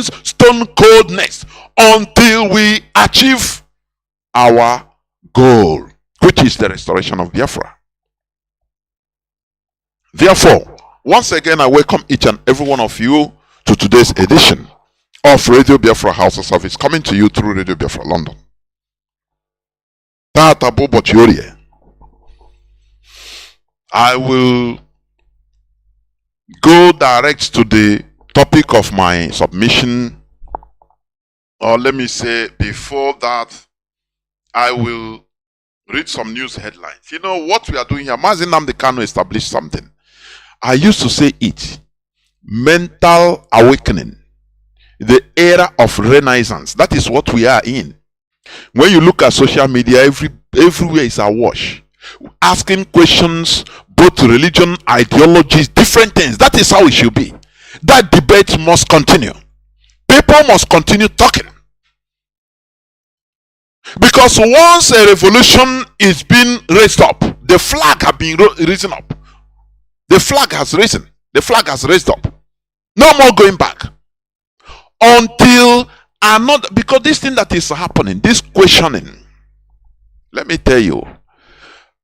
remains stone coldness until we achieve our goal, which is the restoration of Biafra. Therefore, once again, I welcome each and every one of you to today's edition of Radio Biafra House of Service, coming to you through Radio Biafra London. I will go direct to the topic of my submission, or let me say, before that, I will read some news headlines. You know what we are doing here? Mazi Kanu established something. I used to say it: mental awakening, the era of renaissance. That is what we are in. When you look at social media, everywhere is awash, asking questions, both religion, ideologies, different things. That is how it should be. That debate must continue. People must continue talking. Because once a revolution is being raised up, the flag has been risen up. The flag has risen. The flag has raised up. No more going back. Until another, because this thing that is happening, this questioning, let me tell you,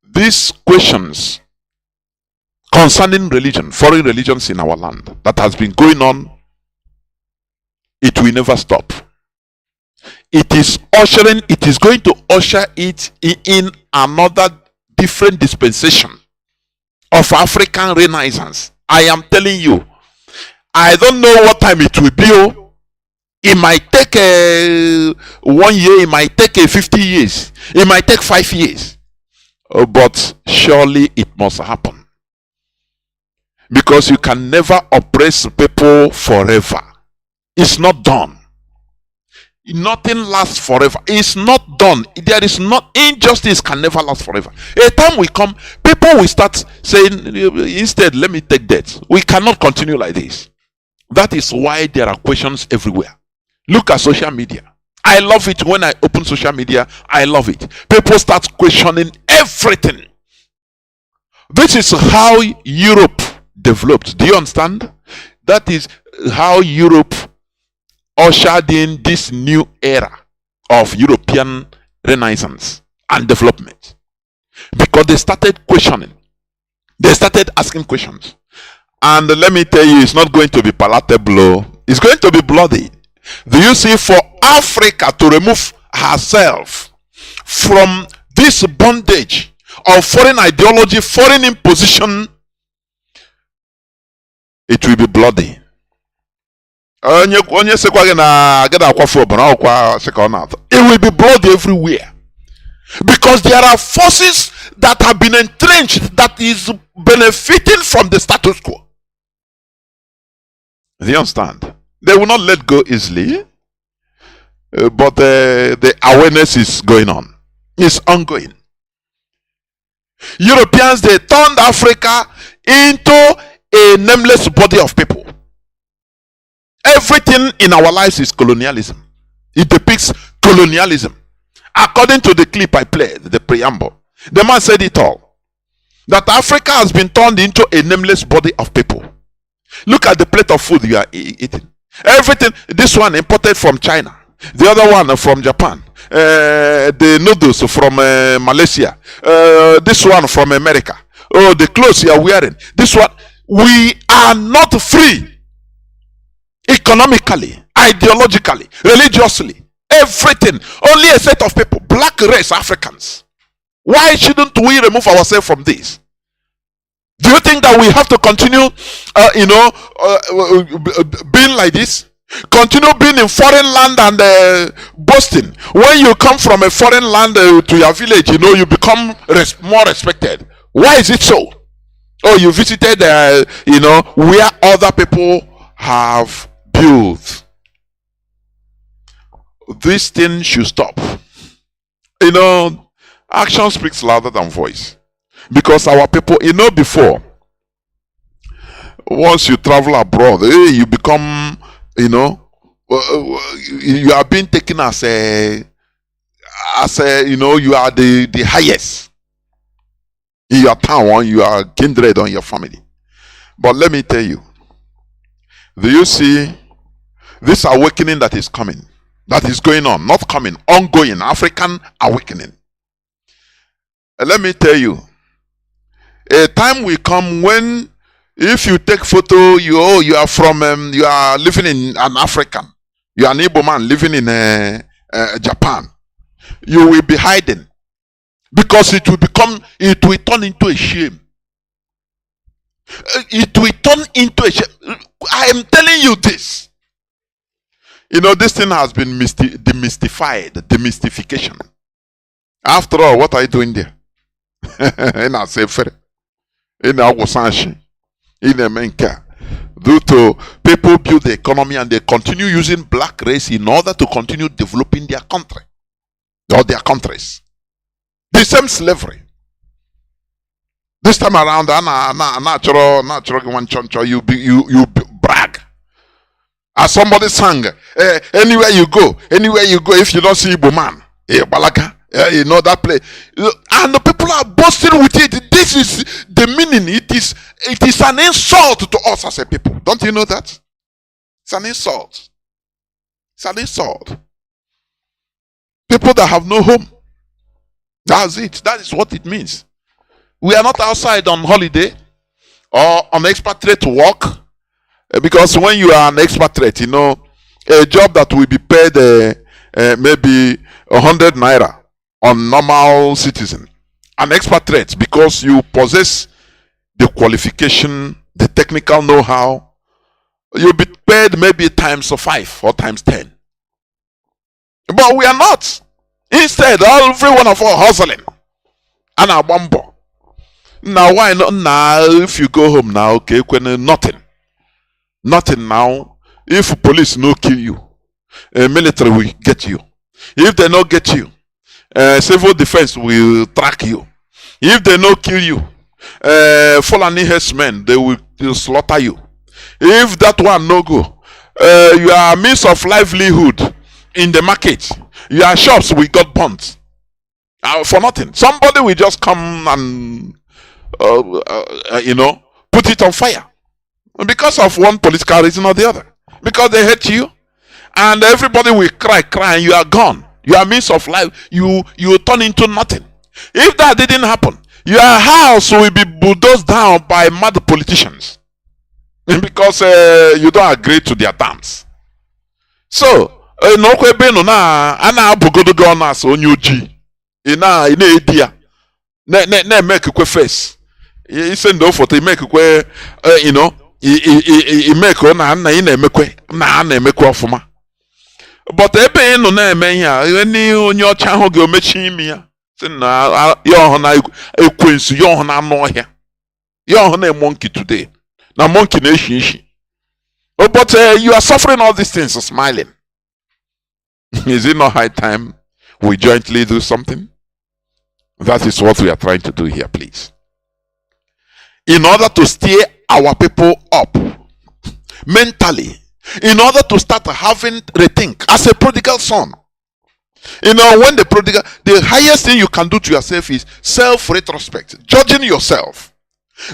these questions concerning religion, foreign religions in our land, that has been going on, it will never stop. It is going to usher it in another different dispensation of African Renaissance. I am telling you, I don't know what time it will be. It might take 1 year, it might take 50 years, it might take 5 years, but surely it must happen. Because you can never oppress people forever. It's not done. Nothing lasts forever. It's not done. There is not, injustice can never last forever. A time will come, people will start saying, instead, let me take that. We cannot continue like this. That is why there are questions everywhere. Look at social media. I love it when I open social media. I love it. People start questioning everything. This is how Europe developed. Do you understand? That is how Europe ushered in this new era of European Renaissance and development. Because they started questioning. They started asking questions. And let me tell you, it's not going to be palatable. It's going to be bloody. Do you see, for Africa to remove herself from this bondage of foreign ideology, foreign imposition, it will be bloody. It will be bloody everywhere. Because there are forces that have been entrenched that is benefiting from the status quo. Do you understand? They will not let go easily, but the awareness is going on. It's ongoing. Europeans, they turned Africa into a nameless body of people. Everything in our lives is colonialism. It depicts colonialism. According to the clip I played, the preamble, the man said it all. That Africa has been turned into a nameless body of people. Look at the plate of food you are eating. Everything, this one imported from China, the other one from Japan, the noodles from Malaysia, this one from America, oh, the clothes you are wearing, this one. We are not free economically, ideologically, religiously, everything. Only a set of people, black race Africans. Why shouldn't we remove ourselves from this? Do you think that we have to continue, being like this? Continue being in foreign land and boasting. When you come from a foreign land to your village, you become more respected. Why is it so? Oh, you visited, where other people have built. This thing should stop. Action speaks louder than voice. Because our people, before, once you travel abroad, you become, you are being taken as you are the highest in your town. You are kindred on your family. But let me tell you, do you see This awakening that is coming, that is going on, not coming, ongoing, African awakening. Let me tell you, a time will come when, if you take photo, you are from, you are living in an African, you are an Igbo man living in Japan, you will be hiding, because it will turn into a shame. It will turn into a shame. I am telling you this. You know, this thing has been demystified, demystification. After all, what are you doing there? In a safer, in a wasanshi, in a menka. Due to people build the economy and they continue using black race in order to continue developing their country or their countries. The same slavery. This time around, you brag. As somebody sang, anywhere you go, if you don't see Igbo man, Balaga, you know that place. And the people are boasting with it. This is the meaning. It is an insult to us as a people. Don't you know that? It's an insult. It's an insult. People that have no home. That's it. That is what it means. We are not outside on holiday or on expatriate work, because when you are an expatriate, you know, a job that will be paid maybe 100 naira on normal citizen, an expatriate, because you possess the qualification, the technical know-how, you'll be paid maybe times 5 or times 10. But we are not. Instead, every one of us hustling and a bumbo. Now, why not now? If you go home now, okay, nothing now. If police no kill you, military will get you. If they no get you, civil defense will track you. If they no kill you, Fulani herdsmen, they will slaughter you. If that one no go, your means of livelihood in the market, your shops will got burnt for nothing. Somebody will just come and you know, put it on fire because of one political reason or the other, because they hate you, and everybody will cry, and you are gone. Your means of life, you turn into nothing. If that didn't happen, your house will be bulldozed down by mad politicians because you don't agree to their terms. So no kwebeno na ana abugodo governors onyuji ina edia na make kwe face. He send off for to make kwe, you know, he make na emekwe na emekwe ofuma. But ebe no na eme ya any onye ocha ho ge omechi imi ya say na yo ho na ekwensu yo ho na no ohia yo ho na monkey today na monkey na eshi. Oh, but you are suffering all these things smiling. Is it not high time we jointly do something? That is what we are trying to do here, please. In order to steer our people up mentally, in order to start having rethink as a prodigal son. You know, when the highest thing you can do to yourself is self-retrospect, judging yourself.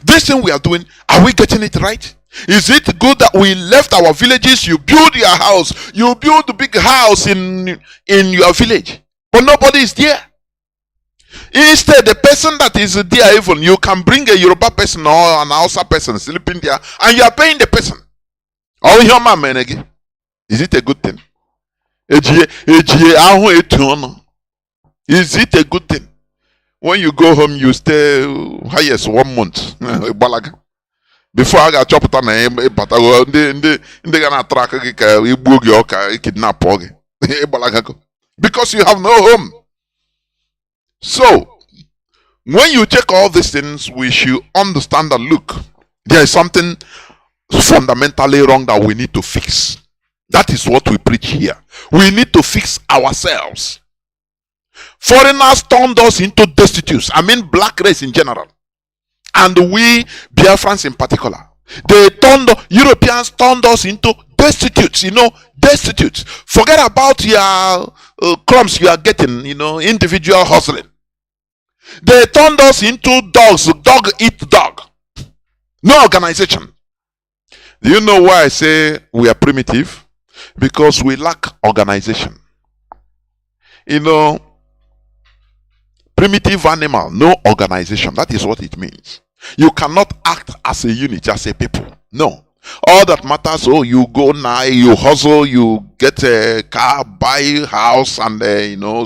This thing we are doing, are we getting it right? Is it good that we left our villages? You build your house, you build a big house in your village, but nobody is there. Instead, the person that is there, even you can bring a Yoruba person or an Hausa person sleeping there, and you are paying the person. Oh, your man again. Is it a good thing? Is it a good thing? When you go home, you stay highest 1 month. Before I got chopped on but they gonna track kidnap because you have no home. So when you check all these things, we should understand that look, there is something fundamentally wrong that we need to fix. That is what we preach here. We need to fix ourselves. Foreigners turned us into destitutes. I mean black race in general. And we, Biafrans in particular. Europeans turned us into destitutes, you know, destitutes. Forget about your crumbs you are getting, you know, individual hustling. They turned us into dogs, dog eat dog. No organization. Do you know why I say we are primitive? Because we lack organization. You know, primitive animal, no organization. That is what it means. You cannot act as a unit, as a people. No. All that matters, oh, you go now, you hustle, you get a car, buy a house, and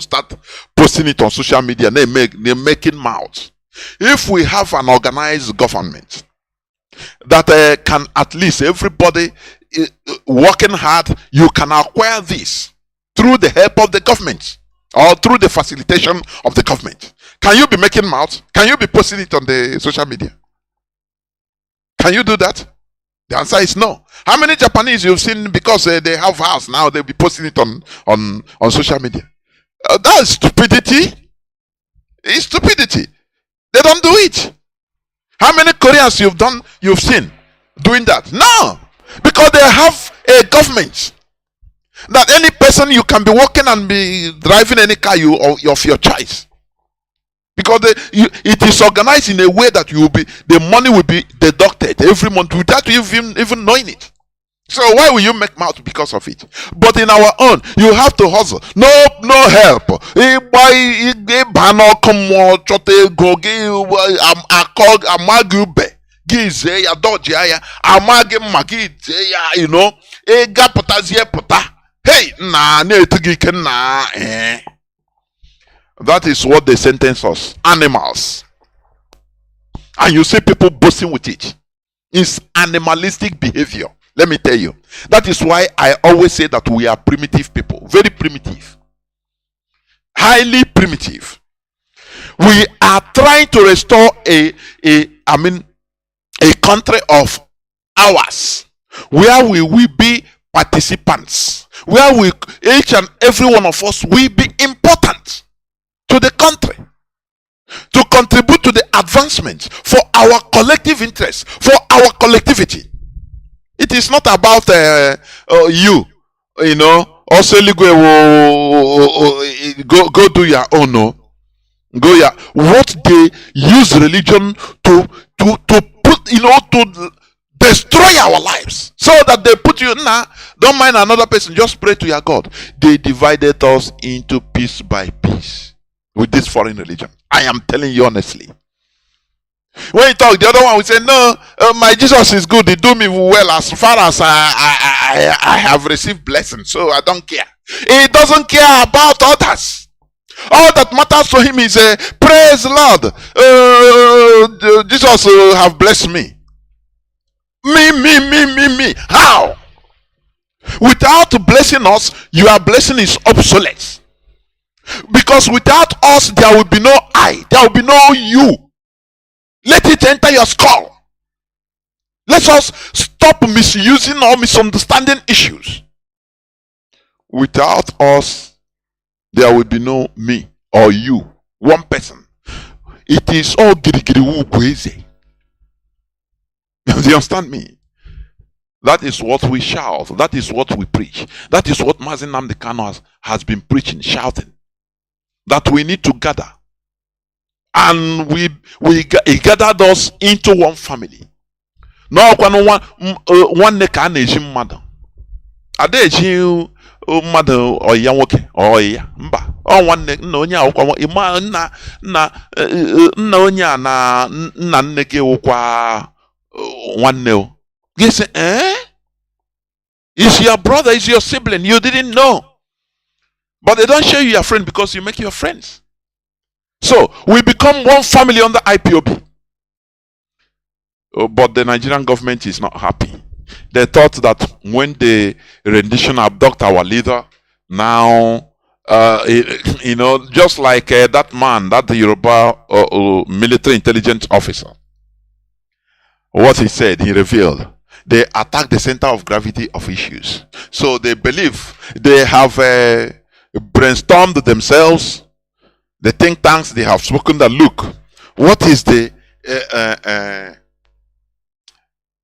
start posting it on social media. They're making mouths. If we have an organized government that can at least everybody working hard, you can acquire this through the help of the government or through the facilitation of the government. Can you be making mouths? Can you be posting it on the social media? Can you do that? The answer is no. How many Japanese you've seen because they have house now, they'll be posting it on social media? That's stupidity. It's stupidity. They don't do it. How many Koreans you've seen doing that? No. Because they have a government that any person, you can be walking and be driving any car of your choice. Because it is organized in a way that the money will be deducted every month without you even knowing it. So why will you make mouth because of it? But in our own, you have to hustle. No help. Hey, that is what they sentence us. Animals. And you see people boasting with it. It's animalistic behavior. Let me tell you. That is why I always say that we are primitive people. Very primitive. Highly primitive. We are trying to restore a country of ours where we will be participants. Where each and every one of us will be important to the country, to contribute to the advancement for our collective interest, for our collectivity. It is not about you also go do your own. No, what they use religion to put to destroy our lives, so that they put you don't mind another person, just pray to your God. They divided us into piece by piece with this foreign religion. I am telling you honestly. When you talk, the other one will say, no, my Jesus is good, he do me well as far as I have received blessings, so I don't care. He doesn't care about others. All that matters to him is praise the Lord. Jesus have blessed me. Me. How? Without blessing us, your blessing is obsolete. Because without us, there will be no I, there will be no you. Let it enter your skull. Let us stop misusing or misunderstanding issues. Without us, there will be no me or you, one person. It is all girigiri crazy. Do you understand me? That is what we shout. That is what we preach. That is what Mazi Nnamdi Kanu has been preaching, shouting. That we need to gather. And he gathered us into one family. No one neka na-eji mmadụ. Ada eji mmadụ ọya nwoke ọya mba. Ọ nwanne nna onye akwụkwọ ịma nna onye a na nna nne gị wụkwa nwanne o. Gị say, is your brother, is your sibling, you didn't know. But they don't show you your friend because you make your friends. So we become one family under IPOB. But the Nigerian government is not happy. They thought that when the rendition abduct our leader, now just like that man, that the Yoruba military intelligence officer, what he said, he revealed, they attack the center of gravity of issues. So they believe they have brainstormed themselves. The think tanks, they have spoken that, look, what is the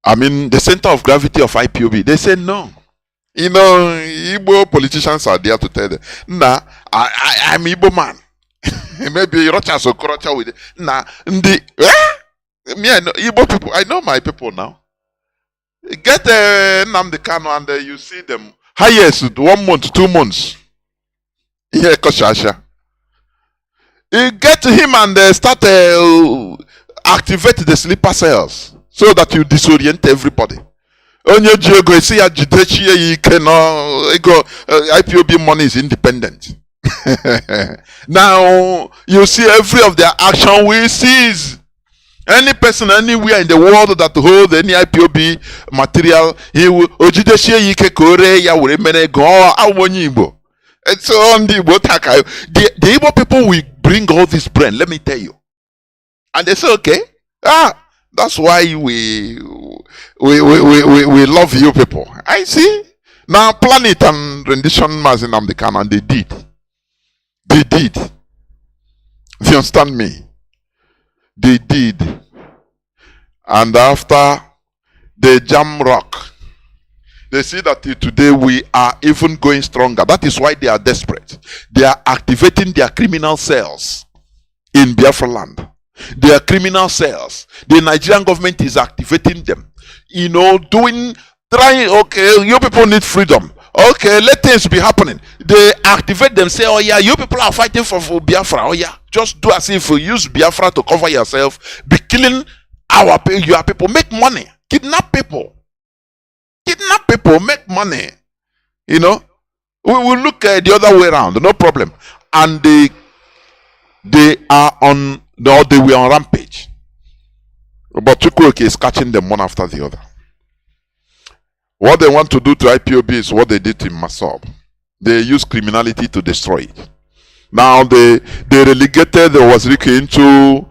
the center of gravity of IPOB? They say no. Igbo politicians are there to tell them, nah, I'm Igbo man. Maybe Rocha Sokorocha with it. Nah, me, I know Igbo people. I know my people now. Get Nnamdi Kanu and you see them Highest 1 month, 2 months. Yeah, Koshasha. You get to him and start activate the sleeper cells so that you disorient everybody. Onye Diego see ya jidechi IPOB money is independent. Now you see every of their action we seize. Any person anywhere in the world that hold any IPOB material, he will ojidechi Iyke kore ya wure mere go awonyi Igbo. It's on the Igbo people will bring all this brain, let me tell you. And they say, okay, that's why we love you people. I see. Now plan it and rendition Mazi Nnamdi, and they did. They did. Do you understand me? They did. And after they jam rock, they see that today we are even going stronger. That is why they are desperate. They are activating their criminal cells in Biafra land. Their criminal cells. The Nigerian government is activating them. You know, trying, okay, you people need freedom. Okay, let things be happening. They activate them, say, oh yeah, you people are fighting for Biafra. Oh yeah, just do as if you use Biafra to cover yourself. Be killing your people. Make money. Kidnap people. Kidnap people, make money. You know, we will look the other way around, no problem. And they are on, no, they were on rampage. But Chukwueke is catching them one after the other. What they want to do to IPOB is what they did in Masob. They use criminality to destroy it. Now they relegated the Wazirike into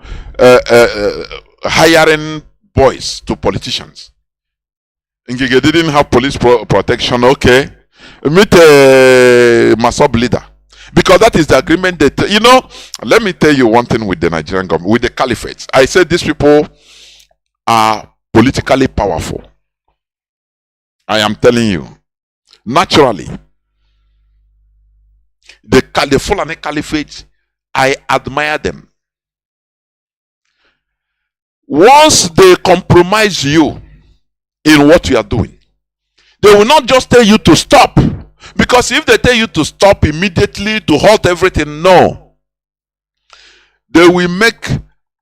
hiring boys to politicians. Ngige didn't have police protection. Okay, meet a Masob leader, because that is the agreement that, you know. Let me tell you one thing with the Nigerian government, with the caliphate. I said these people are politically powerful. I am telling you, naturally, the Fulani Caliphate, I admire them. Once they compromise you in what you are doing, they will not just tell you to stop, because if they tell you to stop immediately, to halt everything, no, they will make,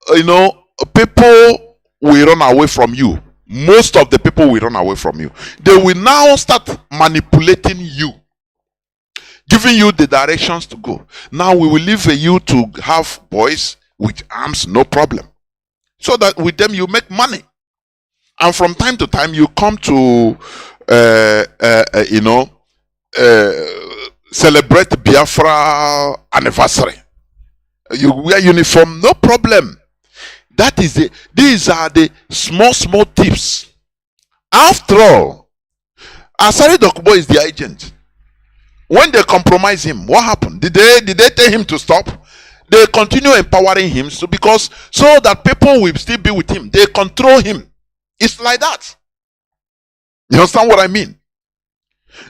you know, people will run away from you. Most of the people will run away from you. They will now start manipulating you, giving you the directions to go. Now we will leave you to have boys with arms, no problem, so that with them you make money. And from time to time you come to you know, celebrate Biafra anniversary. You wear uniform, no problem. That is these are the small tips. After all, Asari Dokubo is the agent. When they compromise him, what happened? Did they tell him to stop? They continue empowering him, so that people will still be with him. They control him. It's like that. You understand what I mean?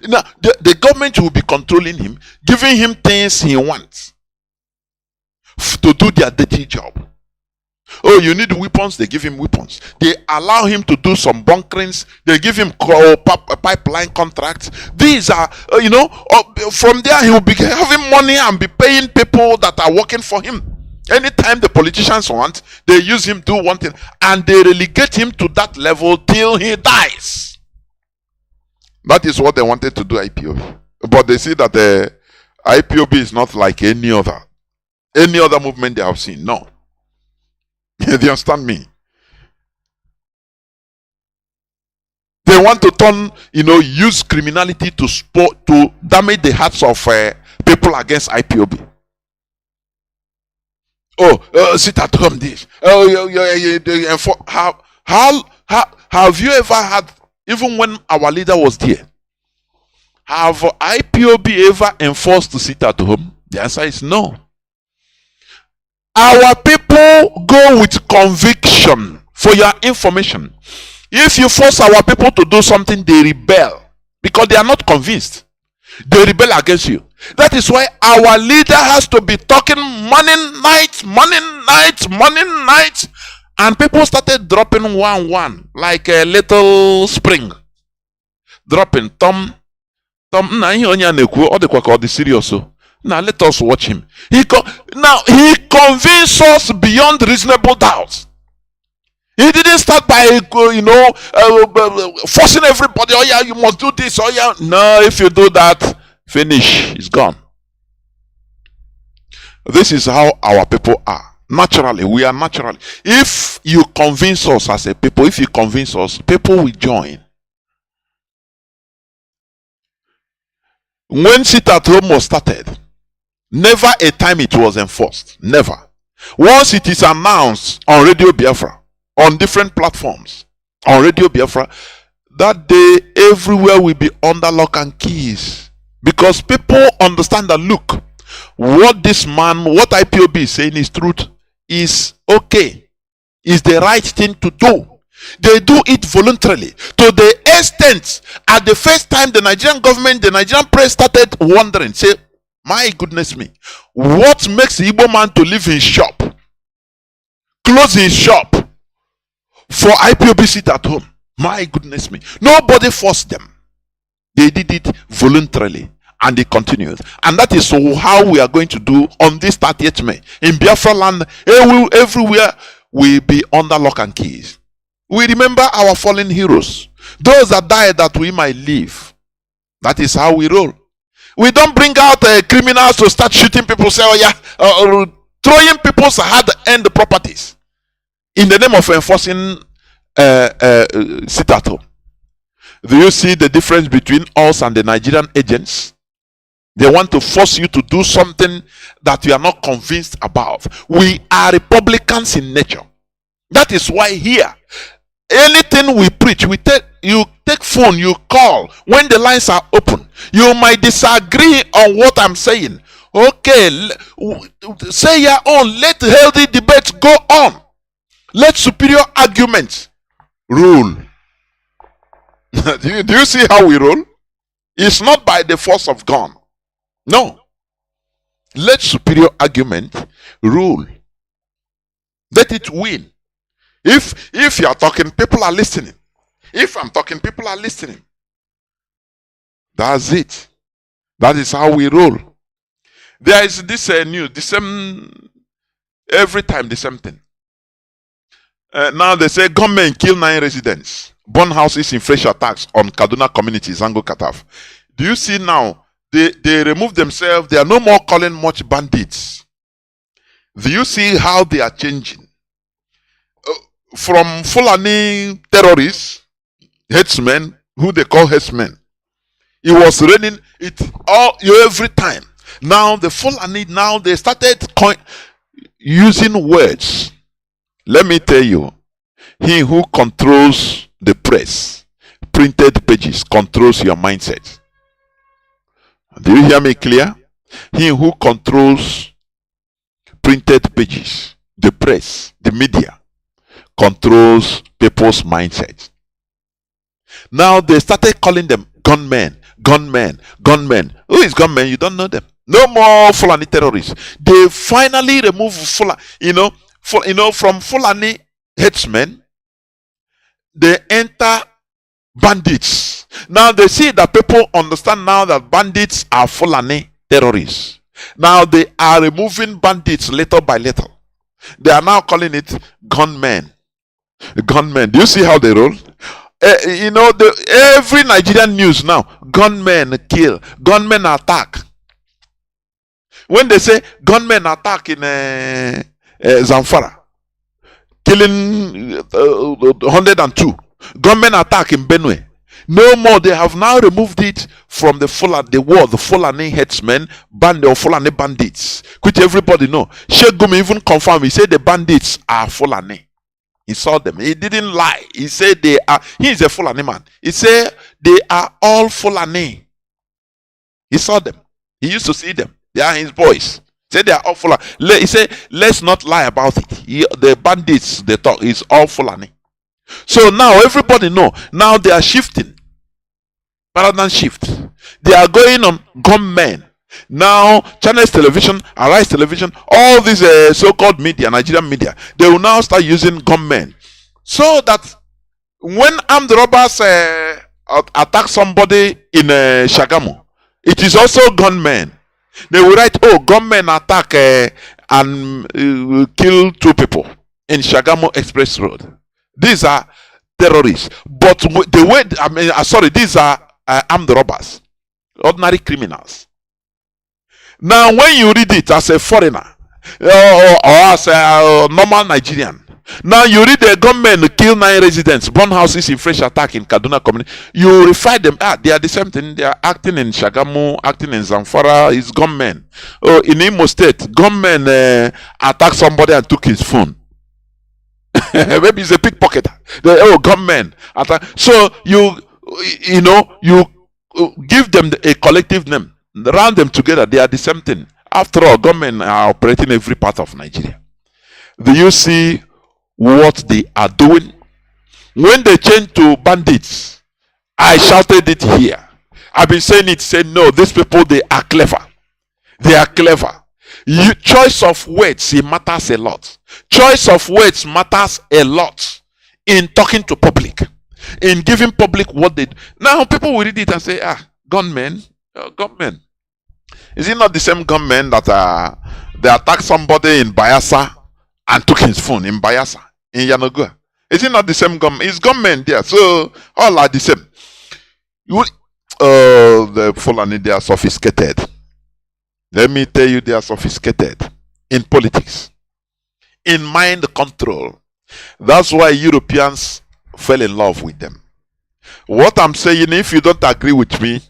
Now, the government will be controlling him, giving him things he wants to do their dirty job. Oh, you need weapons, they give him weapons. They allow him to do some bunkerings. They give him pipeline contracts. These are, you know, from there he will be having money and be paying people that are working for him. Anytime the politicians want, they use him to do one thing, and they relegate him to that level till he dies. That is what they wanted to do IPOB. But they see that the IPOB is not like any other movement they have seen. No. Do you understand me? They want to turn, you know, use criminality to damage the hearts of people against IPOB. Oh, sit at home this. Oh, have you ever had, even when our leader was there, have IPOB ever enforced to sit at home? The answer is no. Our people go with conviction. For your information, if you force our people to do something, they rebel because they are not convinced. They rebel against you. That is why our leader has to be talking morning, night, and people started dropping one like a little spring, dropping thumb, Now let us watch him. Now he convinced us beyond reasonable doubt. He didn't start by forcing everybody. Oh yeah, you must do this. Oh yeah, no. If you do that, finish. It's gone. This is how our people are. Naturally, we are naturally. If you convince us as a people, if you convince us, people will join. When sit at home was started, never a time it was enforced. Never. Once it is announced on Radio Biafra, on different platforms, on Radio Biafra, that day everywhere will be under lock and keys. Because people understand that, look, what this man, what IPOB is saying is truth, is okay, is the right thing to do. They do it voluntarily, to the extent at the first time the Nigerian government, the Nigerian press started wondering, say, my goodness me, what makes the Igbo man to leave his shop, close his shop for IPOB sit at home? My goodness me. Nobody forced them. They did it voluntarily and they continued. And that is how we are going to do on this 30th May. In Biafra land, everywhere will be under lock and keys. We remember our fallen heroes, those that died that we might live. That is how we roll. We don't bring out criminals to start shooting people, say, oh yeah, throwing people's hard-earned properties in the name of enforcing sit at home. Do you see the difference between us and the Nigerian agents? They want to force you to do something that you are not convinced about. We are Republicans in nature. That is why here, anything we preach, you take phone, you call when the lines are open. You might disagree on what I'm saying. Okay, say your own. Let healthy debates go on. Let superior arguments rule. do you see how we roll? It's not by the force of gun. No. Let superior argument rule. Let it win. If you are talking, people are listening. If I'm talking, people are listening. That's it. That is how we roll. There is this news, the same, every time the same thing. Now they say government kill 9 residents, burn houses in fresh attacks on Kaduna community, Zango Kataf. Do you see now? They remove themselves. They are no more calling much bandits. Do you see how they are changing? From Fulani terrorists, headsmen, who they call headsmen. It was raining it all every time. Now the Fulani, now they started using words. Let me tell you, he who controls the press, printed pages, controls your mindset. Do you hear me clear? He who controls printed pages, the press, the media, controls people's mindset. Now they started calling them gunmen, gunmen, gunmen. Who is gunmen? You don't know them. No more Fulani terrorists. They finally remove Fulani, from Fulani headsmen, they enter bandits. Now they see that people understand now that bandits are Fulani terrorists. Now they are removing bandits little by little. They are now calling it gunmen. Gunmen. Do you see how they roll? Every Nigerian news now, gunmen kill, gunmen attack. When they say gunmen attack in Zamfara, killing 102, gunmen attack in Benue. No more. They have now removed it from the Fulani headsmen, band or Fulani bandits, which everybody know. Sheikh Gumi even confirmed. He said the bandits are Fulani. He saw them. He didn't lie. He said they are. He is a Fulani man. He said they are all Fulani. He saw them. He used to see them. They are his boys. He said they are all Fulani. He said, let's not lie about it. The bandits, they talk, is all Fulani. So now everybody know. Now they are shifting. Paradigm shift. They are going on gunmen. Now, Channels Television, Arise Television, all these so-called media, Nigerian media, they will now start using gunmen. So that when armed robbers attack somebody in Shagamu, it is also gunmen. They will write, oh, gunmen attack and kill 2 people in Shagamu Express Road. These are terrorists. But the way, sorry, these are armed robbers, ordinary criminals. Now, when you read it as a foreigner or as a normal Nigerian, now you read the government kill 9 residents, burn houses in fresh attack in Kaduna community. You refer them, they are the same thing. They are acting in Shagamu, acting in Zamfara. It's gunmen. Oh, in Imo State, gunmen attack somebody and took his phone. Maybe it's a pickpocketer. Gunmen attack. So you give them a collective name, round them together. They are the same thing. After all, gunmen are operating every part of Nigeria. Do you see what they are doing? When they change to bandits, I shouted it here. I've been saying it, saying no, these people, they are clever. They are clever. Choice of words, it matters a lot. Choice of words matters a lot in talking to public, in giving public what they do. Now people will read it and say, gunmen, gunmen. Is it not the same gunmen that they attacked somebody in Bayelsa and took his phone in Bayelsa, in Yanagua? Is it not the same gunmen? It's gunmen there, so all are the same. The Fulani, they are sophisticated. Let me tell you, they are sophisticated in politics, in mind control. That's why Europeans fell in love with them. What I'm saying, if you don't agree with me,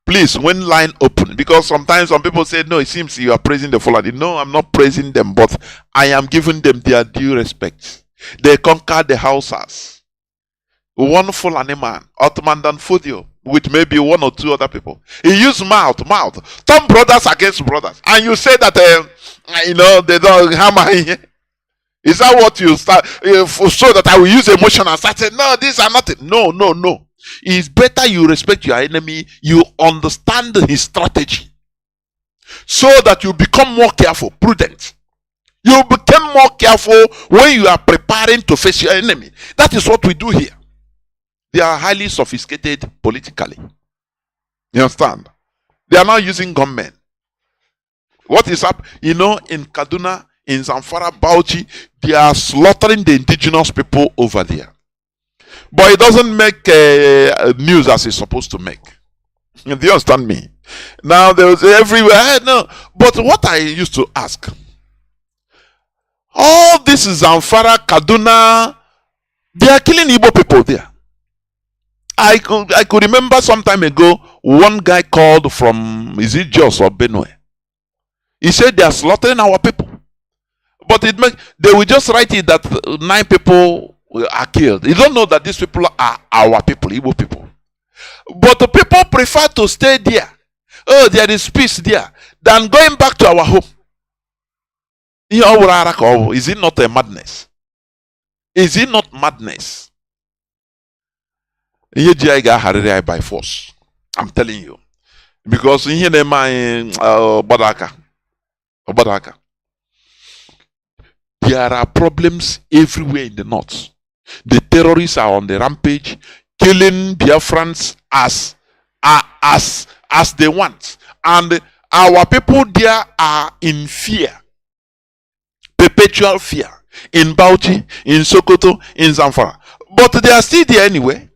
please, when line open, because sometimes some people say, no, it seems you are praising the Fulani. No, I'm not praising them, but I am giving them their due respect. They conquered the Hausas. One Fulani man, Ottoman Dan Fodio, with maybe 1 or 2 other people. He used mouth, turn brothers against brothers. And you say that, they don't hammer. Is that what you start? So that I will use emotion and start saying, no, these are nothing. No. It's better you respect your enemy, you understand his strategy, so that you become more careful, prudent. You become more careful when you are preparing to face your enemy. That is what we do here. They are highly sophisticated politically. You understand? They are now using gunmen. What is up? In Kaduna, in Zamfara, Bauchi, they are slaughtering the indigenous people over there. But it doesn't make news as it's supposed to make. Do you understand me? Now there was everywhere. No. But what I used to ask, all this is Zamfara, Kaduna, they are killing Igbo people there. I could remember some time ago, one guy called from, is it Jos or Benue? He said they are slaughtering our people. But they will just write it that 9 people are killed. You don't know that these people are our people, Igbo people. But the people prefer to stay there. Oh, there is peace there, than going back to our home. Is it not a madness? Is it not madness? By force. I'm telling you. Because in here, Badaka. There are problems everywhere in the north. The terrorists are on the rampage, killing Biafrans as they want. And our people there are in fear. Perpetual fear. In Bauchi, in Sokoto, in Zamfara. But they are still there anyway.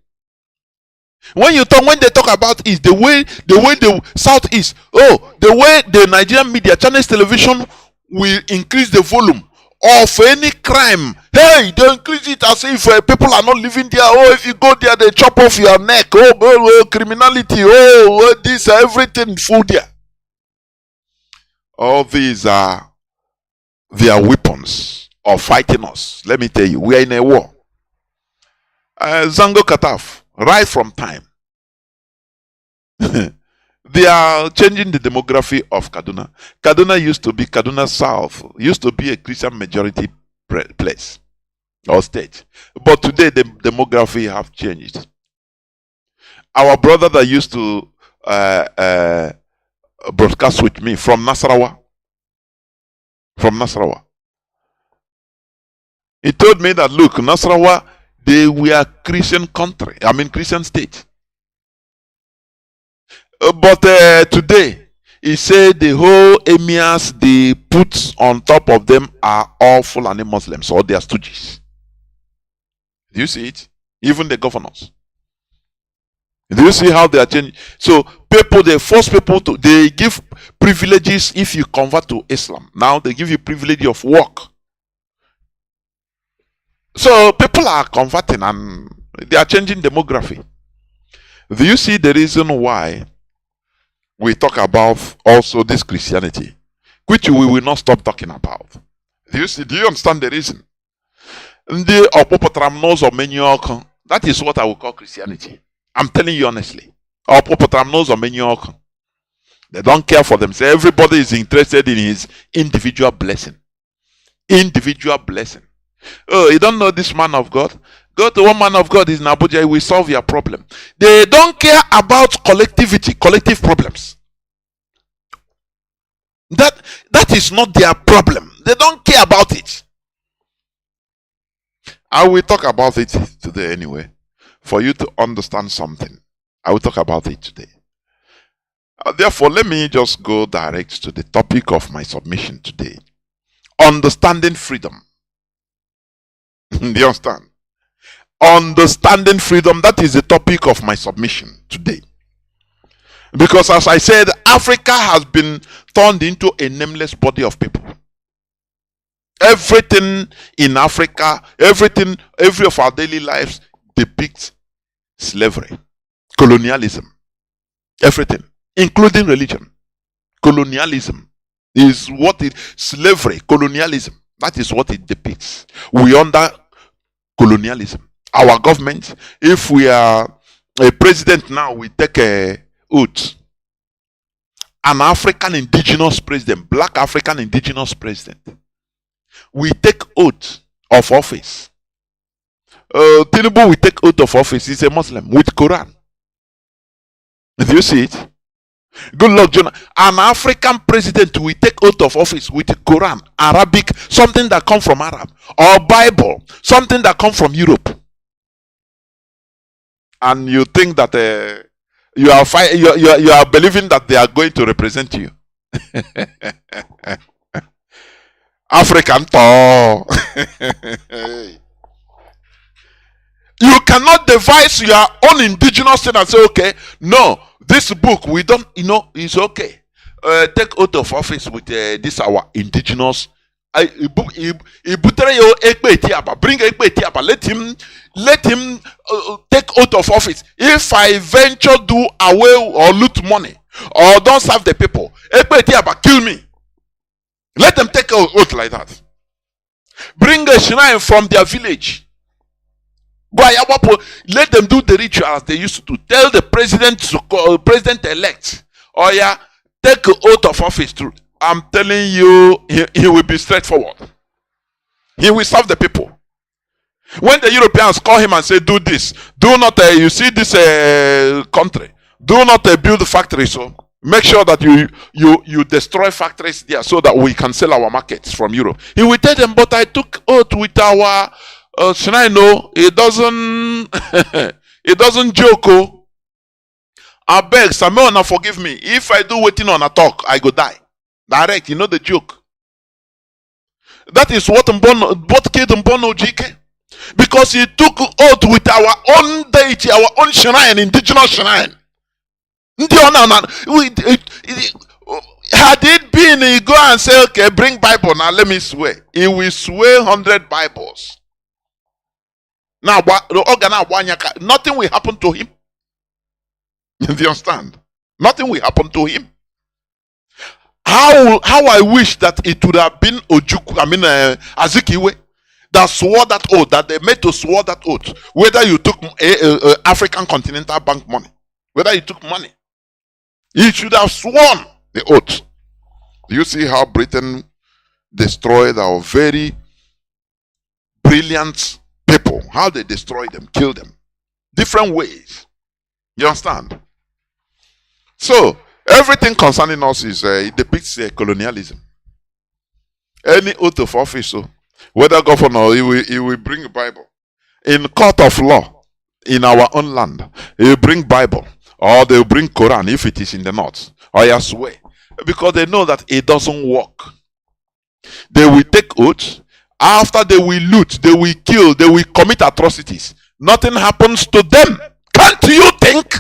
When they talk about it, the way the Southeast, the way the Nigerian media, channels, television will increase the volume of any crime. Hey, they increase it as if people are not living there. Oh, if you go there, they chop off your neck. Oh, criminality. This, everything full there. All these are their weapons of fighting us. Let me tell you, we are in a war. Zango Kataf, right from time. They are changing the demography of Kaduna. Kaduna used to be Kaduna South, used to be a Christian majority place or state. But today the demography have changed. Our brother that used to broadcast with me from Nasarawa, he told me that, look, Nasarawa, they were Christian country, Christian state. But today, he said the whole emirs they put on top of them are all Fulani Muslims or they are stooges. Do you see it? Even the governors. Do you see how they are changing? So people, they force people to, they give privileges if you convert to Islam. Now they give you privilege of work. So people are converting and they are changing demography. Do you see the reason why we talk about also this Christianity, which we will not stop talking about? Do you understand the reason? That is what I will call Christianity. I'm telling you honestly. They don't care for themselves. Everybody is interested in his individual blessing. Individual blessing. Oh, you don't know this man of God? Go to one man of God is in Abuja, he will solve your problem. They don't care about collectivity, collective problems. That is not their problem. They don't care about it. I will talk about it today anyway. For you to understand something, I will talk about it today. Therefore, let me just go direct to the topic of my submission today. Understanding freedom. Do you understand? Understanding freedom, that is the topic of my submission today. Because as I said, Africa has been turned into a nameless body of people. Everything in Africa, every of our daily lives depicts slavery, colonialism, everything, including religion. Colonialism is what it, slavery, colonialism, that is what it depicts. We under colonialism. Our government, if we are a president now, we take a oath. An African indigenous president, black African indigenous president, we take oath of office. Tinubu will take oath of office. He's a Muslim with Quran. Do you see it? Good luck, Jonah. An African president will take oath of office with Quran, Arabic, something that comes from Arab, or Bible, something that comes from Europe. And you think that you are believing that they are going to represent you. African Thor. You cannot devise your own indigenous thing and say, okay, no, this book we don't, it's okay. Take oath of office with this our indigenous. Bring let him take oath of office. If I venture do away or loot money or don't serve the people, kill me. Let them take an oath like that. Bring a shrine from their village. Let them do the ritual as they used to. Tell the president-elect, oh yeah, take an oath of office too. I'm telling you, he will be straightforward. He will serve the people. When the Europeans call him and say, do this, do not, you see this country, do not build factories. So make sure that you destroy factories there so that we can sell our markets from Europe. He will tell them, but I took oath with our shrine. No, it doesn't, it doesn't joke. I beg, Samuel, now forgive me. If I do waiting on a talk, I go die. Direct, you know the joke. That is what killed Mbono Iyke. Because he took oath with our own deity, our own shrine, indigenous shrine. Had it been, he go and say, okay, bring Bible now, let me swear. He will swear 100 Bibles. Now, nothing will happen to him. You understand? Nothing will happen to him. How I wish that it would have been Azikiwe that swore that oath, that they made to swear that oath, whether you took African Continental Bank money, whether you took money, he should have sworn the oath. Do you see how Britain destroyed our very brilliant people? How they destroyed them, killed them, different ways. You understand? So everything concerning us is it depicts colonialism. Any oath of office, so whether governor, he will bring a Bible. In court of law, in our own land, he will bring Bible. Or they'll bring Quran if it is in the north. Or you swear. Because they know that it doesn't work. They will take oaths. After they will loot, they will kill, they will commit atrocities. Nothing happens to them. Can't you think?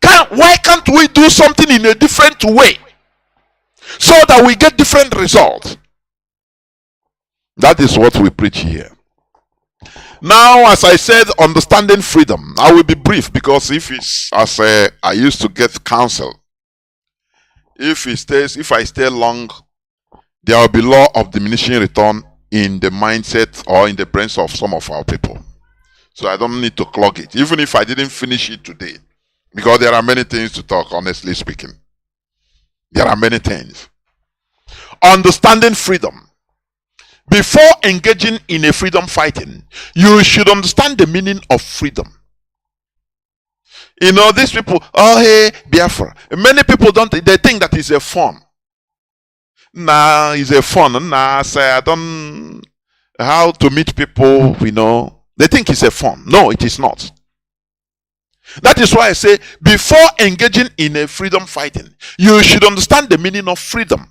Why can't we do something in a different way? So that we get different results. That is what we preach here. Now, as I said, understanding freedom. I will be brief because if it's as I used to get counsel. If I stay long, there will be law of diminishing return in the mindset or in the brains of some of our people. So I don't need to clog it, even if I didn't finish it today. Because there are many things to talk, honestly speaking. There are many things. Understanding freedom. Before engaging in a freedom fighting, you should understand the meaning of freedom. You know, these people, oh hey, Biafra. Many people they think that it's a fun. Nah, it's a fun. Nah, say I don't how to meet people, you know. They think it's a fun. No, it is not. That is why I say, before engaging in a freedom fighting, you should understand the meaning of freedom.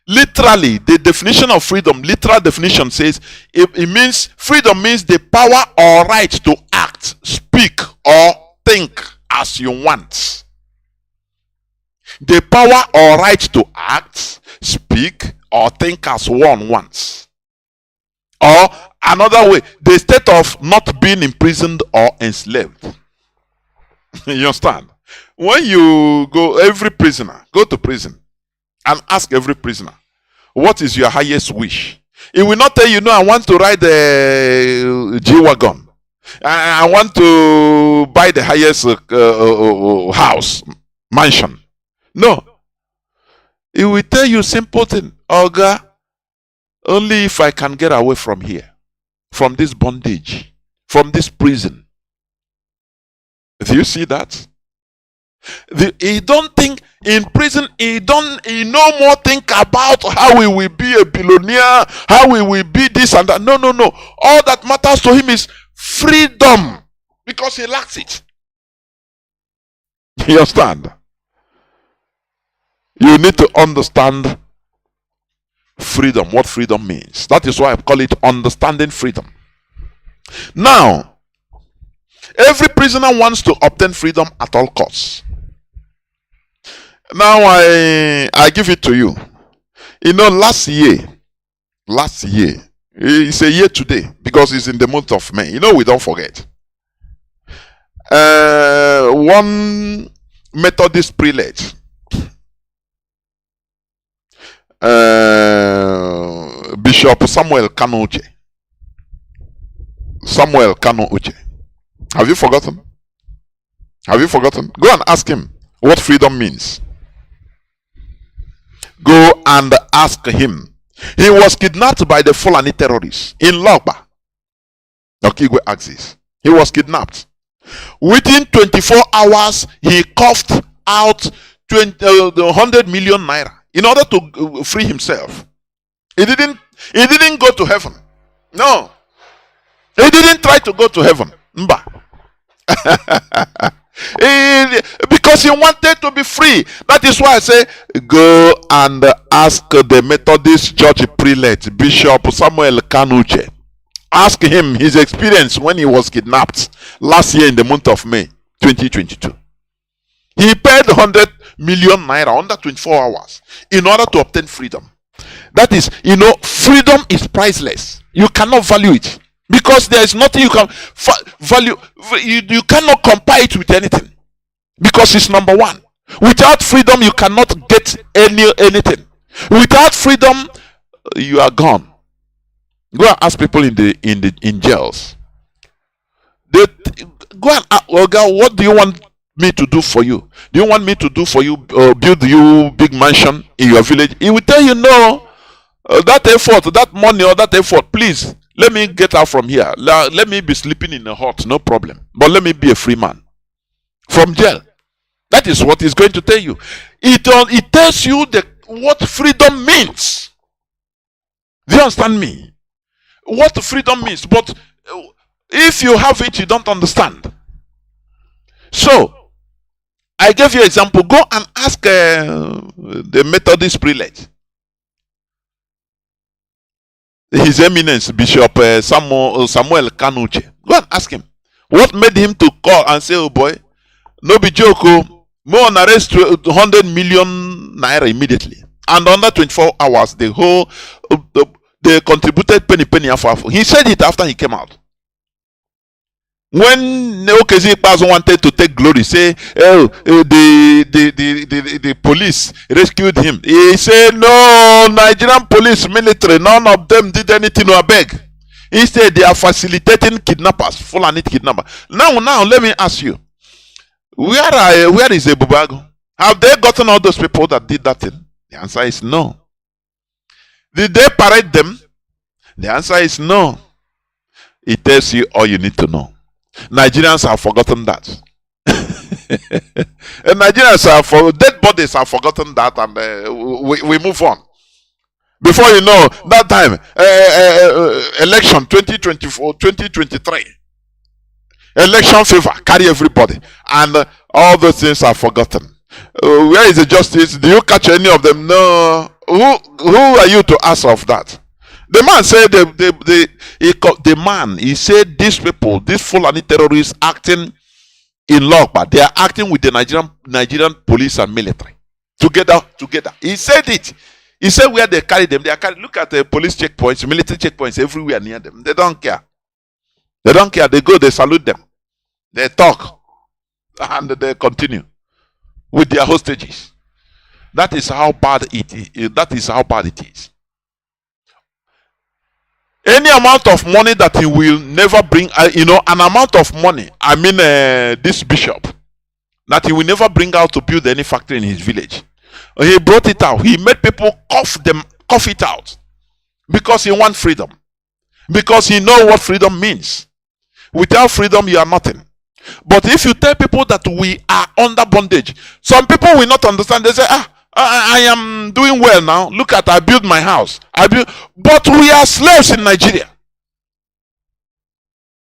Literally, the definition of freedom, literal definition says, it means, freedom means the power or right to act, speak, or think as you want. The power or right to act, speak, or think as one wants. Or another way, the state of not being imprisoned or enslaved. You understand? When you go, every prisoner, go to prison and ask every prisoner, what is your highest wish? It will not tell you, no, I want to ride the G-Wagon. I want to buy the highest house, mansion. No. It will tell you simple thing. Oga, only if I can get away from here, from this bondage, from this prison. Do you see that? He don't think in prison, he no more think about how he will be a billionaire, how he will be this and that. No. All that matters to him is freedom, because he lacks it. You understand? You need to understand freedom, what freedom means. That is why I call it understanding freedom. Now, every prisoner wants to obtain freedom at all costs. Now I give it to you. You know, last year, it's a year today because it's in the month of May. You know, we don't forget. One Methodist prelate, Bishop Samuel Kanu. Have you forgotten? Go and ask him what freedom means. Go and ask him. He was kidnapped by the Fulani terrorists in Logba. Okigwe axis. He was kidnapped. Within 24 hours, he coughed out 100 million naira in order to free himself. He didn't go to heaven. No. He didn't try to go to heaven. Mba. Because he wanted to be free. That is why I say, go and ask the Methodist church prelate, Bishop Samuel Kanu. Ask him his experience when he was kidnapped last year in the month of May 2022. He paid 100 million naira under 24 hours in order to obtain freedom. That is, you know, freedom is priceless. You cannot value it. Because there is nothing you can value. You cannot compare it with anything. Because it's number one. Without freedom, you cannot get anything. Without freedom, you are gone. Go and ask people in jails. Go and ask, oh God, what do you want me to do for you? Do you want me to do for you, build you big mansion in your village? He will tell you no. That effort, that money or that effort, please. Let me get out from here. Let me be sleeping in a hut, no problem. But let me be a free man from jail. That is what he's going to tell you. It tells you what freedom means. Do you understand me? What freedom means. But if you have it, you don't understand. So I gave you an example. Go and ask the Methodist prelate, His Eminence Bishop Samuel Kanu. Go and ask him what made him to call and say, "Oh boy, no be joke. More on arrest 100 million naira immediately." And under 24 hours, the whole they contributed penny after. He said it after he came out. When Okezi Ikpeazu wanted to take glory, say, "Oh, the police rescued him," he said, "No, Nigerian police, military, none of them did anything to beg. Instead, they are facilitating kidnappers, Fulani kidnappers." Now, let me ask you, where is Ebubago? Have they gotten all those people that did that thing? The answer is no. Did they parade them? The answer is no. It tells you all you need to know. Nigerians have forgotten that. And Nigerians dead bodies have forgotten that, and we move on. Before you know, that time, election 2024, 2023, election fever carry everybody, and all those things are forgotten. Where is the justice? Do you catch any of them? No. Who are you to ask of that? The man said, he said, these people, these Fulani terrorists acting in law, but they are acting with the Nigerian police and military together. He said it. He said where they carry them, look at the police checkpoints, military checkpoints everywhere near them. They don't care. They don't care. They go, they salute them, they talk, and they continue with their hostages. That is how bad it is. That is how bad it is. Any amount of money that he will never bring, an amount of money, this bishop, that he will never bring out to build any factory in his village. He brought it out. He made people cough it out. Because he wants freedom. Because he knows what freedom means. Without freedom, you are nothing. But if you tell people that we are under bondage, some people will not understand. They say, I am doing well now. Look at, I built my house. But we are slaves in Nigeria.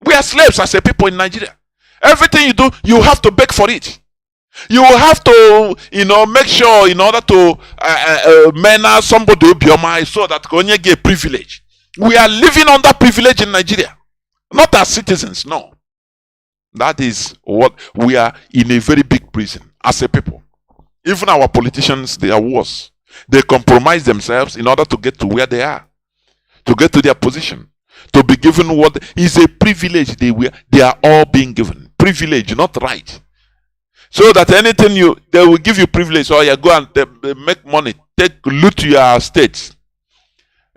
We are slaves as a people in Nigeria. Everything you do, you have to beg for it. You have to, make sure in order to manage somebody so that you get a privilege. We are living under privilege in Nigeria. Not as citizens, no. That is what we are, in a very big prison as a people. Even our politicians, they are worse. They compromise themselves in order to get to where they are, to get to their position, to be given what is a privilege. They are all being given privilege, not right. So that anything they will give you privilege. Or you go and make money, loot your state.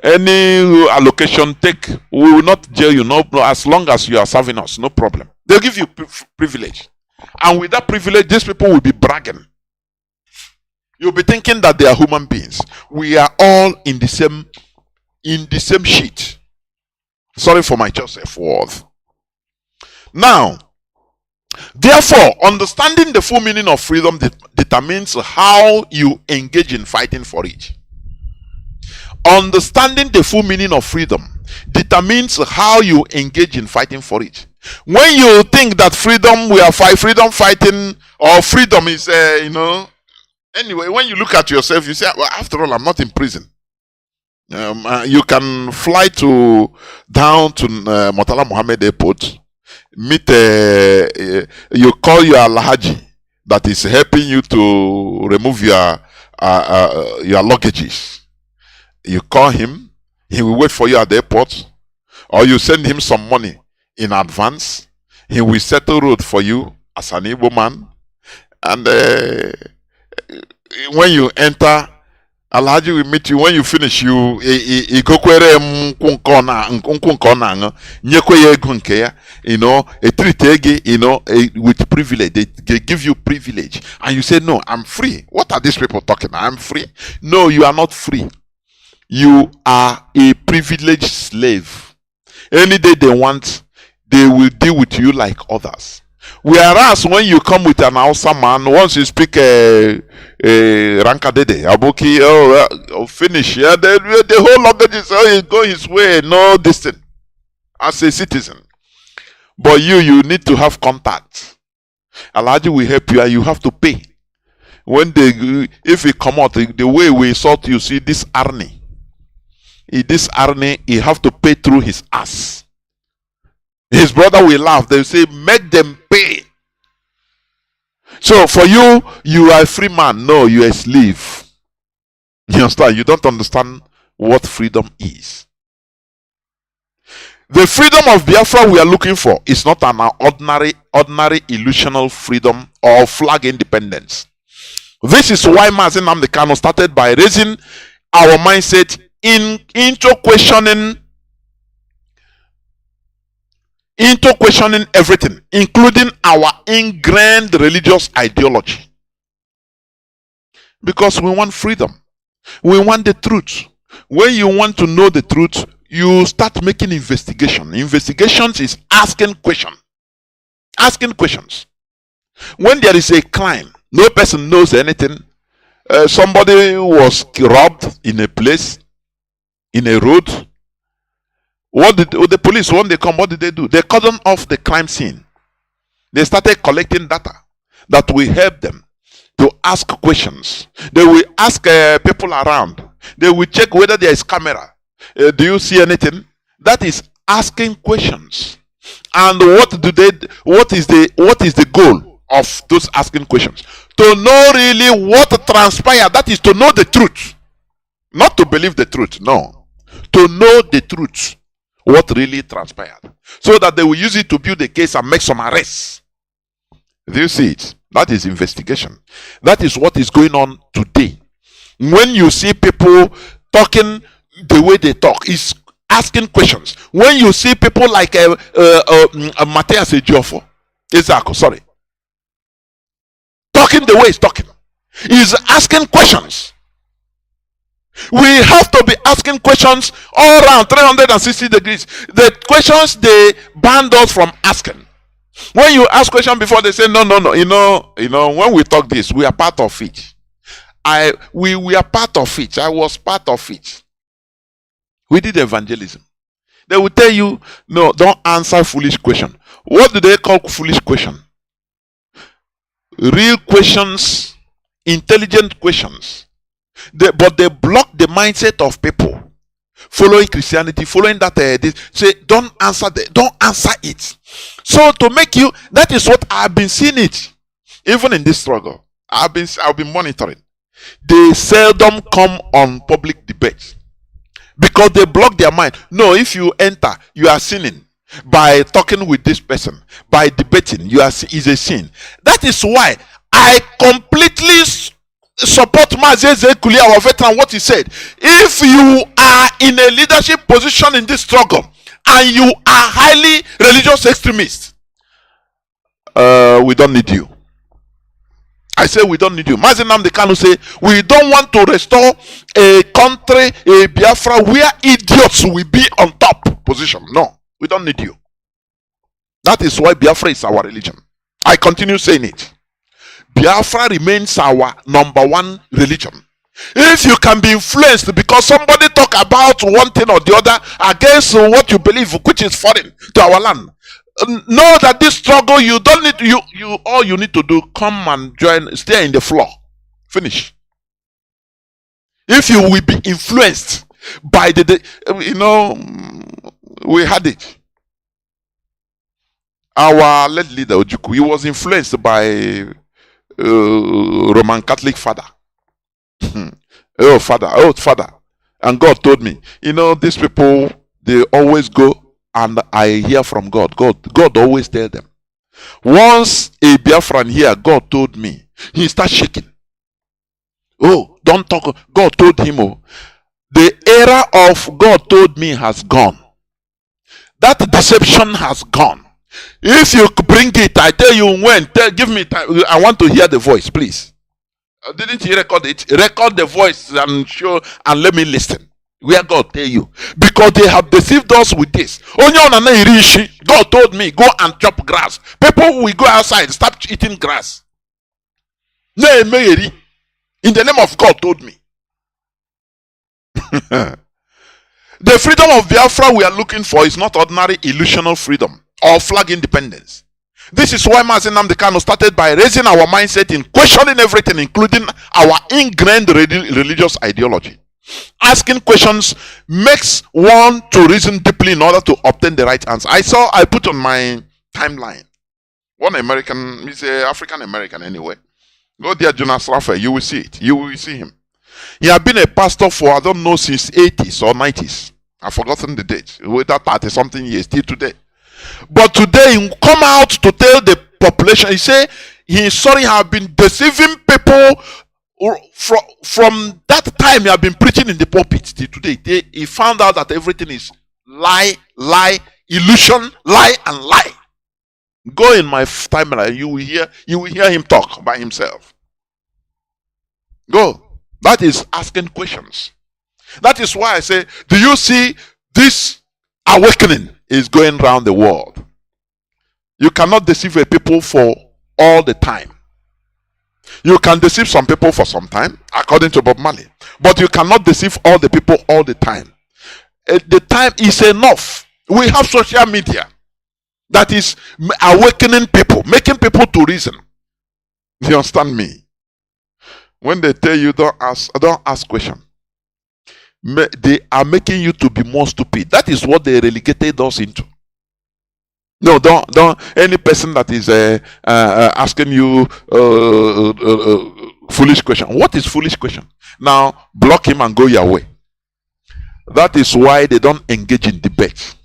Any allocation, we will not jail you. No, as long as you are serving us, no problem. They'll give you privilege, and with that privilege, these people will be bragging. You'll be thinking that they are human beings. We are all in the same sheet. Sorry for my Joseph word. Now, therefore, understanding the full meaning of freedom determines how you engage in fighting for it. Understanding the full meaning of freedom determines how you engage in fighting for it. When you think that freedom, we are freedom fighting, or freedom is, anyway, when you look at yourself, you say, well, after all, I'm not in prison. You can fly down to Murtala Mohammed Airport, meet, you call your Alhaji that is helping you to remove your luggages. You call him, he will wait for you at the airport, or you send him some money in advance. He will settle road for you as an Igbo man, and when you enter, Alhaji will meet you. When you finish, you with privilege. They give you privilege, and you say, no, I'm free. What are these people talking? I'm free. No, you are not free. You are a privileged slave. Any day they want, they will deal with you like others. Whereas when you come with an Hausa man, once you speak Rankadede, Abuki, finish, yeah, the whole luggage is go his way, no distance as a citizen. But you need to have contact. Alhaji will help you and you have to pay. When they, if he come out, the way we sort, you see this army. This army, he have to pay through his ass. His brother will laugh. They will say, make them pay. So for you, you are a free man. No, you are a slave. You understand? You don't understand what freedom is. The freedom of Biafra we are looking for is not an ordinary illusional freedom or flag independence. This is why Mazi Nnamdi Kanu started by raising our mindset into questioning everything, including our ingrained religious ideology. Because we want freedom. We want the truth. When you want to know the truth, you start making investigation. Investigations is asking questions. Asking questions. When there is a crime, no person knows anything. Somebody was robbed in a place, in a road. What did the police, when they come, what did they do? They cordoned off the crime scene. They started collecting data that will help them to ask questions. They will ask people around. They will check whether there is camera. Do you see anything? That is asking questions. And what is the goal of those asking questions? To know really what transpired. That is to know the truth. Not to believe the truth, no. To know the truth. What really transpired. So that they will use it to build a case and make some arrests. Do you see it? That is investigation. That is what is going on today. When you see people talking the way they talk, is asking questions. When you see people like Matthias Ejiofor, sorry, talking the way he's talking, he's asking questions. We have to be asking questions all around 360 degrees. The questions they banned us from asking. When you ask questions before, they say no. You know. When we talk this, we are part of it. We are part of it. I was part of it. We did evangelism. They will tell you, no, don't answer foolish question. What do they call foolish question? Real questions, intelligent questions. But they block the mindset of people following Christianity, following that. They say, don't answer it. So to make you, that is what I've been seeing it. Even in this struggle, I've been monitoring. They seldom come on public debate because they block their mind. No, if you enter, you are sinning by talking with this person, by debating. Is a sin. That is why I completely support Mazi Iyke, our veteran, what he said. If you are in a leadership position in this struggle and you are highly religious extremist, we don't need you. I say we don't need you. Mazi Nnamdi Kanu say we don't want to restore a country, a Biafra, where idiots will be on top position. No, we don't need you. That is why Biafra is our religion. I continue saying it. Biafra remains our number one religion. If you can be influenced because somebody talk about one thing or the other against what you believe, which is foreign to our land, know that this struggle, you don't need to, all you need to do, come and join, stay in the floor. Finish. If you will be influenced by we had it. Our late leader Ojukwu, he was influenced by Roman Catholic father. father. And God told me, these people, they always go and I hear from God. God always tell them. Once a Biafran here, God told me, he starts shaking. Oh, don't talk. God told him, the era of God told me has gone. That deception has gone. If you bring it, I tell you when. Give me time. I want to hear the voice, please. Didn't you record it? Record the voice and show and let me listen. Where God tell you. Because they have deceived us with this. God told me, go and chop grass. People will go outside, stop eating grass. In the name of God told me. The freedom of Biafra we are looking for is not ordinary illusional freedom or flag independence. This is why Mazi Nnamdi started by raising our mindset in questioning everything, including our ingrained religious ideology. Asking questions makes one to reason deeply in order to obtain the right answer. I put on my timeline one American, he's an African American anyway. Go there, Jonas Raphael, you will see it. You will see him. He had been a pastor for, I don't know, since 80s or 90s. I've forgotten the date. Whether 30 something years till today. But today he come out to tell the population, he say he's sorry, he have been deceiving people from that time he have been preaching in the pulpit till today. He found out that everything is lie, illusion, lie and lie. Go in my timeline, you will hear him talk by himself. Go. That is asking questions. That is why I say, do you see this awakening is going around the world? You cannot deceive a people for all the time. You can deceive some people for some time, according to Bob Marley. But you cannot deceive all the people all the time. The time is enough. We have social media that is awakening people, making people to reason. Do you understand me? When they tell you don't ask questions, they are making you to be more stupid. That is what they relegated us into. No, don't. Any person that is asking you foolish question. What is foolish question? Now block him and go your way. That is why they don't engage in debate.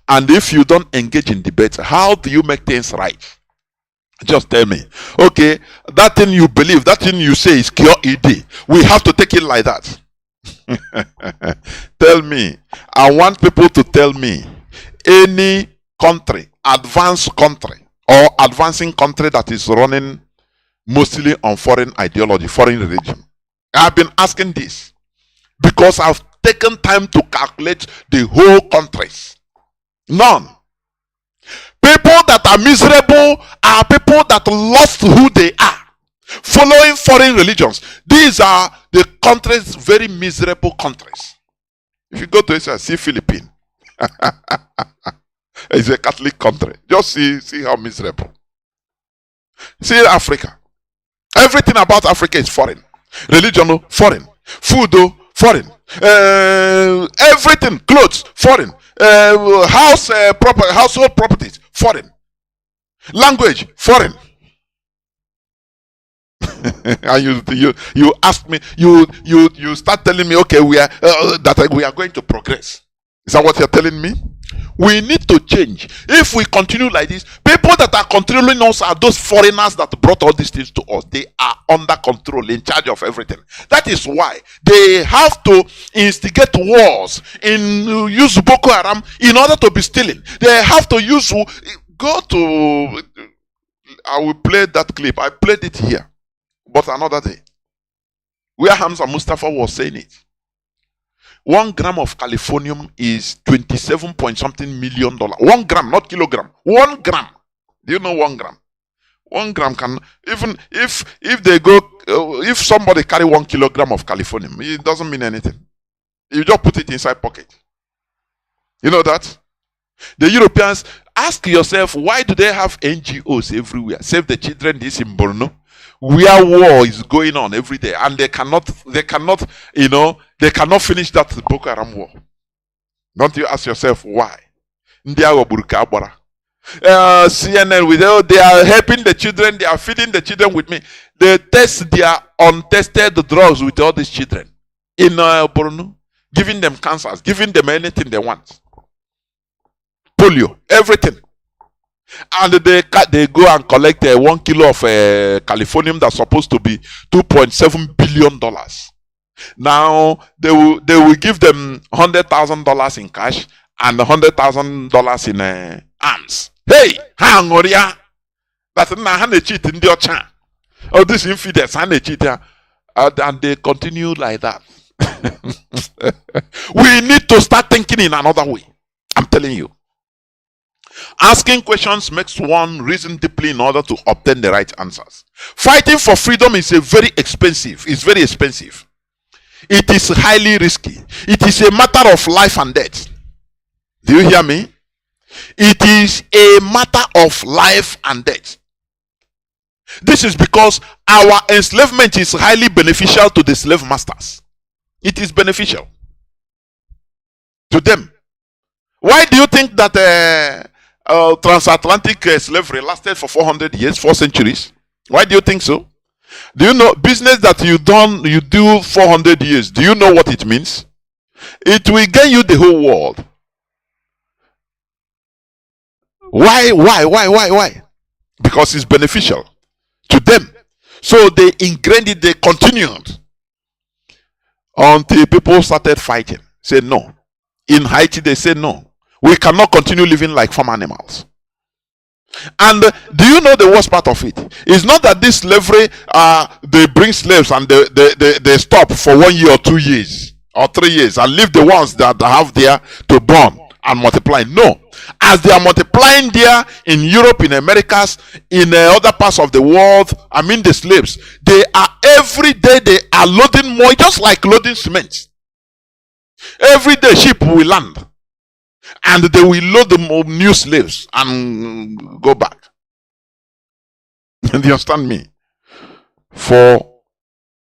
And if you don't engage in debate, how do you make things right? Just tell me. Okay, that thing you believe, that thing you say is cure ED. We have to take it like that. Tell me. I want people to tell me any country, advanced country or advancing country that is running mostly on foreign ideology, foreign religion. I've been asking this because I've taken time to calculate the whole countries. None. People that are miserable are people that lost who they are, following foreign religions. These are the countries, very miserable countries. If you go to Israel, see Philippines. It's a Catholic country. Just see how miserable. See Africa. Everything about Africa is foreign. Religion, foreign. Food, foreign. Everything, clothes, foreign. Household properties, foreign. Language, foreign. And you ask me, you start telling me, okay, we are going to progress. Is that what you're telling me? We need to change. If we continue like this, people that are controlling us are those foreigners that brought all these things to us. They are under control, in charge of everything. That is why they have to instigate wars, use Boko Haram in order to be stealing. They have to use, I will play that clip. I played it here, but another day, where Hamza Mustafa was saying it. 1 gram of californium is 27 point something million dollars. 1 gram, not kilogram. 1 gram. Do you know 1 gram? 1 gram can, even if they go, if somebody carry 1 kilogram of californium, it doesn't mean anything. You just put it inside pocket. You know that? The Europeans, ask yourself, why do they have NGOs everywhere? Save the Children, this in Borno, where war is going on every day, and they cannot finish that Boko Haram war. Don't you ask yourself why? CNN with they are helping the children, they are feeding the children with me. They test their untested drugs with all these children in Borno, giving them cancers, giving them anything they want. Polio, everything. And they go and collect 1 kilo of californium that's supposed to be $2.7 billion. Now they will give them $100,000 in cash and $100,000 in arms. Hey, hangoria! That's not cheat in your chan. Oh, this infidels cheat, and they continue like that. We need to start thinking in another way. I'm telling you. Asking questions makes one reason deeply in order to obtain the right answers. Fighting for freedom is very expensive. It's very expensive. It is highly risky. It is a matter of life and death. Do you hear me? It is a matter of life and death. This is because our enslavement is highly beneficial to the slave masters. It is beneficial to them. Why do you think that transatlantic slavery lasted for 400 years, 4 centuries? Why do you think so? Do you know business that you do 400 years? Do you know what it means? It will gain you the whole world. Why? Because it's beneficial to them. So they ingrained it, they continued until people started fighting. Say no. In Haiti, they say no. We cannot continue living like farm animals. And do you know the worst part of it? It's not that this slavery, they bring slaves and they stop for 1 year or 2 years or 3 years and leave the ones that have there to born and multiply. No. As they are multiplying there in Europe, in Americas, in other parts of the world, I mean the slaves, they are every day they are loading more, just like loading cement. Every day ship will land and they will load the new slaves and go back. Do you understand me? For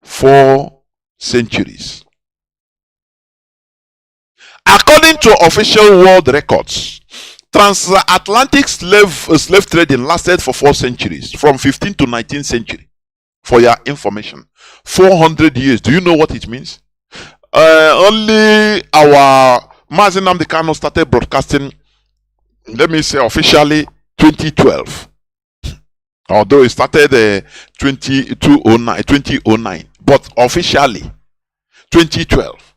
4 centuries. According to official world records, transatlantic slave trading lasted for 4 centuries, from 15th to 19th century. For your information, 400 years. Do you know what it means? Only our Mazi Nnamdi Kanu started broadcasting, let me say officially, 2012. Although it started 2009, but officially 2012.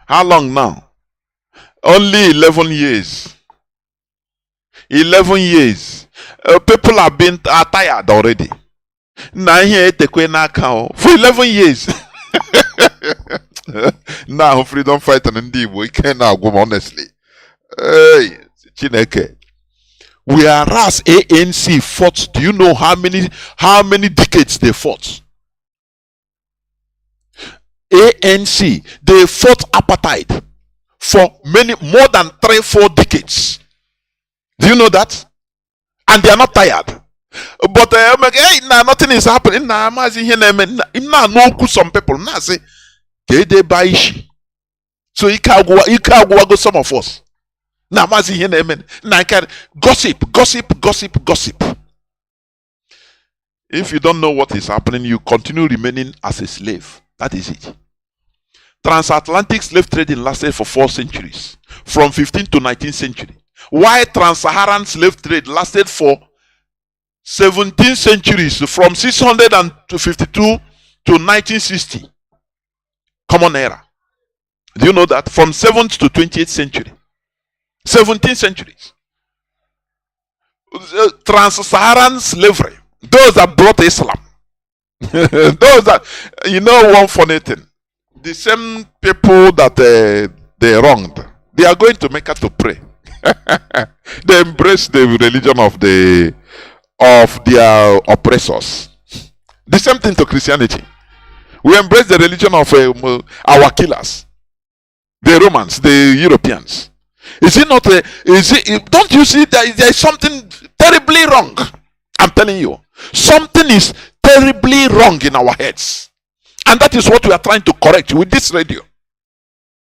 How long now? Only 11 years. 11 years. People are tired already. For 11 years. Now freedom fighter and we cannot go honestly. Hey, Chineke. Whereas ANC fought, do you know how many decades they fought? ANC, they fought apartheid for more than 3-4 decades. Do you know that? And they are not tired. But hey, nah, nothing is happening. Nah, no some people. Nah, say they buy. So he can't go some of us. Nah, mazi here nah, gossip. If you don't know what is happening, you continue remaining as a slave. That is it. Transatlantic slave trading lasted for 4 centuries, from 15th to 19th century. While trans-Saharan slave trade lasted for 17 centuries, from 652 to 1960. Common era. Do you know that? From 7th to 28th century. 17 centuries. Trans-Saharan slavery. Those that brought Islam. Those that, you know one funny thing. The same people that they wronged, they are going to Mecca to pray. They embrace the religion of their oppressors. The same thing to Christianity. We embrace the religion of our killers, the Romans, the Europeans. Is it not? Don't you see that there is something terribly wrong? I'm telling you, something is terribly wrong in our heads, and that is what we are trying to correct with this radio.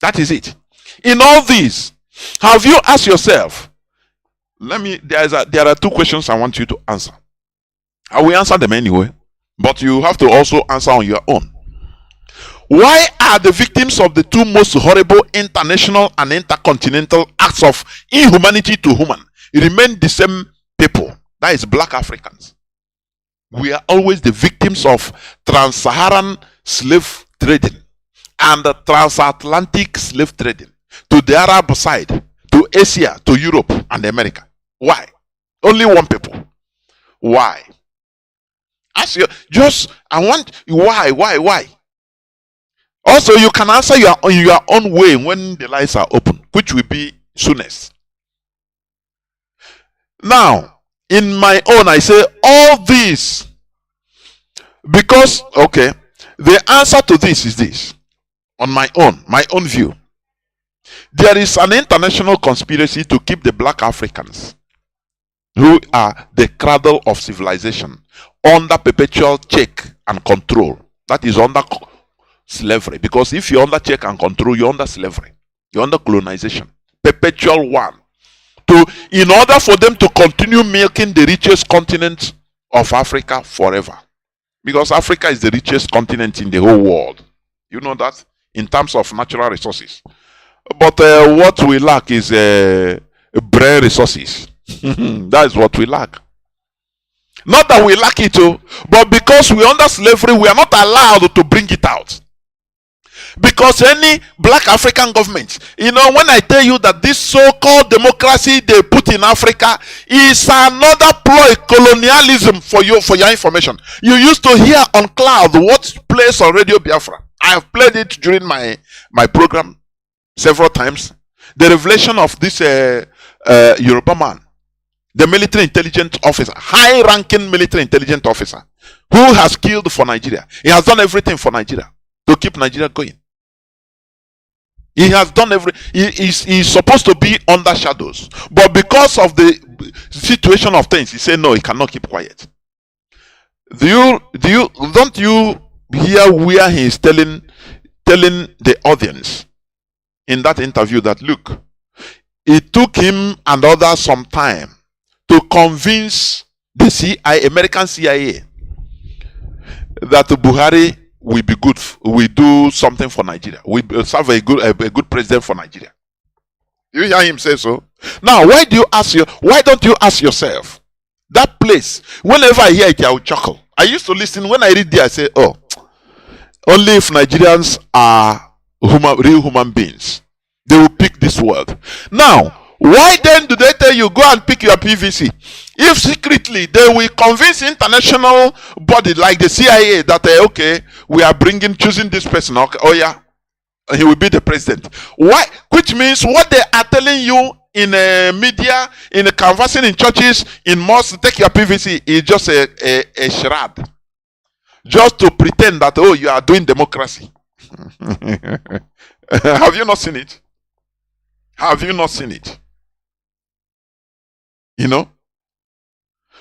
That is it. In all these, have you asked yourself? There are 2 questions I want you to answer. I will answer them anyway, but you have to also answer on your own. Why are the victims of the 2 most horrible international and intercontinental acts of inhumanity to human remain the same people? That is black Africans. We are always the victims of trans-Saharan slave trading and the transatlantic slave trading to the Arab side, to Asia, to Europe and America. Why? Only one people. Why? Ask you, why? Also, you can answer in your own way when the lines are open, which will be soonest. Now, in my own, I say all this because, okay, the answer to this is this. On my own view. There is an international conspiracy to keep the black Africans, who are the cradle of civilization, under perpetual check and control. That is under slavery. Because if you're under check and control, you're under slavery. You're under colonization. Perpetual one. In order for them to continue milking the richest continent of Africa forever. Because Africa is the richest continent in the whole world. You know that? In terms of natural resources. But what we lack is brain resources. That is what we lack. Not that we lack it, but because we're under slavery, we are not allowed to bring it out. Because any black African government, when I tell you that this so-called democracy they put in Africa is another ploy, colonialism, for your information. You used to hear on Cloud what plays on Radio Biafra. I have played it during my program several times. The revelation of this Yoruba man, the military intelligence officer, high-ranking military intelligence officer, who has killed for Nigeria. He has done everything for Nigeria to keep Nigeria going. He has done he's supposed to be under shadows, but because of the situation of things, he said no, he cannot keep quiet. Don't you hear where he is telling the audience in that interview that look, it took him and others some time to convince the CIA, American CIA, that Buhari will be good, will do something for Nigeria, will serve a good president for Nigeria. You hear him say so? Now, why don't you ask yourself that place? Whenever I hear it, I will chuckle. I used to listen. When I read there, I say, oh, only if Nigerians are real human beings, they will pick this word. Now, why then do they tell you go and pick your PVC? If secretly they will convince international body like the CIA that okay, we are choosing this person. Okay, oh yeah, he will be the president. Why? Which means what they are telling you in media, in conversing in churches, in mosques, take your PVC is just a charade, just to pretend that you are doing democracy. Have you not seen it? Have you not seen it?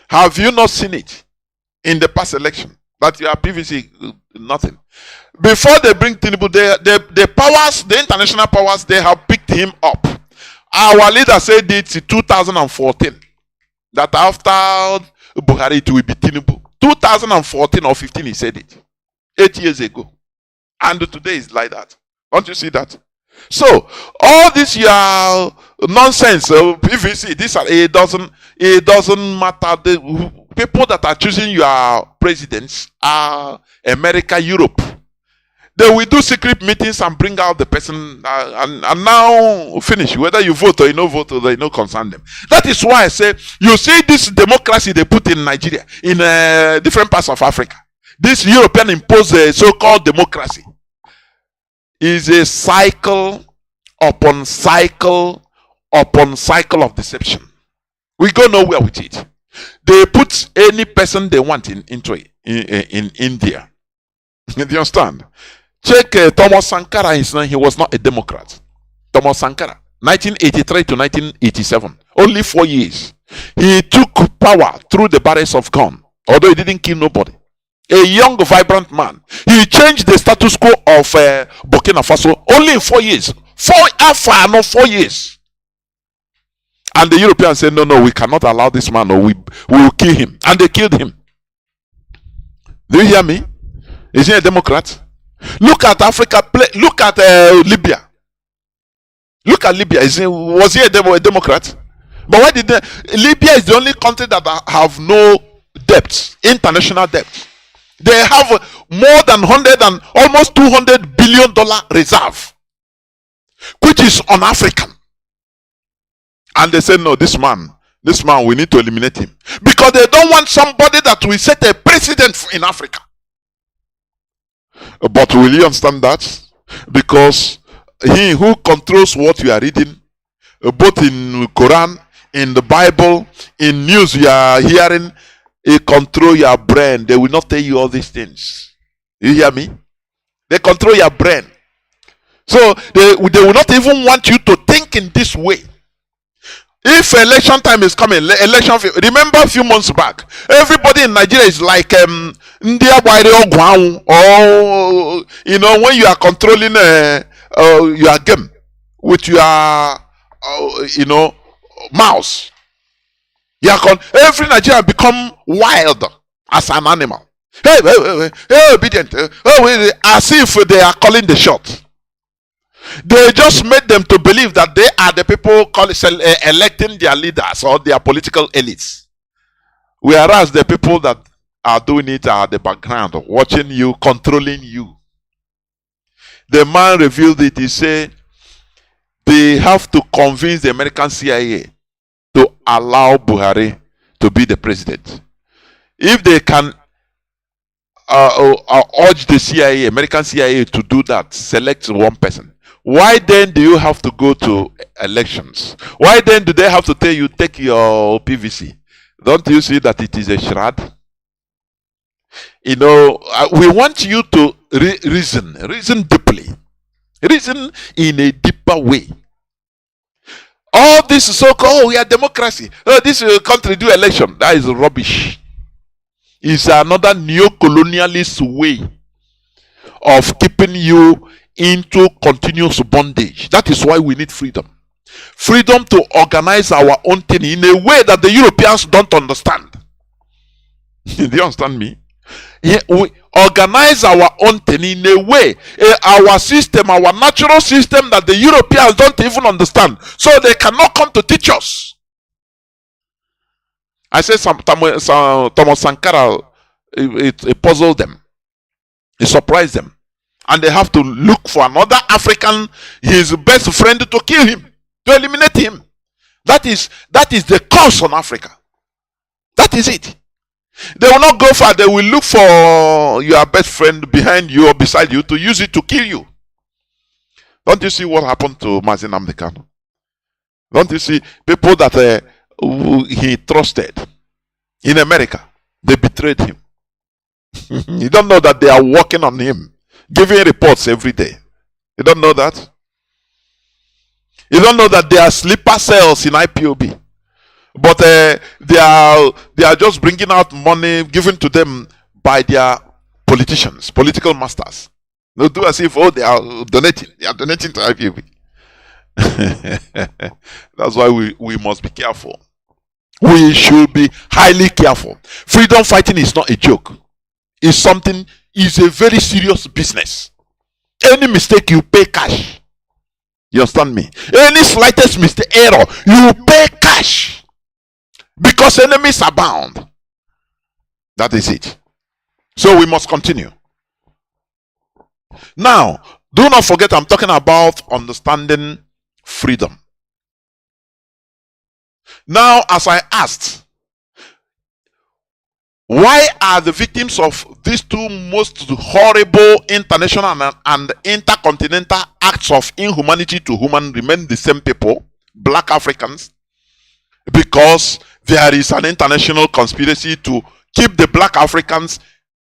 Have you not seen it in the past election that you are PVC nothing? Before they bring Tinubu, the powers, the international powers, they have picked him up. Our leader said it in 2014 that after Buhari it will be Tinubu. 2014 or 15 he said it. 8 years ago. And today is like that. Don't you see that? So all this your nonsense, PVC, it doesn't matter. The people that are choosing your presidents are America, Europe. They will do secret meetings and bring out the person and now finish. Whether you vote or you no vote, or they no concern them. That is why I say you see this democracy they put in Nigeria, in different parts of Africa. This European imposed so-called democracy is a cycle upon cycle upon cycle of deception. We go nowhere with it. They put any person they want in India. Do you understand? Check Thomas Sankara. He was not a Democrat. Thomas Sankara, 1983 to 1987, only 4 years. He took power through the barrels of gun, although he didn't kill nobody. A young, vibrant man. He changed the status quo of Burkina Faso only in 4 years. 4 years. And the Europeans said, no, we cannot allow this man, or we will kill him. And they killed him. Do you hear me? Is he a Democrat? Look at Africa. Look at Libya. Look at Libya. Was he a Democrat? But why did Libya is the only country that have no debts, international debts. They have more than 100 and almost $200 billion reserve, which is un-African. And they said, no, this man, we need to eliminate him. Because they don't want somebody that will set a precedent in Africa. But will you understand that? Because he who controls what you are reading, both in Quran, in the Bible, in news you are hearing, he control your brain. They will not tell you all these things. You hear me? They control your brain. So they will not even want you to think in this way. If election time is coming, remember a few months back, everybody in Nigeria is like India, or when you are controlling your game with your mouse, every Nigerian become wild as an animal. Hey, obedient. As if they are calling the shot. They just made them to believe that they are the people electing their leaders or their political elites. Whereas the people that are doing it are the background, watching you, controlling you. The man revealed it. He said they have to convince the American CIA to allow Buhari to be the president. If they can urge the CIA, American CIA, to do that, select one person. Why then do you have to go to elections? Why then do they have to tell you, take your PVC? Don't you see that it is a charade? We want you to reason deeply, reason in a deeper way. All this so-called, we are democracy. This country do election. That is rubbish. It's another neo-colonialist way of keeping you into continuous bondage. That is why we need freedom. Freedom to organize our own thing in a way that the Europeans don't understand. Do you understand me? We organize our own thing in a way, our system, our natural system that the Europeans don't even understand. So they cannot come to teach us. I say Thomas Sankara, it puzzled them. It surprised them. And they have to look for another African, his best friend, to kill him, to eliminate him. That is the curse on Africa. That is it. They will not go far. They will look for your best friend behind you or beside you to use it to kill you. Don't you see what happened to Mazi Iyke? Don't you see people that he trusted in America? They betrayed him. You don't know that they are working on him, giving reports every day. You don't know that? You don't know that there are sleeper cells in IPOB, but they are just bringing out money given to them by their politicians, political masters. They do as if they are donating. They are donating to IPOB. That's why we must be careful. We should be highly careful. Freedom fighting is not a joke. It's something. It's a very serious business. Any mistake, you pay cash. You understand me? Any slightest mistake, error, you pay cash. Because enemies abound. That is it. So we must continue. Now, do not forget, I'm talking about understanding freedom. Now, as I asked, why are the victims of these two most horrible international and intercontinental acts of inhumanity to human remain the same people, black Africans? Because there is an international conspiracy to keep the black Africans,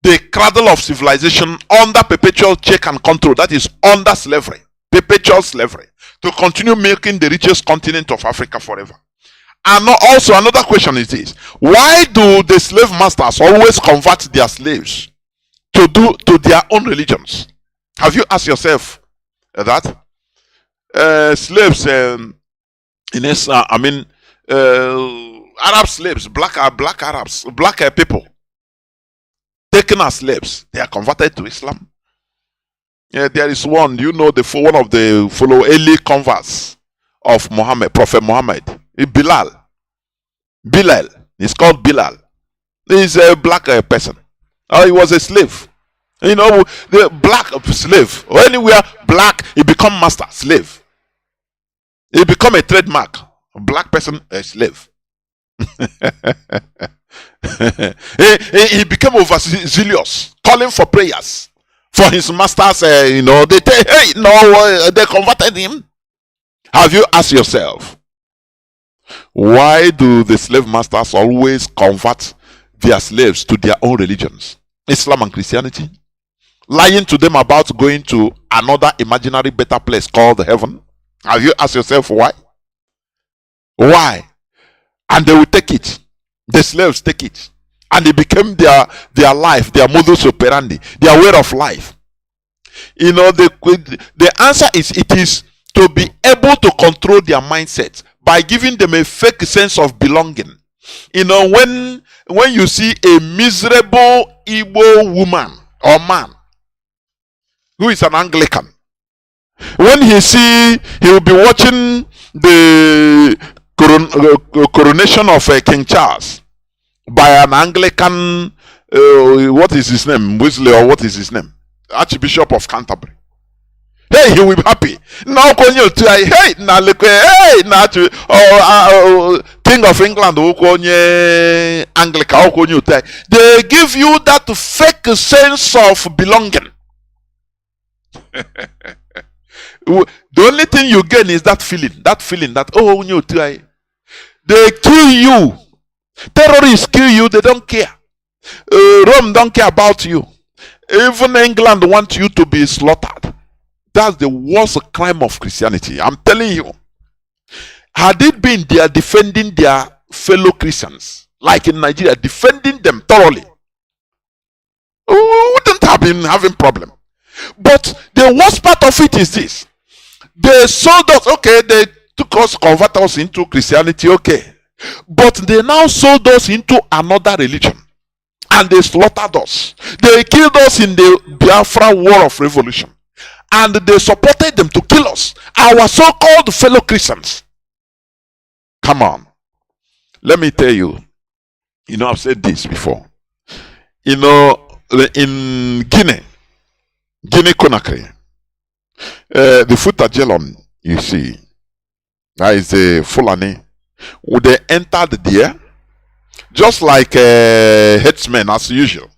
the cradle of civilization, under perpetual check and control. That is under slavery, perpetual slavery, to continue making the richest continent of Africa forever. And also another question is this: why do the slave masters always convert their slaves to their own religions? Have you asked yourself that? Slaves Arab slaves, black Arabs, black people taken as slaves, they are converted to Islam. There is one, one of the early converts of Muhammad, Prophet Muhammad, Bilal. He's called Bilal. He's a black person. He was a slave. The black slave. Anywhere black, he become master, slave. He become a trademark. A black person, a slave. he became overzealous, calling for prayers for his masters. They converted him. Have you asked yourself, why do the slave masters always convert their slaves to their own religions, Islam and Christianity? lying to them about going to another imaginary better place called heaven? Have you asked yourself why? Why? And they will take it. The slaves take it. And it became their life, their modus operandi, their way of life. You know, the answer is, it is to be able to control their mindset by giving them a fake sense of belonging. You know, when you see a miserable Igbo woman or man who is an Anglican, when he will be watching the coronation of King Charles by an Anglican, what is his name, Wesley, or what is his name, Archbishop of Canterbury. Hey, he will be happy. Now, hey, King of England, Anglican, they give you that fake sense of belonging. The only thing you gain is that feeling that, oh, they kill you. Terrorists kill you, they don't care. Rome don't care about you. Even England wants you to be slaughtered. That's the worst crime of Christianity. I'm telling you. Had it been they are defending their fellow Christians, like in Nigeria, defending them thoroughly, we wouldn't have been having problem. But the worst part of it is this: they sold us, okay, they took us, convert us into Christianity, okay, but they now sold us into another religion, and they slaughtered us. They killed us in the Biafra war of revolution, and they supported them to kill us, our so-called fellow Christians. Come on, let me tell you, you know, I've said this before. You know, in Guinea Conakry, the Futajelon, you see, that is the Fulani. They entered there just like headsmen as usual.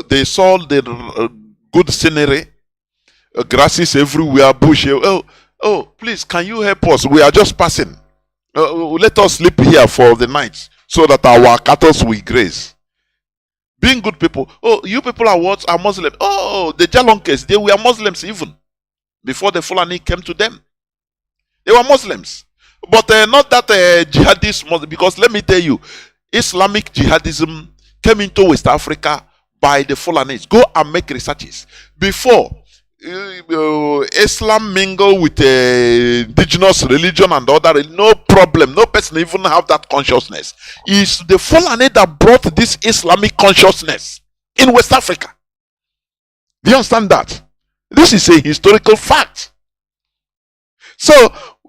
They saw the good scenery, grasses everywhere, bush. Oh, please, can you help us? We are just passing. Let us sleep here for the night so that our cattle will graze. Being good people. Oh, you people are what? Are Muslims. Oh, the Jalonkes, they were Muslims even before the Fulani came to them. They were Muslims. But not that jihadist Muslim, because let me tell you, Islamic jihadism came into West Africa by the Fulanis. Go and make researches. Before Islam mingle with indigenous religion and other, no problem. No person even have that consciousness. It's the Fulani that brought this Islamic consciousness in West Africa. Do you understand that? This is a historical fact. So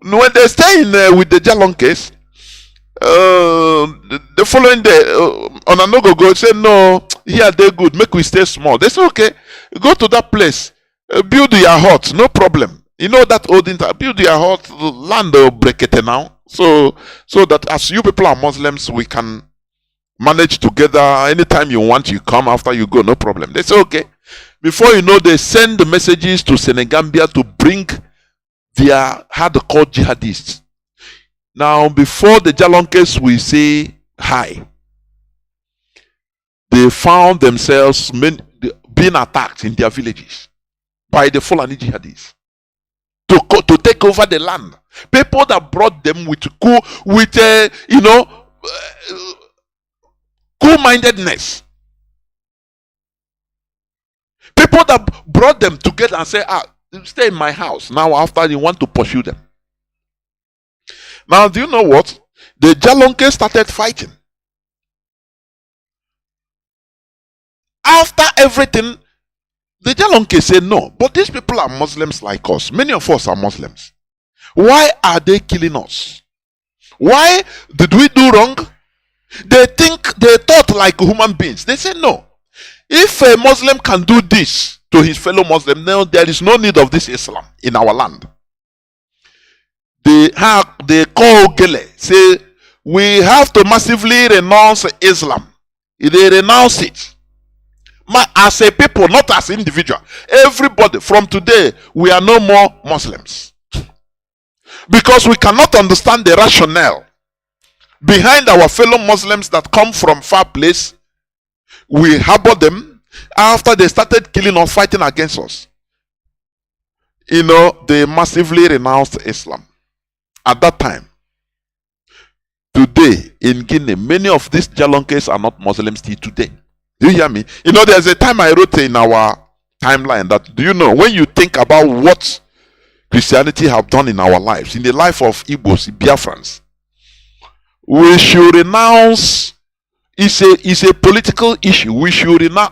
when they stay in with the Jalonkes, the following day, on a no-go, say, no, here they're good, make we stay small. They say, okay, go to that place, build your hut, no problem. You know that old build your hut, land or break it now. So that as you people are Muslims, we can manage together. Anytime you want, you come, after you go, no problem. They say, okay. Before you know, they send the messages to Senegambia to bring their hardcore jihadists. Now, before the Jalonkes will say hi, they found themselves being attacked in their villages by the Fulani jihadists to take over the land. People that brought them with cool-mindedness. People that brought them together and say, stay in my house. Now, after you want to pursue them. Now, do you know what? The Jalonke started fighting. After everything, the Jalonke said, no, but these people are Muslims like us. Many of us are Muslims. Why are they killing us? Why did we do wrong? They thought like human beings. They say, no. If a Muslim can do this to his fellow Muslim, now there is no need of this Islam in our land. They call Gele, say, we have to massively renounce Islam. They renounce it. As a people, not as individual. Everybody, from today, we are no more Muslims. Because we cannot understand the rationale behind our fellow Muslims that come from far place. We harbor them, After they started killing us, fighting against us, they massively renounced Islam. At that time, today in Guinea, many of these Jalonkes are not Muslims till today. Do you hear me? There's a time I wrote in our timeline that, do you know, when you think about what Christianity have done in our lives, in the life of Igbos, Biafrans, we should renounce. It's a political issue. We should renounce.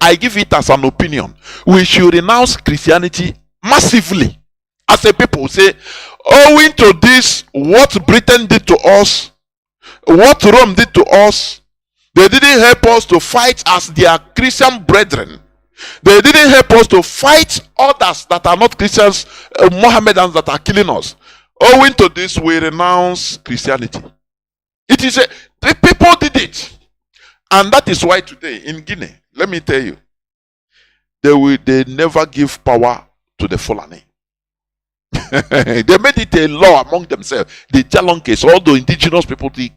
I give it as an opinion. We should renounce Christianity massively. As a people, say, owing to this, what Britain did to us, what Rome did to us, they didn't help us to fight as their Christian brethren. They didn't help us to fight others that are not Christians, Mohammedans that are killing us. Owing to this, we renounce Christianity. It is the people did it. And that is why today in Guinea, let me tell you, they never give power to the Fulani. They made it a law among themselves. The Jalonkes, all the indigenous people, they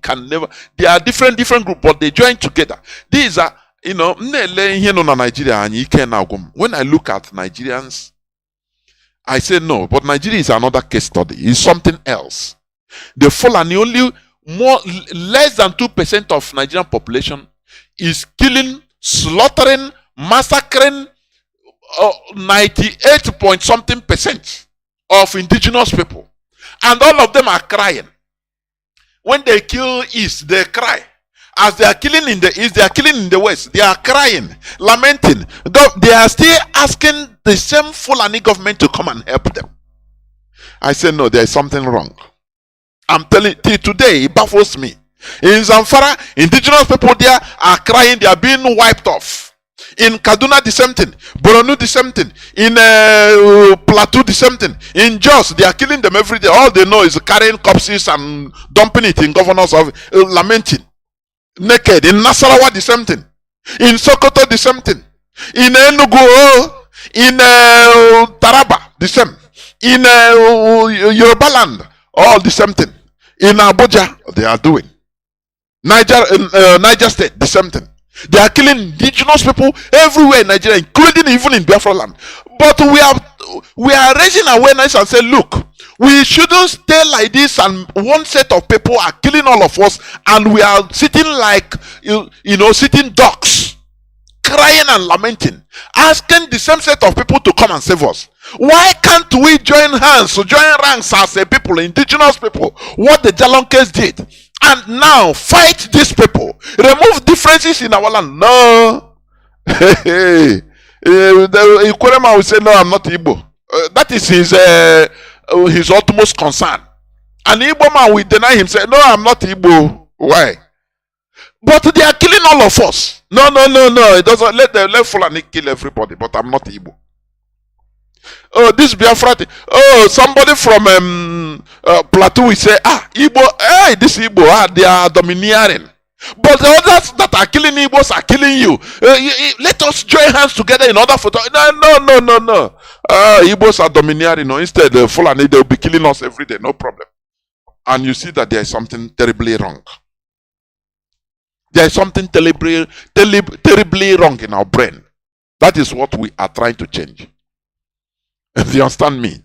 are different groups, but they join together. These are, when I look at Nigerians, I say no, but Nigeria is another case study. It's something else. The Fulani, only less than 2% of Nigerian population is killing, slaughtering, massacring 98 point something percent of indigenous people, and all of them are crying. When they kill East, they cry. As they are killing in the East, they are killing in the West. They are crying, lamenting. They are still asking the same Fulani government to come and help them. I say no, there is something wrong. I'm telling you, today it baffles me. In Zamfara, indigenous people there are crying, they are being wiped off. In Kaduna, the same thing. Borno, the same thing. In Plateau, the same thing. In Jos, they are killing them every day. All they know is carrying corpses and dumping it in governors of lamenting. Naked. In Nasarawa, the same thing. In Sokoto, the same thing. In Enugu, in Taraba, the same. In Yoruba land, all the same thing. In Abuja, they are doing. Niger State, the same thing. They are killing indigenous people everywhere in Nigeria, including even in Biafra land. But we are raising awareness and say, look, we shouldn't stay like this, and one set of people are killing all of us, and we are sitting like sitting ducks, crying and lamenting, asking the same set of people to come and save us. Why can't we join hands, join ranks as a people, indigenous people, what the Jalonkes did, and now fight these people, remove differences in our land? No. The Ikwurema will say, no, I'm not Igbo. That is his utmost concern. And Igbo man will deny him, say, no, I'm not Igbo. Why? But they are killing all of us. No. It doesn't let Fulani kill everybody, but I'm not Igbo. Oh, this Biafra thing. Oh, somebody from Plateau will say, Igbo, hey, this Igbo, they are domineering. But the others that are killing Igbos are killing you. Let us join hands together in order for... No. Igbos are domineering. No, instead, Fulani, they will be killing us every day. No problem. And you see that there is something terribly wrong. There is something terribly wrong in our brain. That is what we are trying to change. Do you understand me?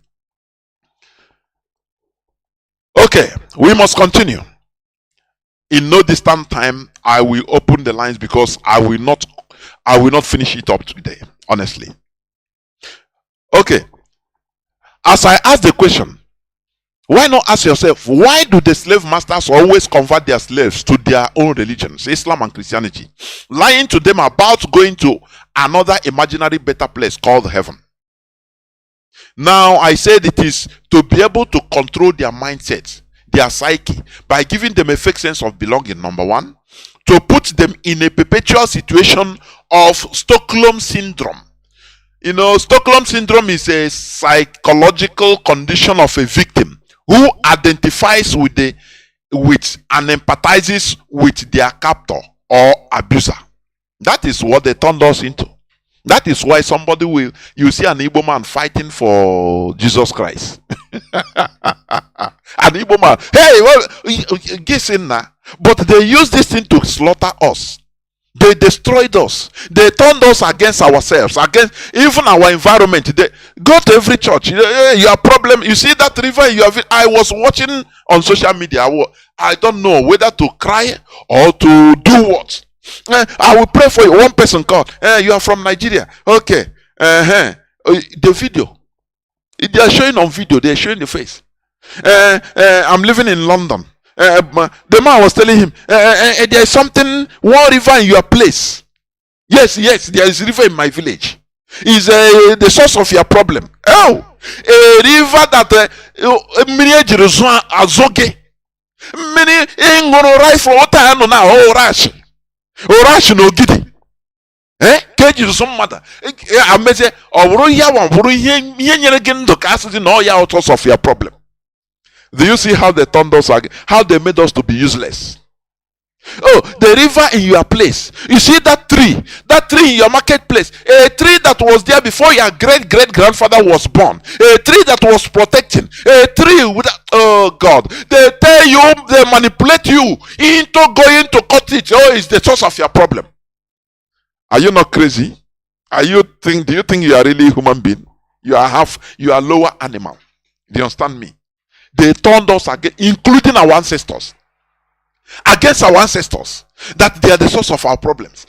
Okay, we must continue. In no distant time, I will open the lines because I will not finish it up today, honestly. Okay. As I ask the question, why not ask yourself, why do the slave masters always convert their slaves to their own religions, Islam and Christianity, lying to them about going to another imaginary better place called heaven? Now, I said it is to be able to control their mindset, their psyche, by giving them a fake sense of belonging, number one, to put them in a perpetual situation of Stockholm Syndrome. You know, Stockholm Syndrome is a psychological condition of a victim who identifies with and empathizes with their captor or abuser. That is what they turned us into. That is why you see an Igbo man fighting for Jesus Christ. An Igbo man, hey, well, get in now. But they use this thing to slaughter us. They destroyed us. They turned us against ourselves, against even our environment. They go to every church. Your problem. You see that river you have. I was watching on social media. I don't know whether to cry or to do what. I will pray for you. One person called. You are from Nigeria. Okay. The video. They are showing on video. They are showing the face. I'm living in London. The man was telling him, there is something, one river in your place. Yes, there is a river in my village. Is the source of your problem. Oh, a river that many azoge, many ingoro rifle water no na oh rash no gidi. Keji some matter. Ameze oburu ya wan buru ihe nyere gị ndụ ka asị na ya source of your problem. Do you see how they turned us again? How they made us to be useless? Oh, the river in your place. You see that tree in your marketplace, a tree that was there before your great grandfather was born, a tree that was protecting, a tree with, oh God, they tell you, they manipulate you into going to cut it. Oh, it's the source of your problem. Are you not crazy? Do you think you are really a human being? You are lower animal. Do you understand me? They turned us against, including our ancestors, against our ancestors, that they are the source of our problems.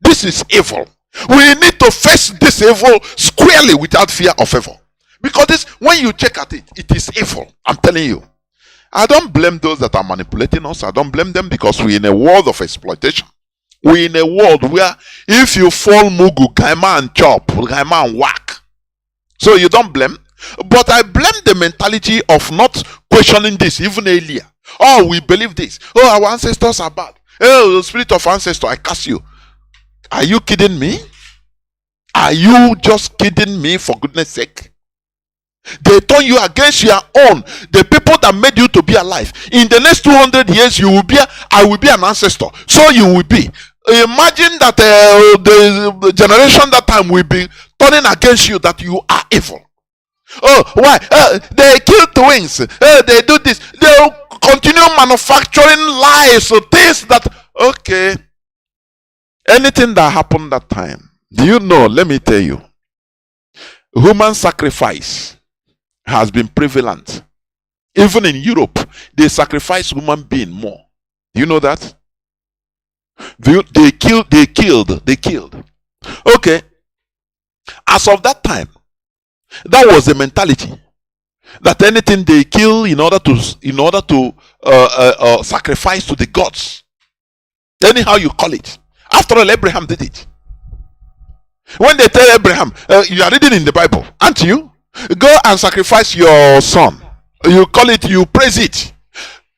This is evil. We need to face this evil squarely without fear of evil. Because when you check at it, it is evil. I'm telling you. I don't blame those that are manipulating us. I don't blame them, because we're in a world of exploitation. We're in a world where if you fall mugu, gaima and chop, gaima and whack. So you don't blame. But I blame the mentality of not questioning this even earlier. Oh, we believe this. Oh, our ancestors are bad. Oh, the spirit of ancestor, I curse you. Are you kidding me? Are you just kidding me, for goodness sake? They turn you against your own. The people that made you to be alive. In the next 200 years, I will be an ancestor. So you will be. Imagine that the generation that time will be turning against you, that you are evil. Oh, why? They kill twins. They do this. They continue manufacturing lies, things that, okay. Anything that happened that time, do you know? Let me tell you. Human sacrifice has been prevalent. Even in Europe, they sacrifice human being more. Do you know that? They killed. Okay. As of that time, that was the mentality, that anything they kill in order to sacrifice to the gods, anyhow you call it. After all, Abraham did it. When they tell Abraham, you are reading in the Bible, aren't you? Go and sacrifice your son. You call it, you praise it.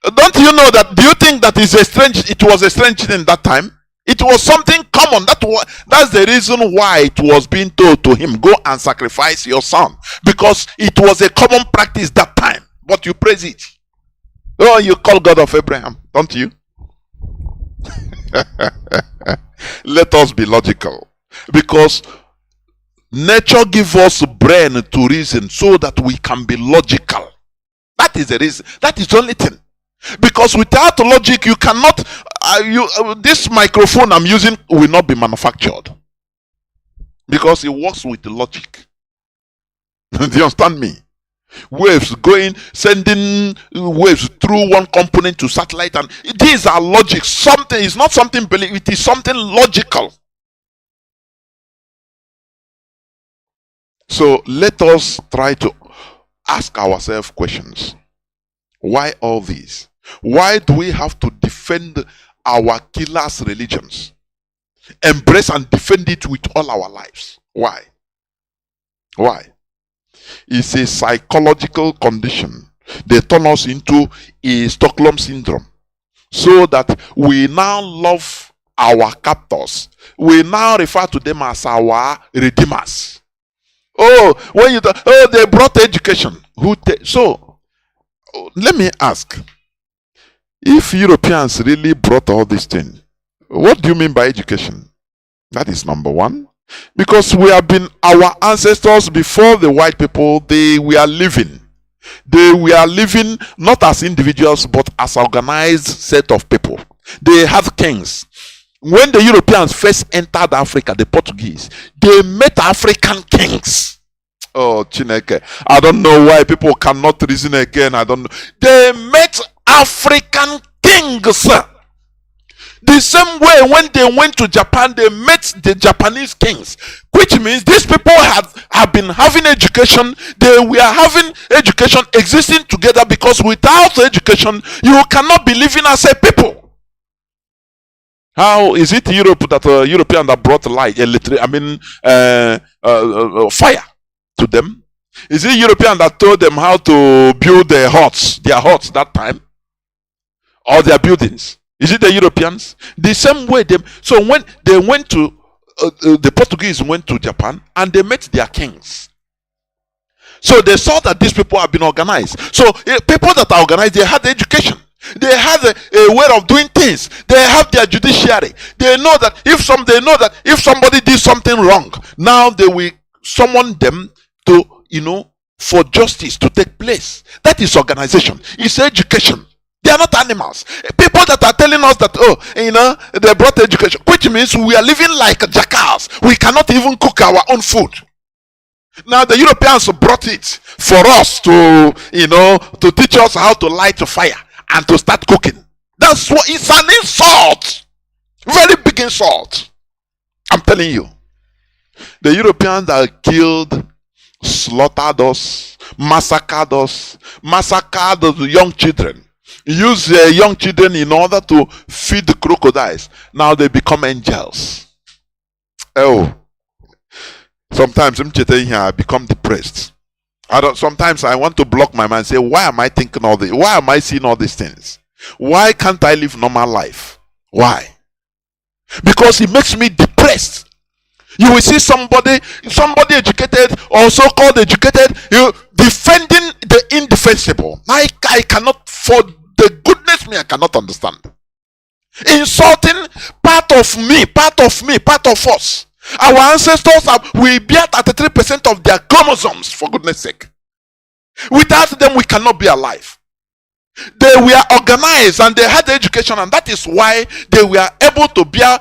Don't you know that? Do you think that it was a strange thing that time? It was something common. That's the reason why it was being told to him, go and sacrifice your son. Because it was a common practice that time. But you praise it. Oh, you call God of Abraham, don't you? Let us be logical. Because nature gives us brain to reason so that we can be logical. That is the reason. That is the only thing. Because without logic, you cannot. This microphone I'm using will not be manufactured, because it works with the logic. Do you understand me? Waves sending waves through one component to satellite, and these are logic. Something is not something believe. It is something logical. So let us try to ask ourselves questions. Why all these? Why do we have to defend our killers' religions? Embrace and defend it with all our lives. Why? It's a psychological condition. They turn us into a Stockholm syndrome, so that we now love our captors. We now refer to them as our redeemers. Oh, they brought education. So let me ask, if Europeans really brought all these things, what do you mean by education? That is number one. Because our ancestors before the white people, they were living. They were living not as individuals, but as organized set of people. They have kings. When the Europeans first entered Africa, the Portuguese, they met African kings. Oh, Chineke. I don't know why people cannot reason again. I don't know. They met African kings. The same way when they went to Japan, they met the Japanese kings, which means these people have been having education. They were having education existing together, because without education, you cannot be living as a people. How is it Europe that European that brought light, fire to them? Is it European that told them how to build their huts that time, or their buildings? Is it the Europeans? The same way so when they went to the Portuguese went to Japan and they met their kings. So they saw that these people have been organized. So people that are organized, they had education. They have a way of doing things. They have their judiciary. They know that if somebody did something wrong, now they will summon them to, for justice to take place. That is organization. It's education. They are not animals. People that are telling us that, they brought education, which means we are living like jackals. We cannot even cook our own food. Now the Europeans brought it for us to teach us how to light a fire and to start cooking. That's what it's an insult. Very big insult. I'm telling you. The Europeans that killed, slaughtered us, massacred the young children. Use young children in order to feed the crocodiles. Now they become angels. Oh. Sometimes I become depressed. Sometimes I want to block my mind and say, why am I thinking all this? Why am I seeing all these things? Why can't I live normal life? Why? Because it makes me depressed. You will see somebody educated or so-called educated, defending the indefensible. I cannot, for the goodness me, I cannot understand. Insulting part of us. Our ancestors we bear 33% of their chromosomes, for goodness sake. Without them, we cannot be alive. They were organized and they had education, and that is why they were able to bear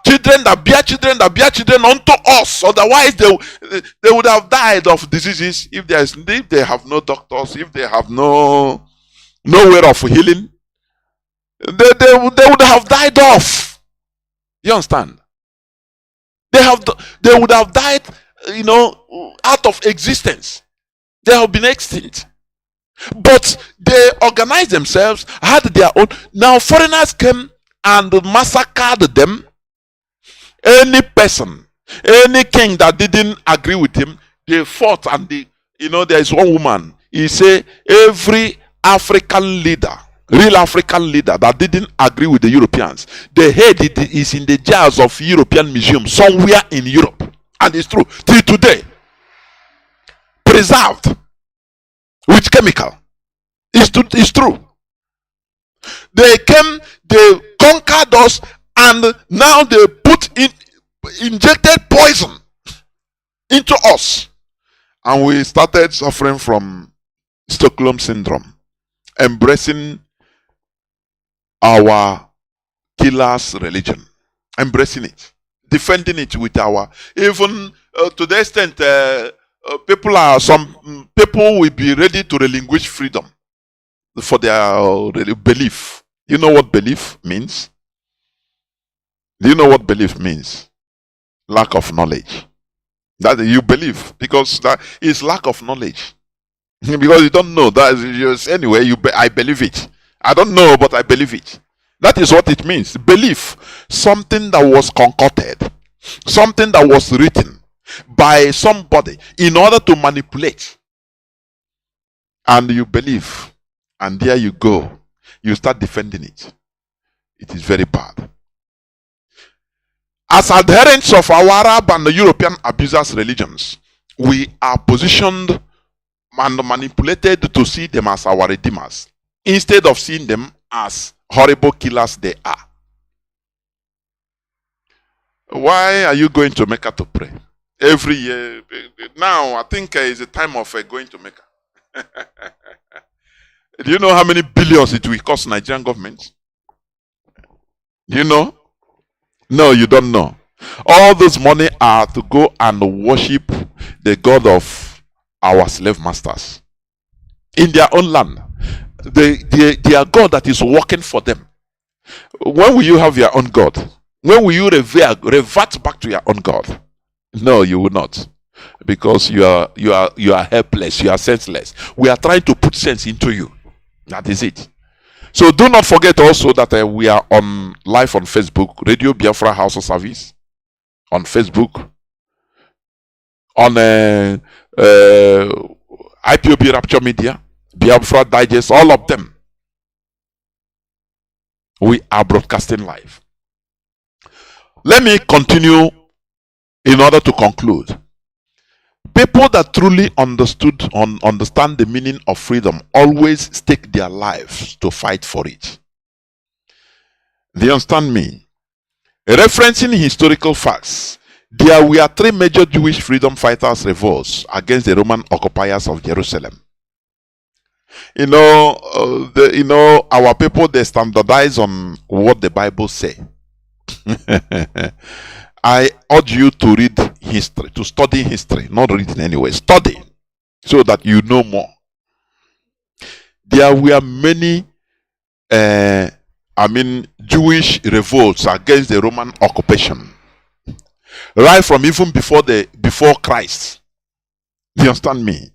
children that bear children unto us. Otherwise, they would have died of diseases if they have no doctors, if they have no way of healing. They would have died off. You understand? They would have died, out of existence. They have been extinct. But they organized themselves, had their own. Now foreigners came and massacred them. Any person, any king that didn't agree with him, they fought, and there is one woman. He say every African leader, real African leader that didn't agree with the Europeans, the head is in the jars of European museum somewhere in Europe. And it's true till today. Preserved with chemical. It's true. They came, they conquered us, and now they injected poison into us. And we started suffering from Stockholm syndrome, embracing our killer's religion, embracing it, defending it with even to the extent some people will be ready to relinquish freedom for their belief. You know what belief means? Do you know what belief means? Lack of knowledge. That you believe because that is lack of knowledge. Because you don't know that is anyway. I believe it. I don't know, but I believe it. That is what it means. Belief, something that was concocted, something that was written by somebody in order to manipulate, and you believe, and there you go. You start defending it. It is very bad. As adherents of our Arab and the European abusers' religions, we are positioned and manipulated to see them as our redeemers, instead of seeing them as horrible killers they are. Why are you going to Mecca to pray? Every year. Now, I think is a time of going to Mecca. Do you know how many billions it will cost Nigerian government? You know? No, you don't know. All this money are to go and worship the God of our slave masters in their own land. Their God that is working for them. When will you have your own God? When will you revert back to your own God? No, you will not, because you are helpless. You are senseless. We are trying to put sense into you. That is it. So do not forget also that we are on live on Facebook, Radio Biafra House of Service, on Facebook, on IPOB Rapture Media, Biafra Digest, all of them. We are broadcasting live. Let me continue in order to conclude. People that truly understand the meaning of freedom always stake their lives to fight for it. Do you understand me? Referencing historical facts, there were 3 major Jewish freedom fighters revolts against the Roman occupiers of Jerusalem. You know, our people, they standardize on what the Bible say. I urge you to read history, to study history, not reading anyway. Study so that you know more. There were many, Jewish revolts against the Roman occupation, right from even before Christ. Do you understand me?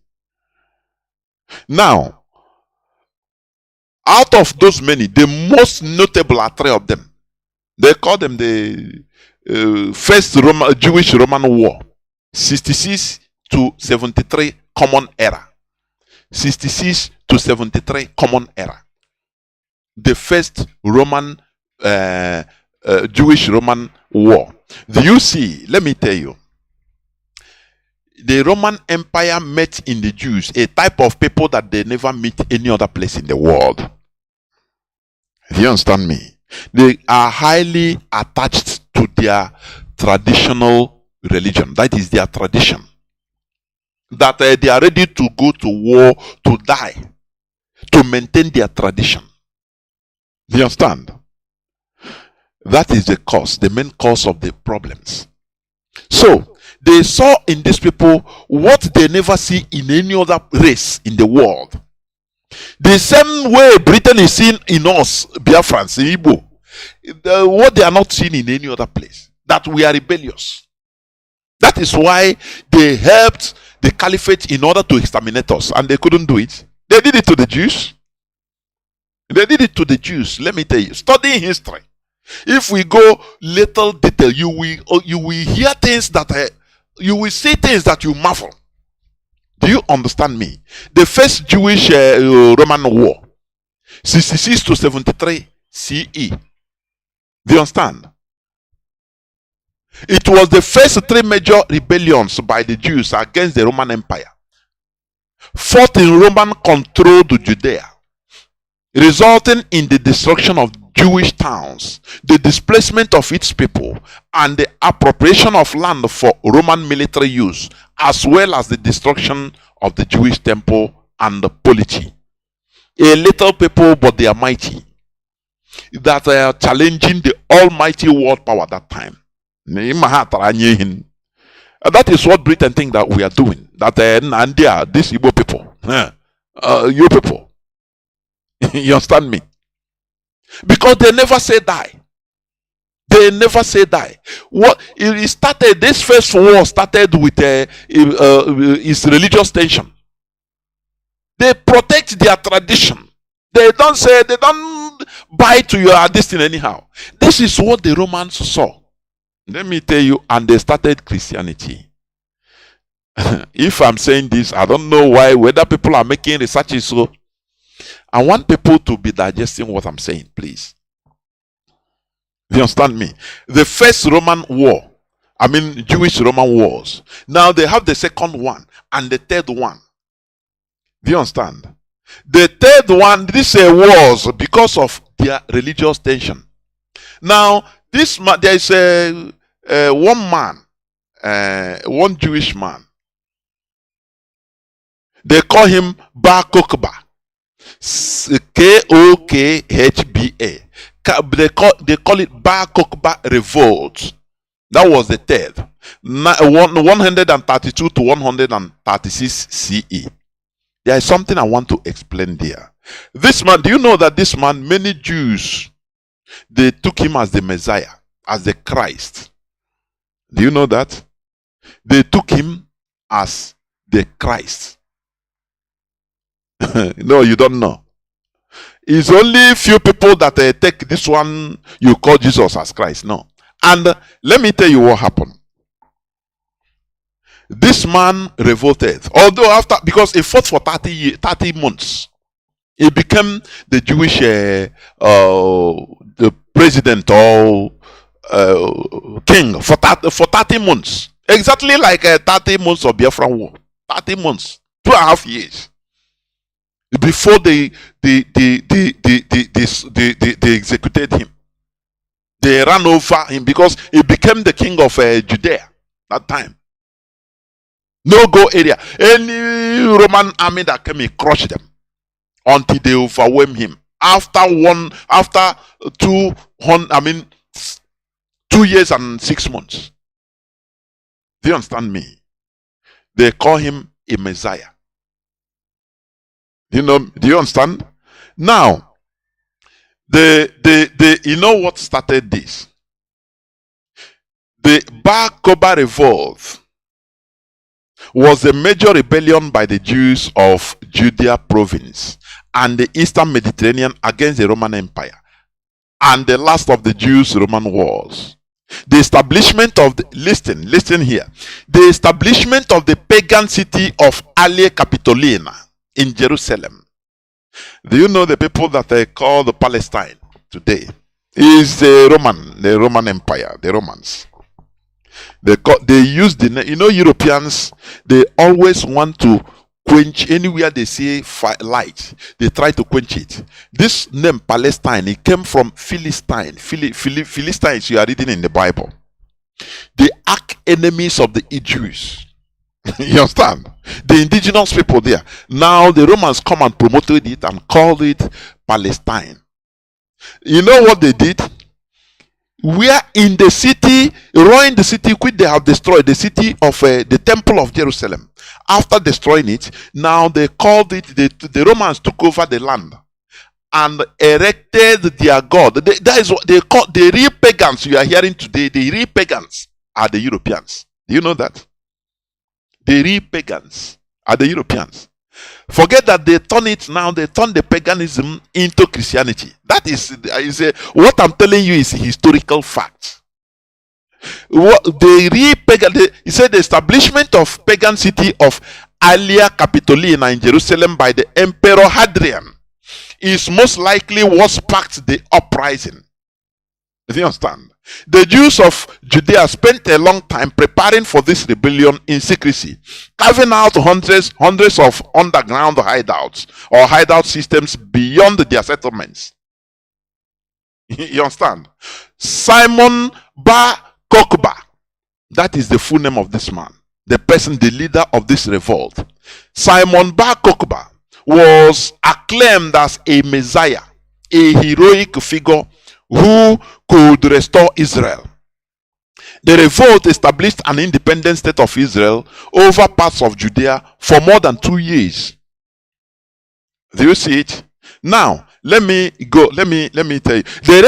Now, out of those many, the most notable are 3 of them. They call them the first Jewish Roman War, 66 to 73 Common Era. 66 to 73 Common Era. The first Roman Jewish Roman War. Do you see? Let me tell you. The Roman Empire met in the Jews, a type of people that they never meet any other place in the world. Do you understand me? They are highly attached to their traditional religion. That is their tradition. That they are ready to go to war, to die, to maintain their tradition. Do you understand? That is the cause, the main cause of the problems. So, they saw in these people what they never see in any other race in the world. The same way Britain is seen in us, Biafrans, in Igbo, what they are not seen in any other place, that we are rebellious. That is why they helped the caliphate in order to exterminate us, and they couldn't do it. They did it to the Jews. They did it to the Jews. Let me tell you, studying history, if we go little detail, you will hear things that you will see things that you marvel. Do you understand me? The first Jewish Roman War, 66 to 73 CE. Do you understand? It was the first 3 major rebellions by the Jews against the Roman Empire, fought in Roman-controlled Judea, resulting in the destruction of Jewish towns, the displacement of its people, and the appropriation of land for Roman military use, as well as the destruction of the Jewish temple and the polity. A little people, but they are mighty, that are challenging the almighty world power at that time. That is what Britain think that we are doing. That Nnamdi, these Igbo people, you people, you understand me? Because they never say die. They never say die. What it started? This first war started with its religious tension. They protect their tradition. They don't buy to your destiny anyhow. This is what the Romans saw. Let me tell you, and they started Christianity. If I'm saying this, I don't know why, whether people are making researches. So I want people to be digesting what I'm saying, please. Do you understand me? The first Roman war, Jewish Roman wars. Now they have the second one and the third one. Do you understand? The third one, this wars because of their religious tension. Now, there is one man, one Jewish man. They call him Bar Kokhba. Kokhba. they call it Bar Kokhba revolt. That was the third, 132 to 136 CE. There is something I want to explain there. This man, do you know that this man, many Jews, they took him as the Messiah, as the Christ? Do you know that? They took him as the Christ. No, you don't know. It's only few people that take this one you call Jesus as Christ. No. And let me tell you what happened. This man revolted. Although because he fought for 30 months. He became the Jewish the president or king for 30 months. Exactly like 30 months of Biafra war. 30 months. 2.5 years. Before they executed him. They ran over him because he became the king of Judea that time. No go area. Any Roman army that came, he crushed them until they overwhelmed him. After 2 years and 6 months. Do you understand me? They call him a Messiah. Do you understand? Now, you know what started this? The Bar Kokhba revolt was a major rebellion by the Jews of Judea province and the Eastern Mediterranean against the Roman Empire and the last of the Jews-Roman wars. The establishment of the, listen here, the establishment of the pagan city of Aelia Capitolina in Jerusalem. Do you know the people that they call the Palestine today is the Roman Empire, the Romans. They use the, Europeans, they always want to quench anywhere they see light. They try to quench it. This name Palestine, it came from Philistine. Philistines you are reading in the Bible. The arch enemies of the Jews. You understand? The indigenous people there. Now the Romans come and promoted it and called it Palestine. You know what they did? Where in the city, ruin the city which they have destroyed, the city of the temple of Jerusalem. After destroying it, now they called it, the Romans took over the land and erected their god. That is what they call the real pagans you are hearing today. The real pagans are the Europeans. Do you know that? The real pagans are the Europeans. Forget that they turn the paganism into Christianity. That is what I'm telling you is a historical fact. He said the establishment of pagan city of Aelia Capitolina in Jerusalem by the Emperor Hadrian is most likely what sparked the uprising. Do you understand? The Jews of Judea spent a long time preparing for this rebellion in secrecy, carving out hundreds of underground hideouts or hideout systems beyond their settlements. You understand? Simon Bar Kokhba, that is the full name of this man, the person, the leader of this revolt. Simon Bar Kokhba was acclaimed as a Messiah, a heroic figure who could restore Israel. The revolt established an independent state of Israel over parts of Judea for more than 2 years. Do you see it? Now, let me tell you. The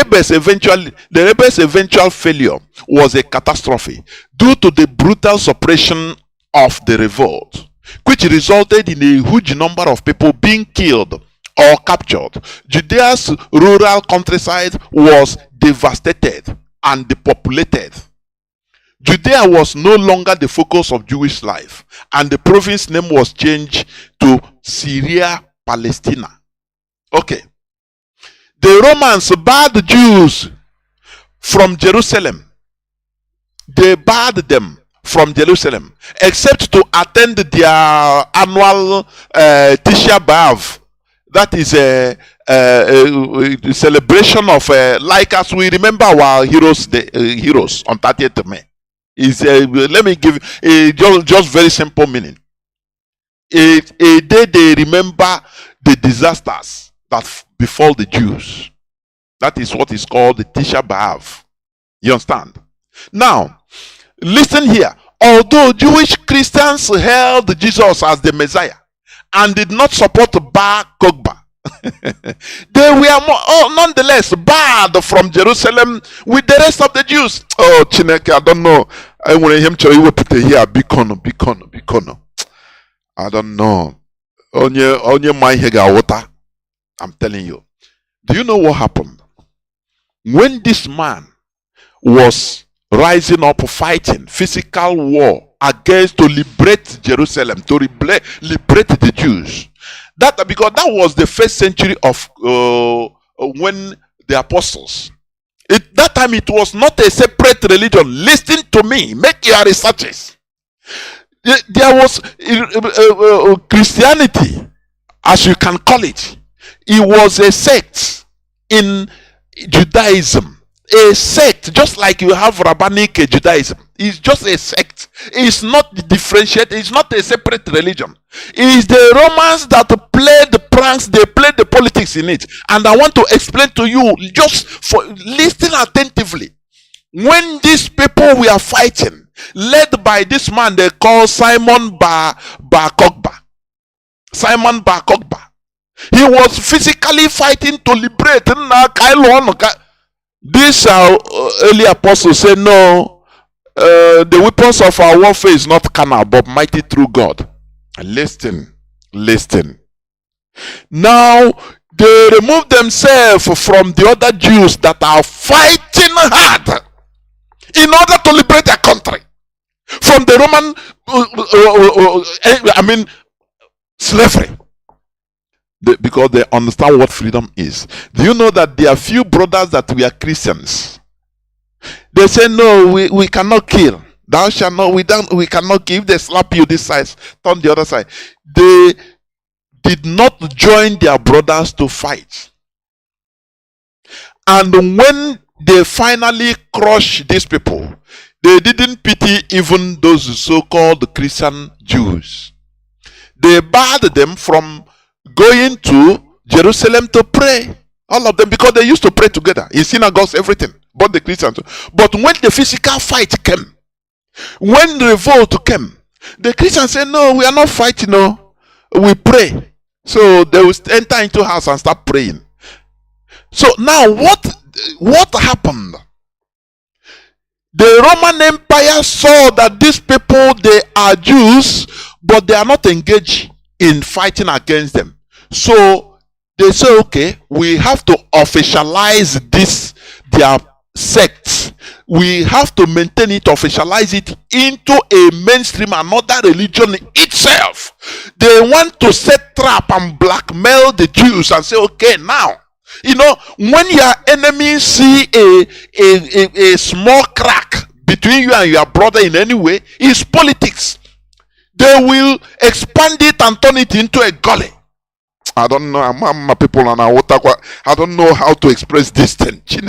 rebels' eventual failure was a catastrophe due to the brutal suppression of the revolt, which resulted in a huge number of people being killed or captured. Judea's rural countryside was devastated and depopulated. Judea was no longer the focus of Jewish life, and the province name was changed to Syria Palestina. Okay. The Romans barred the Jews from Jerusalem. They barred them from Jerusalem, except to attend their annual Tisha B'Av. That is a celebration of like as we remember our heroes on 30th May. Let me give a just very simple meaning. A day they remember the disasters that befall the Jews. That is what is called the Tisha B'Av. You understand? Now, listen here. Although Jewish Christians held Jesus as the Messiah and did not support Bar Kokhba, they were nonetheless barred from Jerusalem with the rest of the Jews. Oh, Chineke, I don't know. I want him to put here. Bikono. I don't know. Onye my hega water. I'm telling you. Do you know what happened? When this man was rising up fighting physical war against to liberate Jerusalem, to liberate the Jews, because that was the first century of when the apostles. That time it was not a separate religion. Listen to me. Make your researches. There was Christianity, as you can call it. It was a sect in Judaism. A sect, just like you have Rabbinic Judaism. It's just a sect. It's not differentiated. It's not a separate religion. It's the Romans that played the pranks. They played the politics in it. And I want to explain to you, just for listen attentively. When these people were fighting, led by this man they call Simon Bar Kokhba. Simon Bar Kokhba. He was physically fighting to liberate. These early apostles say, no, the weapons of our warfare is not carnal, but mighty through God. Listen. Now, they remove themselves from the other Jews that are fighting hard in order to liberate their country from the Roman, slavery. Because they understand what freedom is. Do you know that there are few brothers that we are Christians? They say, no, we cannot kill. Thou shalt not, we cannot kill. If they slap you this side, turn the other side. They did not join their brothers to fight. And when they finally crushed these people, they didn't pity even those so-called Christian Jews. They barred them from going to Jerusalem to pray. All of them, because they used to pray together in synagogues, everything, but the Christians. But when the physical fight came, when revolt came, the Christians said, no, we are not fighting, no, we pray. So they will enter into house and start praying. So now what happened? The Roman Empire saw that these people, they are Jews, but they are not engaged in fighting against them. So they say, okay, we have to officialize this, their sect. We have to maintain it, officialize it into a mainstream, another religion itself. They want to set trap and blackmail the Jews and say, okay, now, you know, when your enemies see a small crack between you and your brother in any way, it's politics. They will expand it and turn it into a gully. I don't know. I'm people and I don't know how to express this thing. These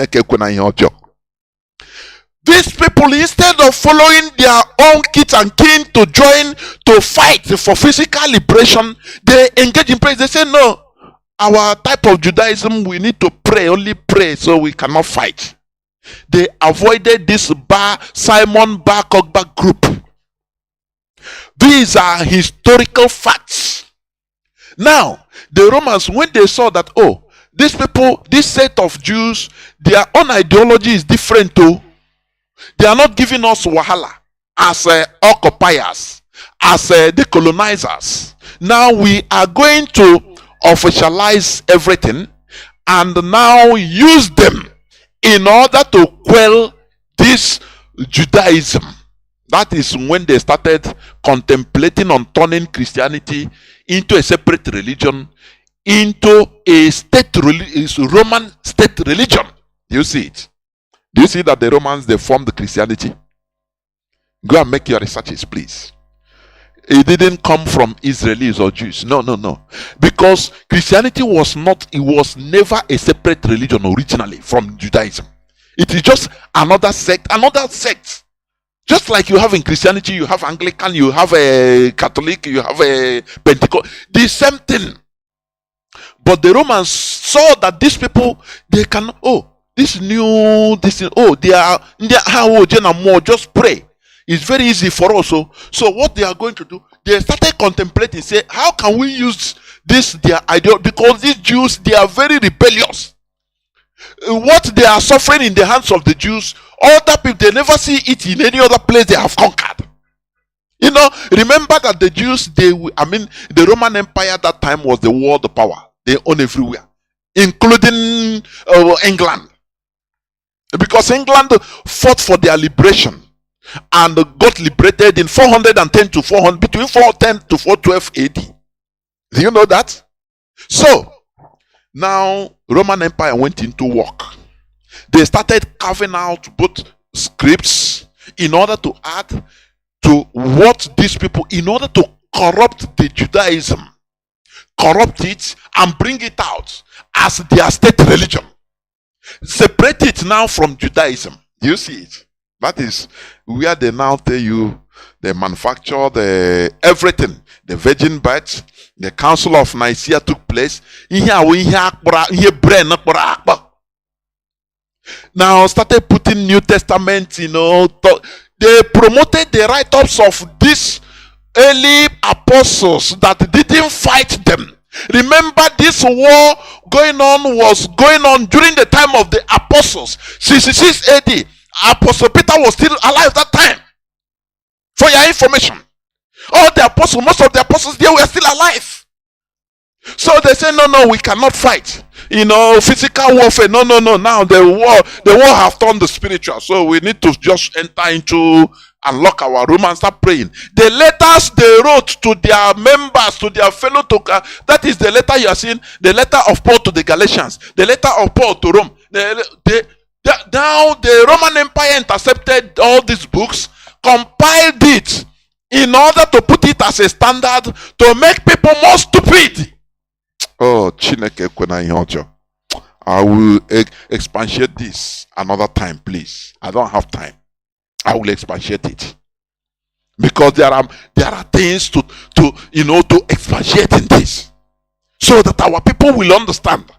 people, instead of following their own kith and kin to join to fight for physical liberation, they engage in prayer. They say, no, our type of Judaism, we need to pray, only pray, so we cannot fight. They avoided this Simon Bar Kokhba group. These are historical facts. Now, the Romans, when they saw that, oh, these people, this set of Jews, their own ideology is different too. They are not giving us wahala as occupiers, as the colonizers. Now we are going to officialize everything and now use them in order to quell this Judaism. That is when they started contemplating on turning Christianity into a separate religion, into a Roman state religion. Do you see it? Do you see that the Romans, they formed Christianity? Go and make your researches, please. It didn't come from Israelis or Jews. No. Because Christianity was never a separate religion originally from Judaism. It is just another sect. Just like you have in Christianity, you have Anglican, you have a Catholic, you have a Pentecost. The same thing. But the Romans saw that these people, they can, oh, this new, this, oh, they are how more, just pray. It's very easy for us. So what they are going to do, they started contemplating, say, how can we use this, their idea? Because these Jews, they are very rebellious. What they are suffering in the hands of the Jews, other people, they never see it in any other place they have conquered. You know, remember that the Jews, the Roman Empire at that time was the world power. They own everywhere, including England. Because England fought for their liberation and got liberated in 410 to 400, between 410 to 412 AD. Do you know that? So, now Roman Empire went into work. They started carving out both scripts in order to add to what these people, in order to corrupt the Judaism, corrupt it and bring it out as their state religion. Separate it now from Judaism. Do you see it? That is where they now tell you they manufacture the everything. The virgin birth, the Council of Nicaea took place. Now started putting New Testament, you know. They promoted the write-ups of these early apostles that didn't fight them. Remember, this war was going on during the time of the apostles. 66 AD. Apostle Peter was still alive that time. For your information. All the apostles, most of the apostles, they were still alive. So they say, no, we cannot fight. You know, physical warfare. No. Now the war have turned the spiritual. So we need to just enter into and lock our room and start praying. The letters they wrote to their members, to their fellow that is the letter you are seeing, the letter of Paul to the Galatians, the letter of Paul to Rome. Now the Roman Empire intercepted all these books, compiled it in order to put it as a standard to make people more stupid. Oh, Chineke kwena ihe ọjọọ. I will expatiate this another time, please. I don't have time. I will expatiate it because there are things to expatiate in this, so that our people will understand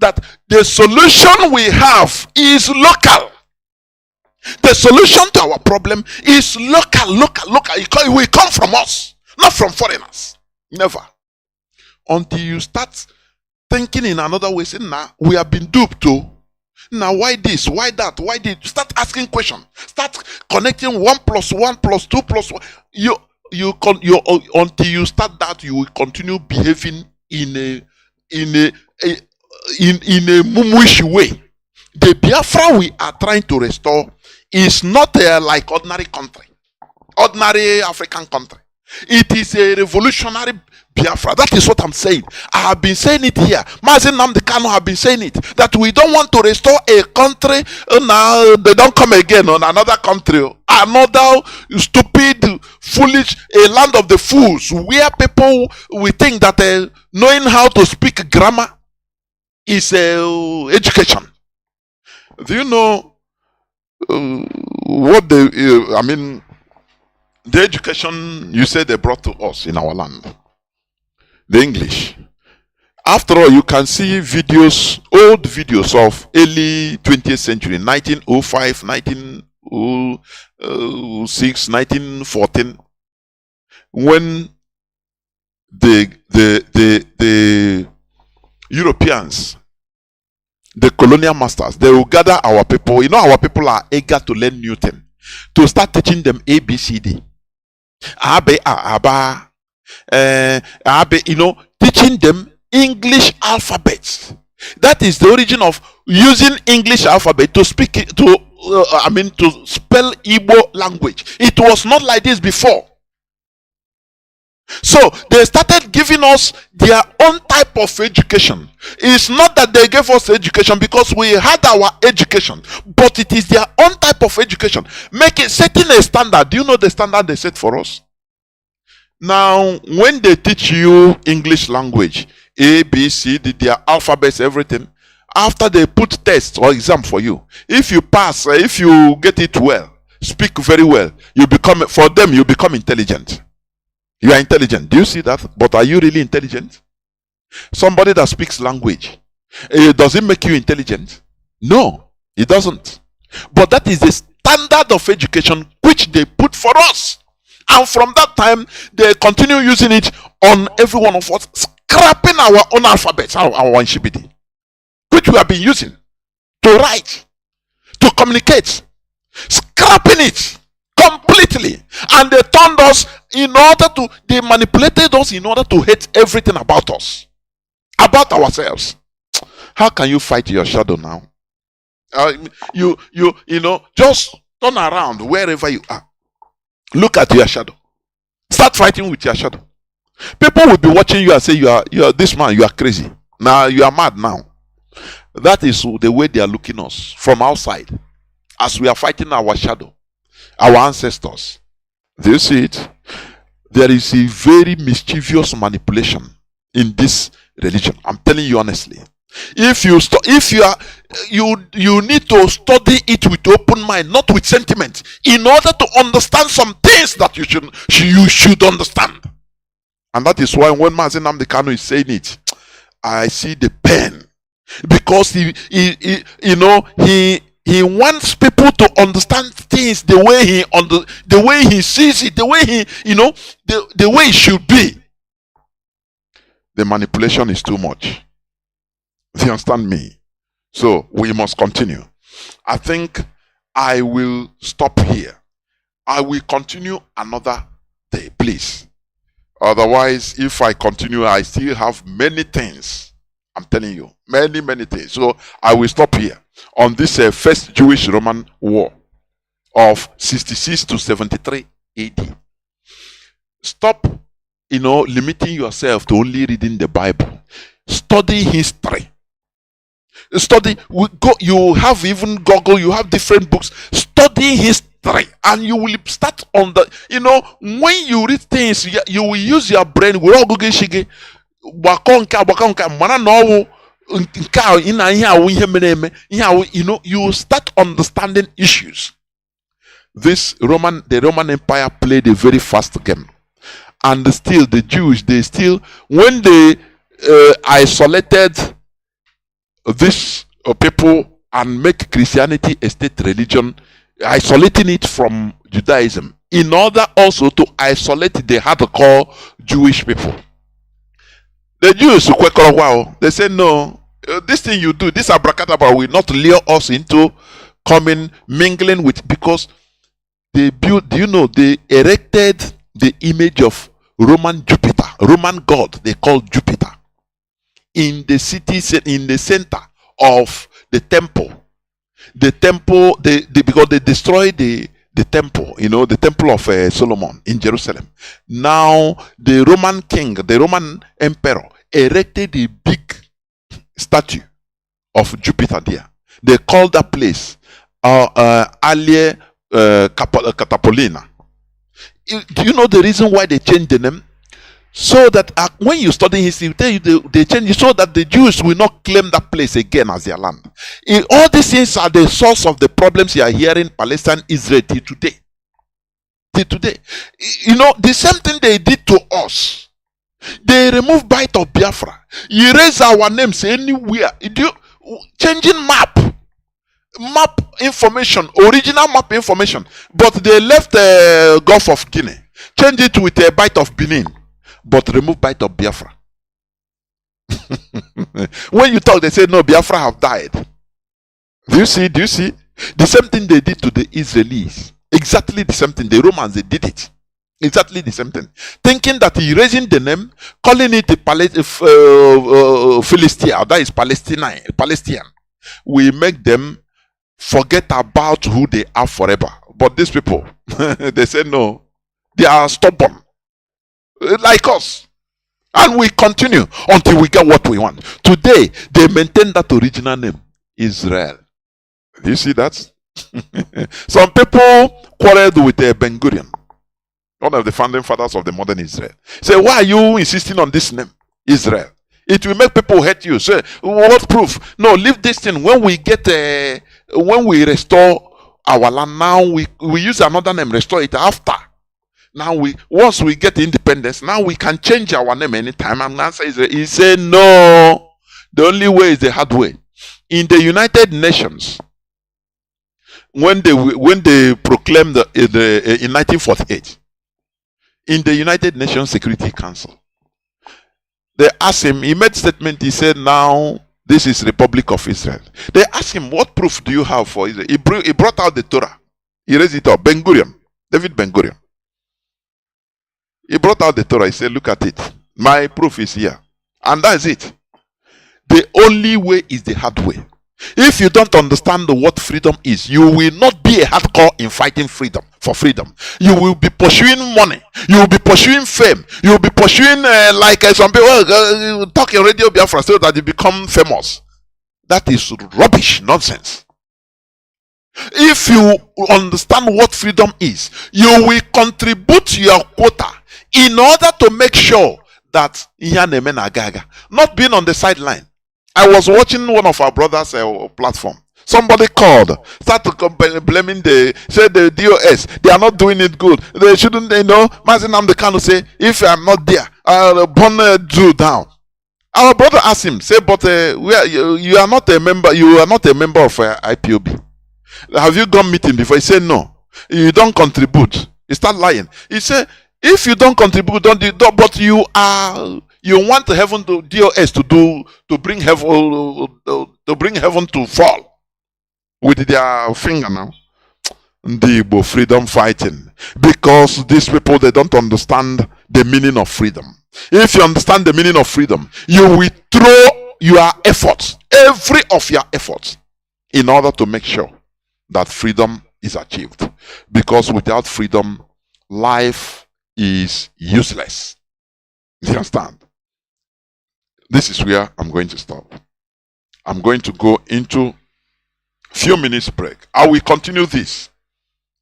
that the solution we have is local. The solution to our problem is local. It will come from us, not from foreigners. Never. Until you start thinking in another way, saying, nah, we have been duped too. Now, why this? Why that? Why did? Start asking questions. Start connecting 1 + 1 + 2 + 1. Until you start that, you will continue behaving in a mumuish way. The Biafra we are trying to restore is not like ordinary country, ordinary African country. It is a revolutionary Biafra. That is what I'm saying. I have been saying it here. Mazi Nnamdi Kanu have been saying it. That we don't want to restore a country. Now they don't come again on another country. Another stupid, foolish, a land of the fools. Where people we think that knowing how to speak grammar is education. Do you know what the education you say they brought to us in our land? The English. After all, you can see videos, old videos of early 20th century, 1905, 1906, 1914, when the Europeans, the colonial masters, they will gather our people. You know, our people are eager to learn Newton, to start teaching them ABCD. Teaching them English alphabets. That is the origin of using English alphabet to speak to spell Igbo language. It was not like this before. So they started giving us their own type of education. It's not that they gave us education because we had our education, but it is their own type of education. Setting a standard. Do you know the standard they set for us? Now, when they teach you English language, A, B, C, D, their alphabets, everything, after they put tests or exam for you, if you pass, if you get it well, speak very well, you become intelligent. You are intelligent. Do you see that? But are you really intelligent? Somebody that speaks language, does it make you intelligent? No, it doesn't. But that is the standard of education which they put for us. And from that time, they continue using it on every one of us, scrapping our own alphabets, our Nshibidi, which we have been using to write, to communicate, scrapping it completely. And they turned us they manipulated us in order to hate everything about us, about ourselves. How can you fight your shadow now? Just turn around wherever you are. Look at your shadow. Start fighting with your shadow. People will be watching you and say, you are this man, you are crazy. Now you are mad now. That is the way they are looking at us from outside, as we are fighting our shadow, our ancestors. Do you see it? There is a very mischievous manipulation in this religion. I'm telling you honestly. If you need to study it with open mind, not with sentiment, in order to understand some things that you should understand. And that is why when Mazi Nnamdi is saying it, I see the pain, because he wants people to understand things the way he sees it, the way the way it should be. The manipulation is too much. Do you understand me? So we must continue. I think I will stop here. I will continue another day, please. Otherwise, if I continue, I still have many things. I'm telling you, many things. So I will stop here on this first Jewish-Roman war of 66 to 73 AD. Stop, limiting yourself to only reading the Bible. Study history. Study. You have even Google. You have different books. Study history, and you will start on the. When you read things, you will use your brain. You start understanding issues. The Roman Empire played a very fast game, and still the Jews, when they isolated these people and make Christianity a state religion, isolating it from Judaism, in order also to isolate the hardcore Jewish people. The Jews, they say, no, this thing you do, this abracadabra will not lure us into mingling with, because they built, they erected the image of Roman Jupiter, Roman god they call Jupiter, in the city, in the center of the temple. The temple, because they destroyed the temple, the temple of Solomon in Jerusalem. Now the Roman king, the Roman emperor, erected a big statue of Jupiter there. They called that place Alie Catapolina. Do you know the reason why they changed the name? So that when you study history, they change it so that the Jews will not claim that place again as their land. All these things are the source of the problems you are hearing Palestine, Israel till today. Till today. The same thing they did to us. They removed bite of Biafra. Erase our names anywhere. Changing map information, original map information. But they left the Gulf of Guinea. Change it with a bite of Benin. But remove bite of Biafra. When you talk, they say, no, Biafra have died. Do you see? The same thing they did to the Israelis. Exactly the same thing. The Romans, they did it. Exactly the same thing. Thinking that erasing the name, calling it Philistia, that is Palestinian, we make them forget about who they are forever. But these people, they say no. They are stubborn. Like us, and we continue until we get what we want. Today they maintain that original name, Israel. Do you see that? Some people quarreled with Ben Gurion, one of the founding fathers of the modern Israel. Say, why are you insisting on this name, Israel? It will make people hate you. Say, what proof? No, leave this thing. When we restore our land, now we use another name, restore it after. Now once we get independence, now we can change our name anytime. And answer is he said no. The only way is the hard way. In the United Nations, when they proclaimed in 1948, in the United Nations Security Council, they asked him, he made statement, he said, now this is Republic of Israel. They asked him, what proof do you have for Israel? He brought out the Torah. He raised it up. David Ben Gurion. He brought out the Torah. He said, look at it. My proof is here. And that's it. The only way is the hard way. If you don't understand what freedom is, you will not be a hardcore in fighting freedom. For freedom, you will be pursuing money. You will be pursuing fame. You will be pursuing like some people talk in Radio Biafra so that you become famous. That is rubbish, nonsense. If you understand what freedom is, you will contribute your quota in order to make sure that not being on the sideline. I was watching one of our brothers' platform. Somebody called, started blaming said the DOS, they are not doing it good. They shouldn't, Mazi Nnamdi Kanu say, if I'm not there, I'll burn Jew down. Our brother asked him, say, but you are not a member. You are not a member of IPOB. Have you gone meeting before? He said no. You don't contribute. He start lying. He said, if you don't contribute, but you want heaven to DOS to bring heaven to fall with their finger now. The freedom fighting, because these people, they don't understand the meaning of freedom. If you understand the meaning of freedom, you withdraw your efforts, every of your efforts, in order to make sure that freedom is achieved. Because without freedom, life is useless. You understand? This is where I'm going to stop. I'm going to go into few minutes break. I will continue this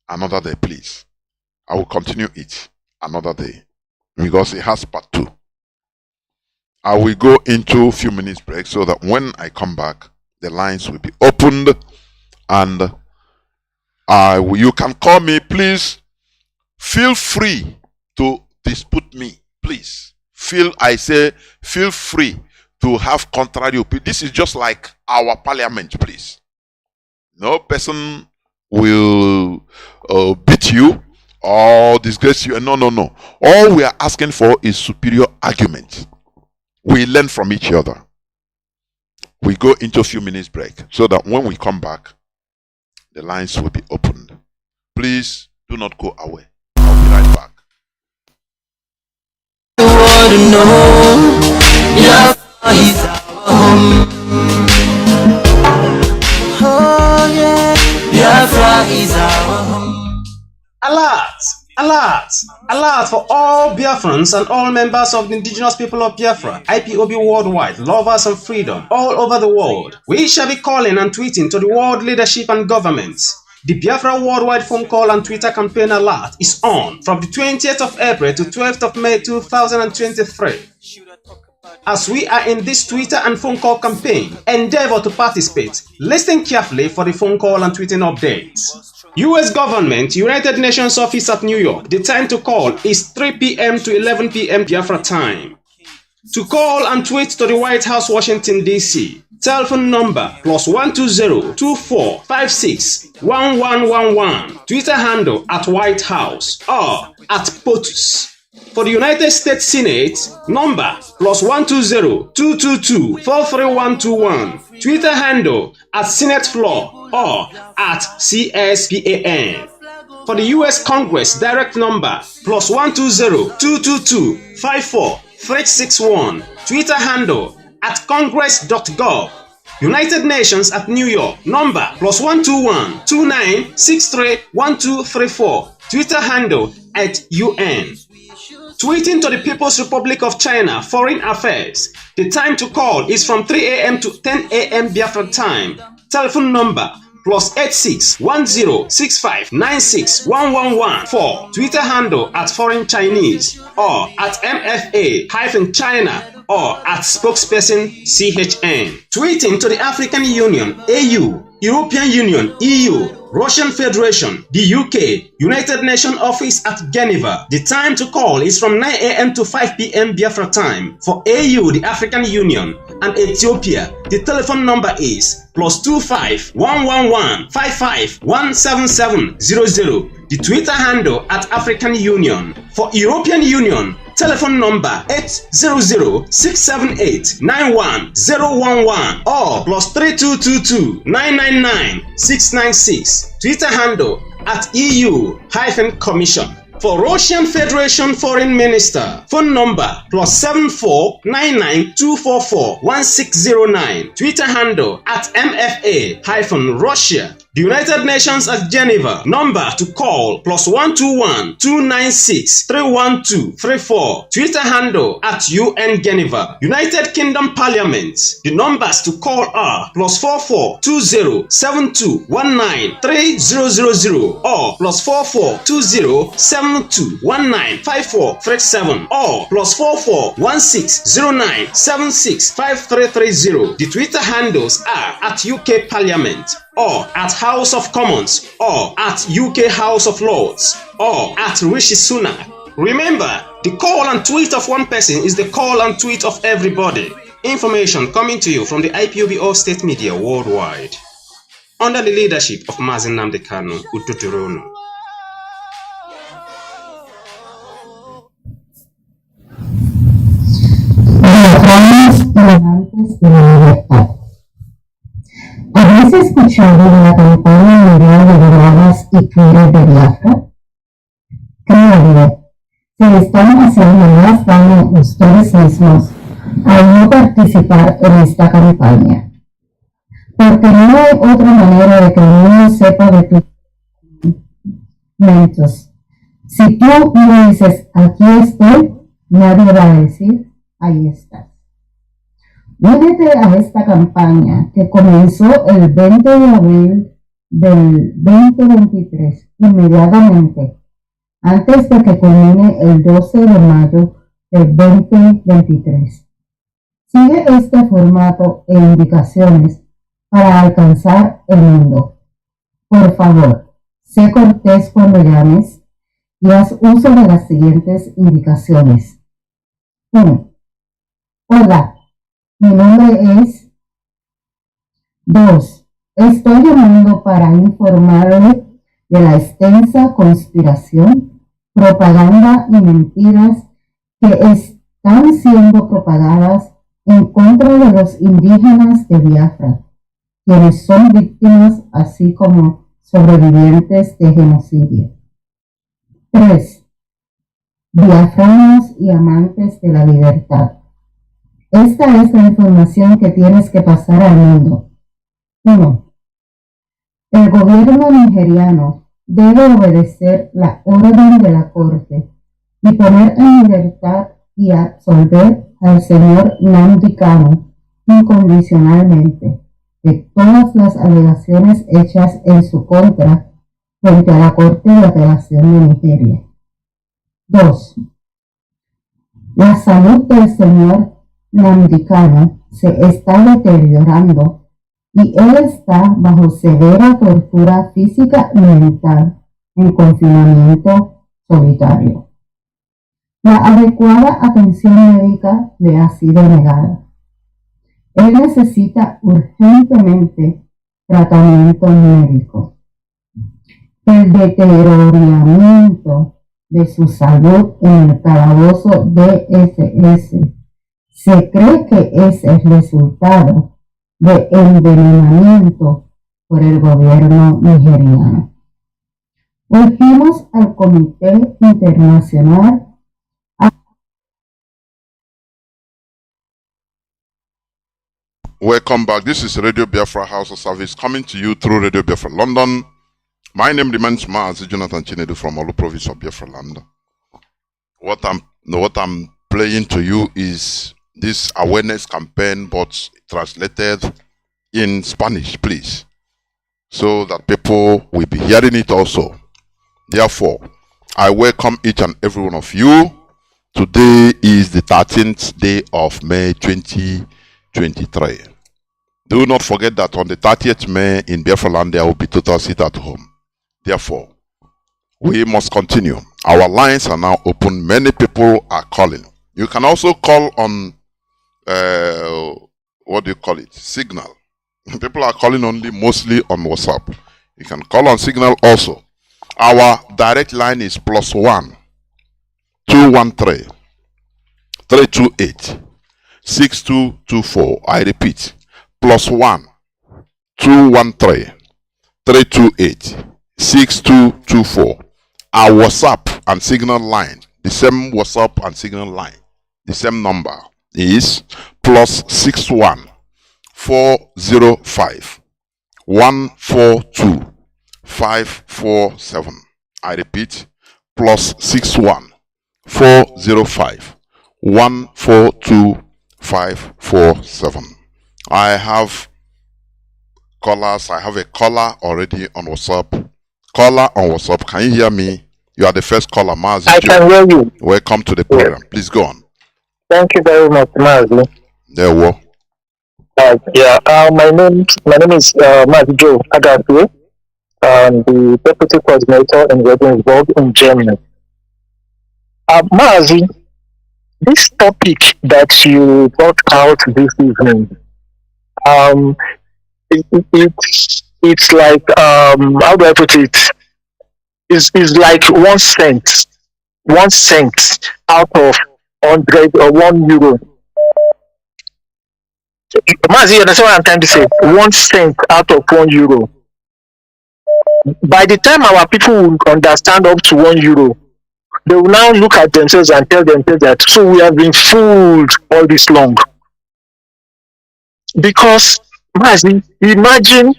another day, please. I will continue it another day because it has part 2. I will go into a few minutes break so that when I come back, the lines will be opened and you can call me. Please feel free to dispute me. Please feel free to have contrary opinion. This is just like our parliament, please. No person will beat you or disgrace you. No. All we are asking for is superior argument. We learn from each other. We go into a few minutes break so that when we come back, the lines will be opened. Please do not go away. I'll be right back. Biafra is our home. Alert for all Biafrans and all members of the indigenous people of Biafra, IPOB worldwide, lovers of freedom all over the world. We shall be calling and tweeting to the world leadership and governments. The Biafra worldwide phone call and Twitter campaign alert is on from the 20th of April to 12th of May 2023. As we are in this Twitter and phone call campaign, endeavor to participate. Listen carefully for the phone call and tweeting updates. U.S. Government, United Nations Office at New York. The time to call is 3 p.m. to 11 p.m. Biafra time. To call and tweet to the White House, Washington, D.C. Telephone number +120-2456-1111. Twitter handle @White House or @POTUS. For the United States Senate, number +120-222-43121. Twitter handle @SenateFloor or @CSPAN. For the U.S. Congress, direct number +120-222-54361. Twitter handle @Congress.gov. United Nations at New York, number +121-2963-1234. Twitter handle @UN. Tweeting to the People's Republic of China, Foreign Affairs. The time to call is from 3 a.m. to 10 a.m. Biafra time. Telephone number +861065961114. Twitter handle @Foreign Chinese or @MFA-China or @spokesperson CHN. Tweeting to the African Union, AU. European Union, EU, Russian Federation, the UK, United Nations Office at Geneva. The time to call is from 9 a.m. to 5 p.m. Biafra time. For AU, the African Union, and Ethiopia, the telephone number is +25 111 55 17700. The Twitter handle at African Union. For European Union, telephone number 800-678-91011 or +3222 999 696. Twitter handle at EU-Commission. For Russian Federation Foreign Minister, phone number +74 99 244 1609. Twitter handle at MFA-Russia. The United Nations at Geneva, number to call +121 296 312 34. Twitter handle at UN Geneva. United Kingdom Parliament, the numbers to call are +44 20 72 19 3000 or +44 20 72 19 54 37 or +44 16 09 76 5330. The Twitter handles are at UK Parliament, or at House of Commons, or at UK House of Lords, or at Rishi Sunak. Remember, the call and tweet of one person is the call and tweet of everybody. Information coming to you from the IPOB All State Media worldwide. Under the leadership of Mazi Nnamdi Kanu, Ututurono. Biafranos y amantes de la libertad. ¿Habéis escuchado de la campaña mundial de brigadas y Twitter de Biafra? Créanme, se están haciendo más daño ustedes mismos al no participar en esta campaña. Porque no hay otra manera de que el mundo sepa de tus momentos. Si tú no dices, aquí estoy, nadie va a decir, ahí estás. Únete a esta campaña que comenzó el 20 de abril del 2023, inmediatamente, antes de que culmine el 12 de mayo del 2023. Sigue este formato e indicaciones para alcanzar el mundo. Por favor, sé cortés cuando llames y haz uso de las siguientes indicaciones. 1. Hola, mi nombre es. 2. Estoy llamando para informarle de la extensa conspiración, propaganda y mentiras que están siendo propagadas en contra de los indígenas de Biafra, quienes son víctimas así como sobrevivientes de genocidio. 3. Biafranos y amantes de la libertad. Esta es la información que tienes que pasar al mundo. 1. El gobierno nigeriano debe obedecer la orden de la Corte y poner en libertad y absolver al señor Nnamdi Kanu incondicionalmente de todas las alegaciones hechas en su contra frente a la Corte de Apelación de Nigeria. 2. La salud del señor Nnamdi Kanu se está deteriorando y él está bajo severa tortura física y mental en confinamiento solitario. La adecuada atención médica le ha sido negada. Él necesita urgentemente tratamiento médico. El deterioramiento de su salud en el calabozo DFS se cree que es el resultado de envenenamiento por el gobierno nigeriano. Urgimos al Comité Internacional Welcome back. This is Radio Biafra House of Service coming to you through Radio Biafra London. My name remains Mazi Jonathan Chinedu from Olu Province of Biafra Land. What I'm playing to you is this awareness campaign, but translated in Spanish, please, so that people will be hearing it also. Therefore, I welcome each and every one of you. Today is the 13th day of May 2023. Do not forget that on the 30th May in Biafra land there will be total sit at home. Therefore, we must continue. Our lines are now open. Many people are calling. You can also call on, what do you call it? Signal. People are calling only mostly on WhatsApp. You can call on Signal also. Our direct line is +1 213 328 6224. I repeat, +1 213 328 6224. Our WhatsApp and Signal line, the same WhatsApp and Signal line, the same number is +61 405 142 547. I repeat, +61 405 142 547. I have callers. I have a caller already on WhatsApp. Caller on WhatsApp. Can you hear me? You are the first caller, Mazi. I can hear you. Welcome to the program. Please go on. Thank you very much, Mazi. There we go. My name is Mazi Joe Agasi. The deputy coordinator in Regensburg in Germany. Mazi, this topic that you brought out this evening, it's like how do I put it? Is like 1 cent, 1 cent out of 100 or €1. Mazi, you understand what I'm trying to say? 1 cent out of €1. By the time our people will understand up to €1, they will now look at themselves and tell themselves that so we have been fooled all this long. Because Mazi, imagine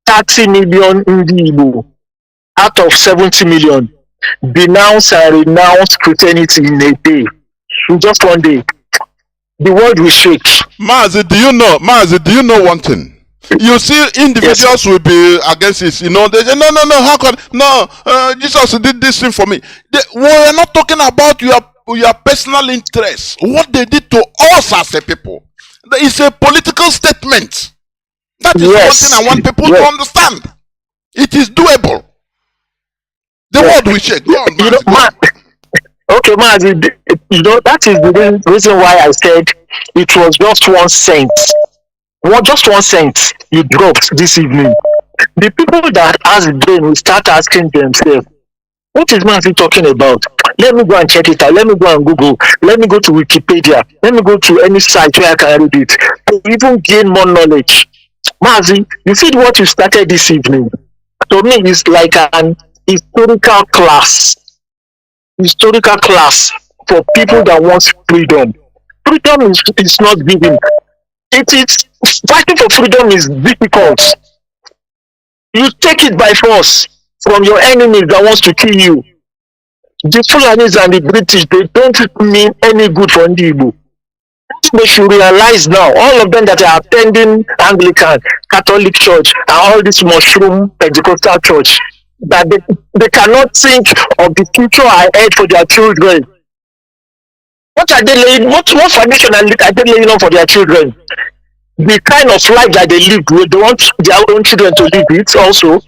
30 million Igbo out of 70 million denounce and renounce Christianity in a day, in just 1 day. The world will shake. Mazi, do you know one thing? You see, individuals will be against this. You know, they say, no, how can Jesus did this thing for me. We are not talking about your personal interests. What they did to us as a people. It's a political statement. That is one thing I want people to understand. It is doable. The world will shake. Go on, Mazi. Okay, Mazi, that is the reason why I said it was just 1 cent. Just 1 cent you dropped this evening. The people that has brain will start asking themselves, what is Mazi talking about? Let me go and check it out. Let me go and Google. Let me go to Wikipedia. Let me go to any site where I can read it to even gain more knowledge. Mazi, you see what you started this evening? To me, it's like an historical class. Historical class for people that want freedom. Freedom is not given. Fighting for freedom is difficult. You take it by force from your enemies that wants to kill you. The Fulanis and the British, they don't mean any good for Igbo. They should realize now, all of them that are attending Anglican, Catholic Church, and all this mushroom Pentecostal church, that they cannot think of the future ahead for their children. What are they laying? What foundation are they laying on for their children? The kind of life that they live with, they want their own children to live it also.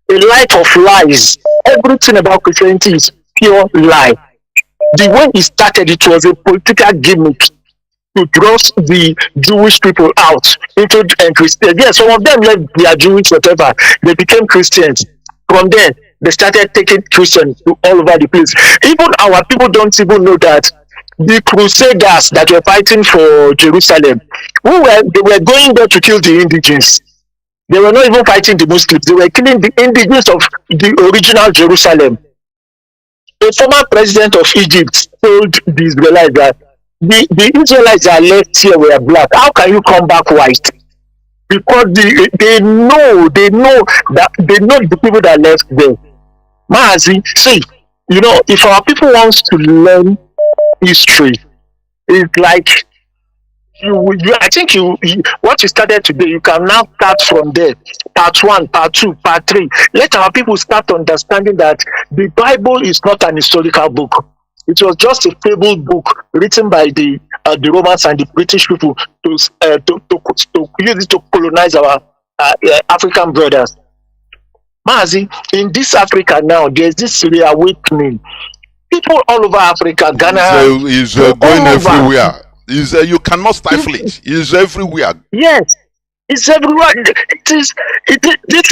A life of lies. Everything about Christianity is pure lie. The way it started, it was a political gimmick to thrust the Jewish people out into Christians. Yes, some of them left their Jewish whatever. They became Christians. From there, they started taking Christians to all over the place. Even our people don't even know that the Crusaders that were fighting for Jerusalem, they were going there to kill the indigenous. They were not even fighting the Muslims. They were killing the indigenous of the original Jerusalem. A former president of Egypt told the Israelites that the Israelites that left here were black. How can you come back white? Because they know the people that left there. Mazi, see, if our people wants to learn history, it's like I think what you started today, you can now start from there. Part 1, part 2, part 3. Let our people start understanding that the Bible is not an historical book. It was just a fable book written by the the Romans and the British people to use it to colonize our African brothers. Mazi, in this Africa now, there's this reawakening. People all over Africa, Ghana, is all going over. everywhere. Is you cannot stifle it. It's everywhere. Yes, it's everywhere. This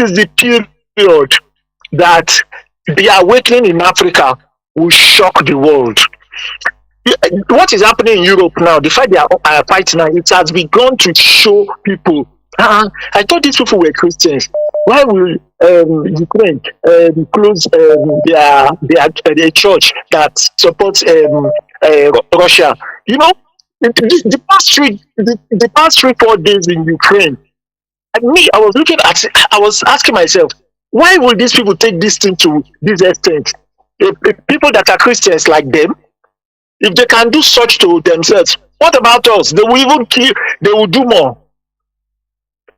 is the period that the awakening in Africa will shock the world. What is happening in Europe now, the fight they are fighting now, it has begun to show people. I thought these people were Christians. Why will Ukraine close their church that supports Russia? You know, the past 3-4 days in Ukraine, I was asking myself, why will these people take this thing to this extent? If people that are Christians like them, if they can do such to themselves, what about us? They will even kill, they will do more.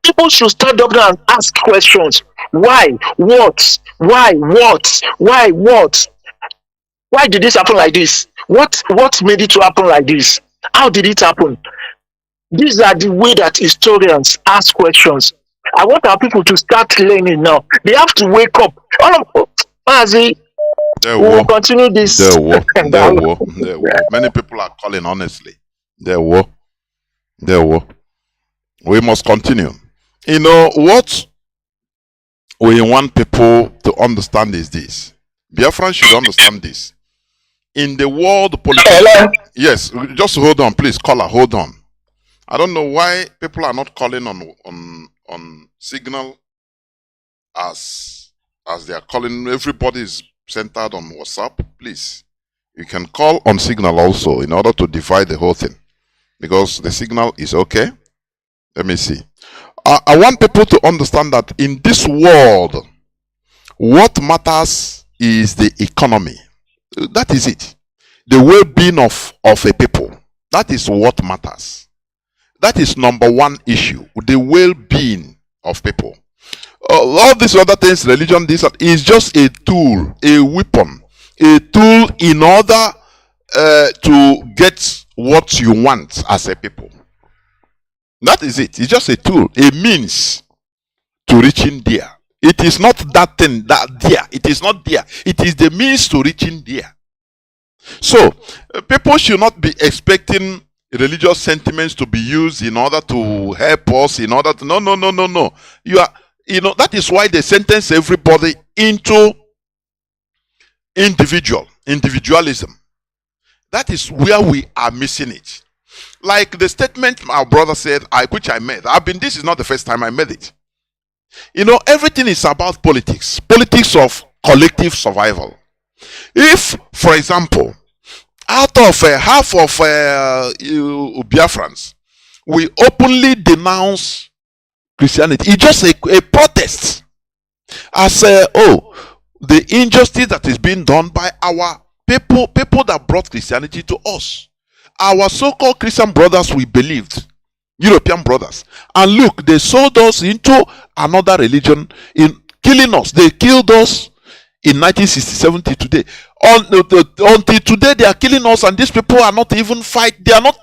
People should stand up now and ask questions. Why? What? Why? What? Why? What? Why did this happen like this? What made it to happen like this? How did it happen? These are the way that historians ask questions. I want our people to start learning now. They have to wake up. Mazi, we will continue this. There were. Many people are calling, honestly. There were. We must continue. You know, what we want people to understand is this. Biafrans should understand this. In the world politics. Yes, just hold on, please, caller, hold on. I don't know why people are not calling on Signal as they are calling. Everybody is centered on WhatsApp. Please, you can call on Signal also in order to divide the whole thing, because the Signal is okay. Let me see. I want people to understand that in this world, what matters is the economy. That is it. The well-being of a people. That is what matters. That is number one issue. The well-being of people. All these other things, religion, this is just a tool, a weapon, a tool in order to get what you want as a people. That is it. It's just a tool, a means to reaching there. It is not that thing that there. It is not there. It is the means to reaching there. So, people should not be expecting religious sentiments to be used in order to help us, in order to no. That is why they sentence everybody into individualism. That is where we are missing it. Like the statement my brother said, which I made. This is not the first time I made it. You know, everything is about politics. Politics of collective survival. If, for example, out of half of Biafrans, we openly denounce Christianity, it's just a protest. As the injustice that is being done by our people that brought Christianity to us. Our so-called Christian brothers, we believed, European brothers, and look, they sold us into another religion in killing us. They killed us in 1967 to today. Until today, they are killing us, and these people are not even fighting. They are not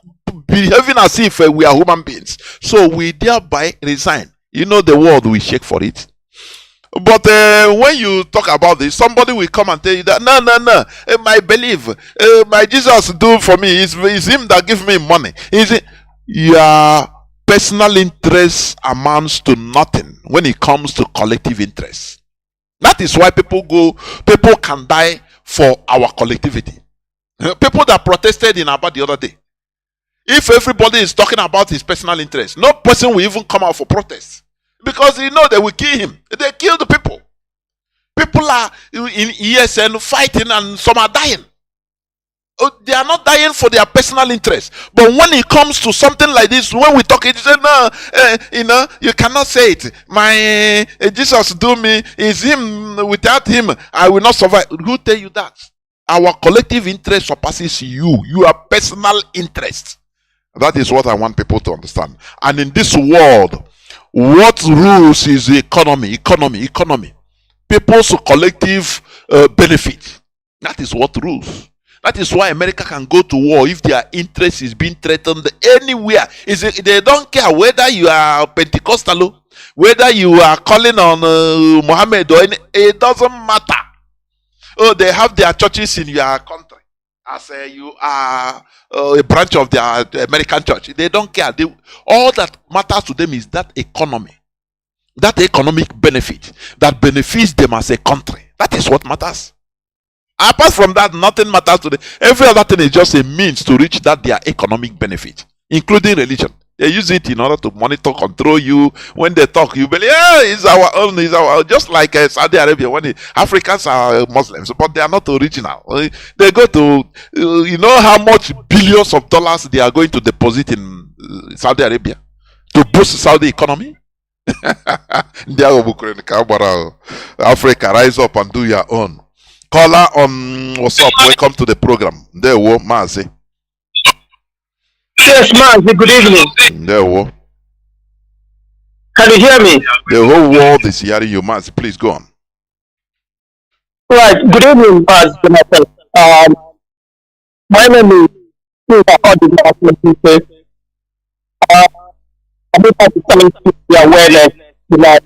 behaving as if we are human beings. So we thereby resign. You know, the world will shake for it. But when you talk about this, somebody will come and tell you that no, my belief, my Jesus do for me. It's him that give me money. Your personal interest amounts to nothing when it comes to collective interest. That is why people can die for our collectivity. People that protested in Aba the other day. If everybody is talking about his personal interest, no person will even come out for protest. Because they will kill him. They kill the people. People are in ESN fighting and some are dying. They are not dying for their personal interest. But when it comes to something like this, when we talk, it say, no, you cannot say it. My Jesus do me, is him. Without him, I will not survive. Who tell you that? Our collective interest surpasses your personal interest. That is what I want people to understand. And in this world, what rules is economy. People's collective benefit. That is what rules. That is why America can go to war if their interest is being threatened anywhere. They don't care whether you are Pentecostal, whether you are calling on Muhammad or it doesn't matter. Oh, they have their churches in your country. As you are a branch of the American church. They don't care. All that matters to them is that economy. That economic benefit that benefits them as a country. That is what matters. Apart from that, nothing matters to them. Every other thing is just a means to reach that their economic benefit, including religion. They use it in order to monitor, control you. When they talk, you believe, yeah, it's our own, it's our own. Just like Saudi Arabia, when Africans are Muslims, but they are not original. They go to, you know how much billions of dollars they are going to deposit in Saudi Arabia to boost Saudi economy? Africa, rise up and do your own. Caller on what's up? Welcome to the program. There we Mazi. Yes, Mazi, good evening. There we Can you hear me? The whole world is hearing you, Mazi. Please go on. Right, good evening, Mazi. My name is I just have to tell you the awareness tonight.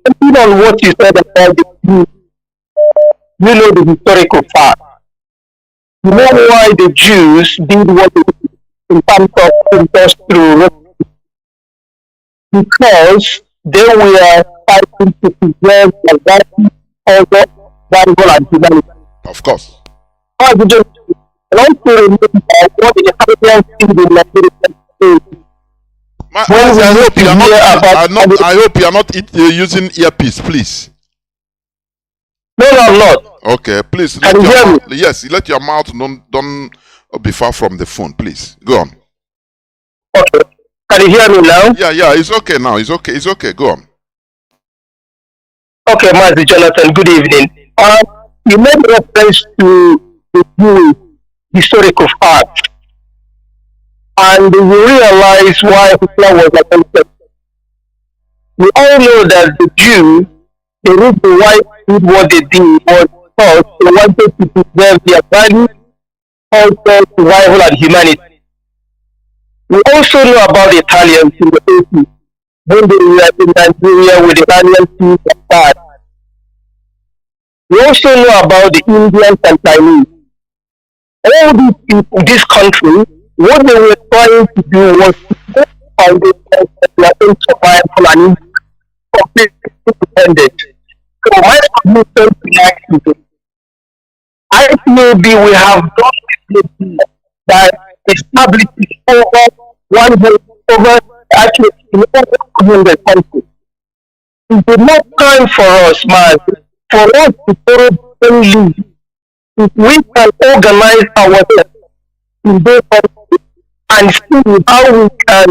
Depending on what you said about the Jews, you know the historical fact. You know why the Jews did what they did in terms of industrial, because they were fighting to preserve the value of the Bible and humanity. Of course. And also remember what the Arabians did in Nigeria. I hope you are not using earpiece, please. No, I'm not. Okay, please. Yes, let your mouth don't be far from the phone, please. Go on. Okay. Can you hear me now? Yeah, it's okay now. It's okay. Go on. Okay, Mazi Jonathan, good evening. You made reference to the Jewish historical fact, and you realize why Hitler was appointed. We all know that the Jews, the reason why they did what they did was because they wanted to preserve their values, culture, survival, and humanity. We also know about the Italians in the 80s, when they were in Nigeria with Italian peace and that. We also know about the Indians and Chinese. All these people, this country, what they were trying to do was to put foundations of their own survival and completely independent. So my submission tonight is this. I maybe we have done this that establishes over actually in over 100 countries. It's not time for us, man, for us to borrow and leave. If we can organize ourselves in those countries and see how we can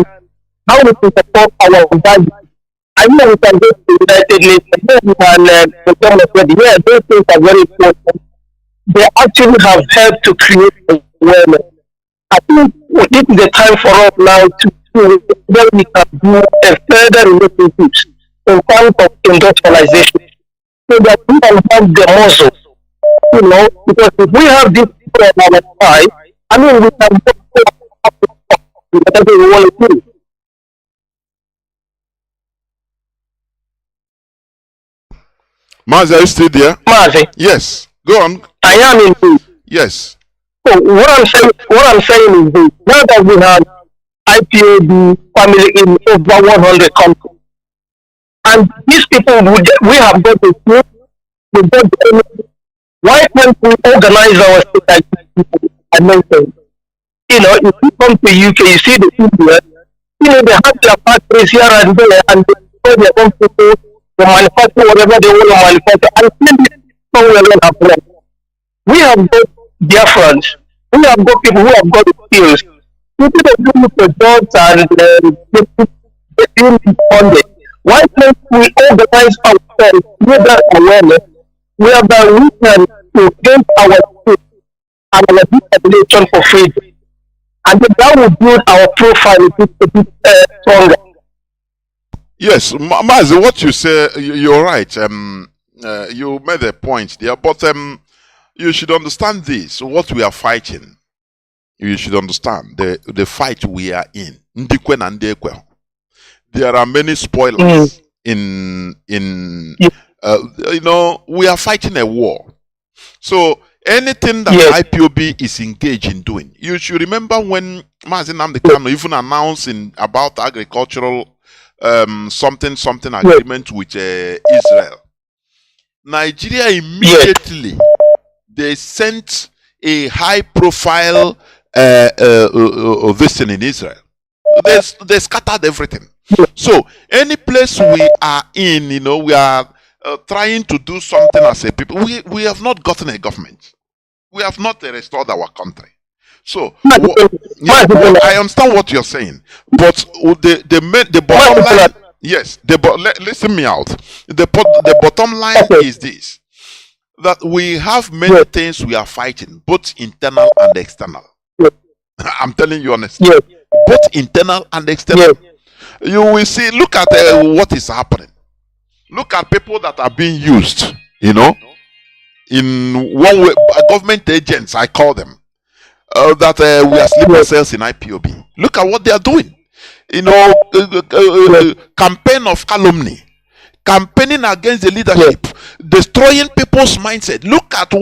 support our values. I know we can go to the United Nations, we can yeah, those things are very important. They actually have helped to create awareness. I think this is the time for us now to see whether we can do a further relationships in terms of industrialization, so that we can have the muscle, because if we have this on our side, I mean, we can do whatever we want to do. Mazi, are you still there? Mazi. Yes. Go on. I am indeed. Yes. So what I'm saying is this: now that we have IPOB family in over 100 countries, and these people we have got the truth, we got the energy. Why can't we organize ourselves like people I mentioned? If you come to UK, you see the India, they have their factories here and there, and they their own people, they manufacture whatever they want to manufacture, and send it somewhere abroad. We have got Biafrans, we have got people who have got the skills. Instead of doing the jobs and getting funded, why can't we organize ourselves with that awareness, whereby we can gain our skills and our determination for freedom? And that will build our profile a bit stronger. Yes, Mazi, what you say, you're right. You made a point there, but You should understand this. What we are fighting, you should understand the fight we are in. Ndikwe na ndekwe. There are many spoilers in we are fighting a war. So anything that IPOB is engaged in doing, you should remember when Mazi Nnamdi even announcing about agricultural something agreement with Israel. Nigeria immediately they sent a high profile this thing in Israel. They scattered everything. So any place we are in, we are trying to do something as a people. We have not gotten a government. We have not restored our country. So I understand what you're saying, but the bottom line, yes, listen me out. The bottom line is this: that we have many things we are fighting, both internal and external. I'm telling you honestly, both internal and external. You will see. Look at what is happening. Look at people that are being used. In one way, government agents, I call them. That we are sleeper cells in IPOB. Look at what they are doing. Campaign of calumny, campaigning against the leadership, destroying people's mindset. Look at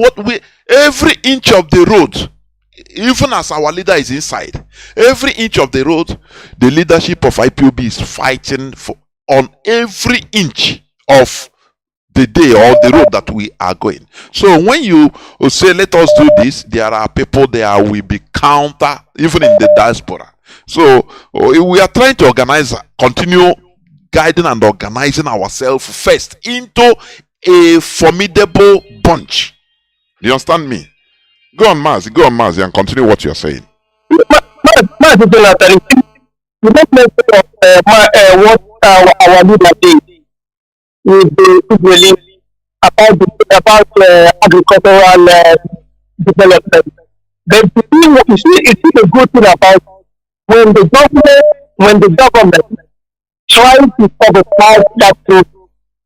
every inch of the road, even as our leader is inside, every inch of the road, the leadership of IPOB is fighting on every inch of the day or the road that we are going. So when you say let us do this, there are people there will be counter, even in the diaspora. So we are trying to continue guiding and organizing ourselves first into a formidable bunch. Do you understand me? Go on, Mazi, and continue what you're saying. Mazi, you don't mention what our leader did with the Israeli about agricultural development. But you see, it's a good thing about when the government tries to sabotage that process.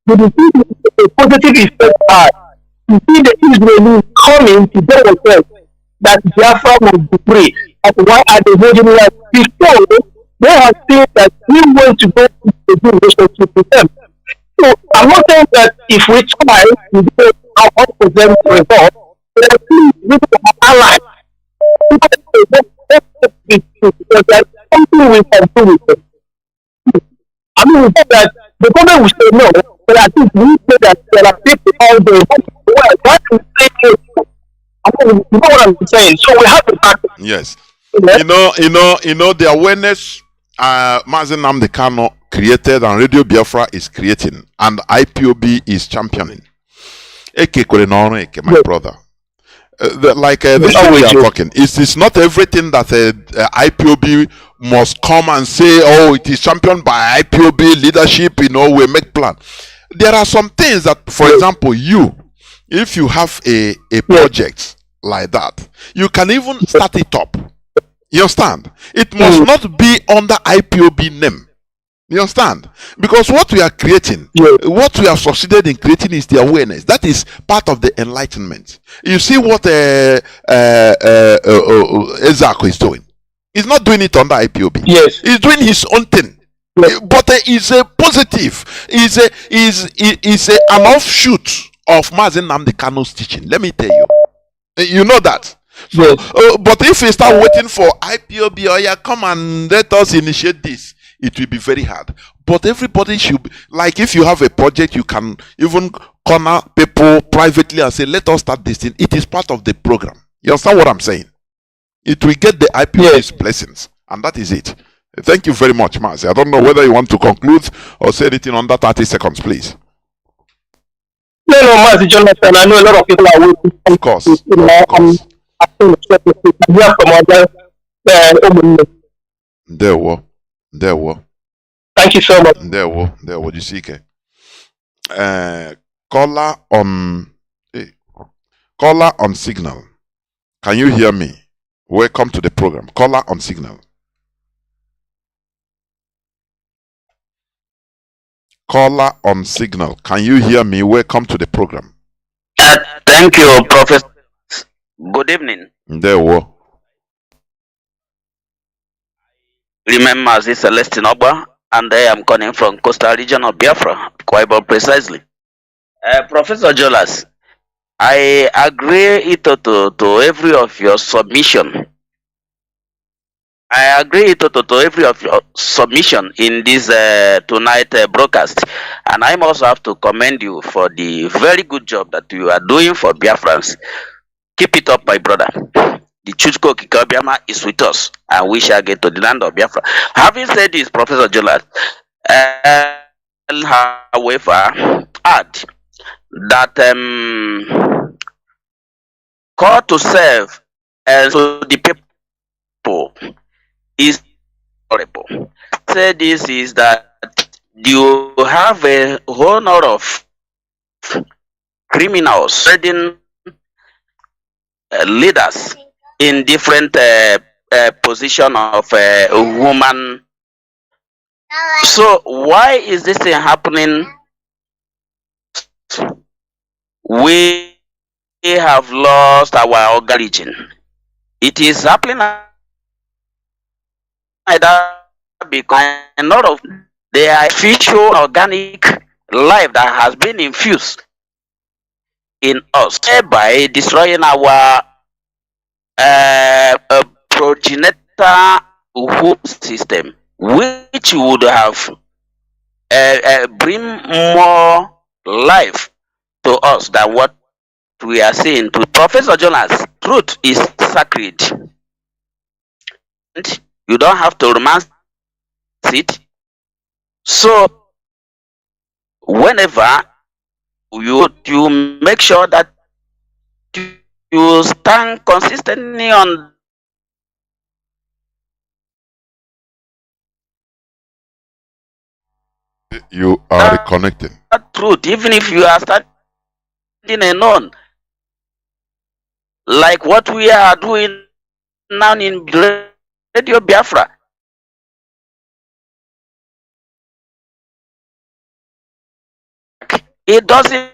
You see the positive effect are. You see the Israelis coming to tell themselves that Biafra must be free. And why are they holding us? Before they have said that we want to go into a good relationship with them. So I'm not saying that if we try to do our own for them to resolve, but I think we can ally. Because there's something we can do with them. I mean, we said that the government will say no, but I think we say that there are people out there what is saying. I mean, you know what I'm saying. So we have to practice. Yes. The awareness Mazi Nnamdi Kanu created and Radio Biafra is creating and IPOB is championing. My brother. This way we are talking. It's not everything that IPOB must come and say, oh, it is championed by IPOB leadership, we make plan. There are some things that, for example, if you have a project like that, you can even start it up. You understand? It must not be under IPOB name. You understand? Because what we are creating, what we have succeeded in creating is the awareness. That is part of the enlightenment. You see what Ezako is doing. He's not doing it under IPOB. Yes. He's doing his own thing. Yes. But it's a positive. It's an offshoot of Mazi Nnamdi Kanu's teaching. Let me tell you. You know that. So, yes. But if we start waiting for IPOB, come and let us initiate this, it will be very hard. But everybody should be, like if you have a project, you can even corner people privately and say, let us start this thing. It is part of the program. You understand what I'm saying? It will get the IPOB's blessings. And that is it. Thank you very much, Mazi. I don't know whether you want to conclude or say anything under 30 seconds, please. No, Mazi Jonathan, I know a lot of people are waiting. Of course. There were. Thank you so much. There were. Iyke. Caller on signal. Can you hear me? Welcome to the program. Caller on signal. Caller on signal. Can you hear me? Welcome to the program. Thank you, Professor. Good evening. There were. Remember Mazi Celestine Oba, and I am calling from coastal region of Biafra, Kwaibor precisely. Professor Jolas, I agree to every of your submission. I agree to every of your submission in this tonight broadcast, and I also have to commend you for the very good job that you are doing for Biafrans. Keep it up, my brother. The Chuchko Kikabiama is with us, and we shall get to the land of Biafra. Having said this, Professor Jolas, however, add that call to serve to the people is horrible. Say this is that you have a whole lot of criminals spreading leaders in different position of woman. So why is this thing happening? We have lost our origin. It is happening like that because a lot of the artificial organic life that has been infused in us, thereby destroying our progenitor womb system, which would have bring more life to us than what we are seeing. To Professor Jonas, truth is sacred. You don't have to romance it. So whenever you make sure that you stand consistently on You are reconnecting. that truth, even if you are standing alone, like what we are doing now in Radio Biafra. It doesn't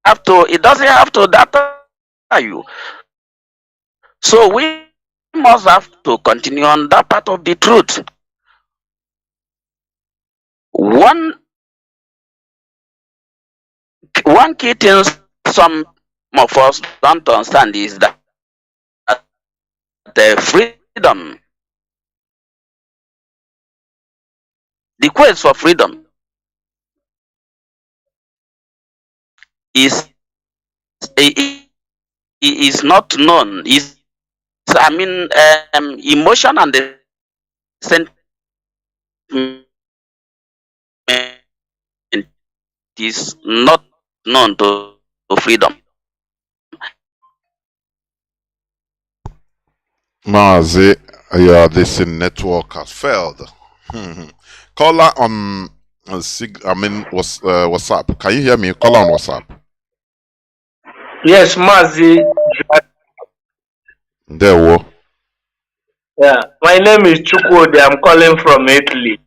have to data you. So we must have to continue on that part of the truth. One key thing some of us don't understand is that the freedom, the quest for freedom is not known. Emotion and the sentiment is not known to freedom. Mazi, this network has failed. Caller on WhatsApp. Can you hear me? Caller on WhatsApp. Yes, Mazi. There were. Yeah, my name is Chukwudi. I'm calling from Italy.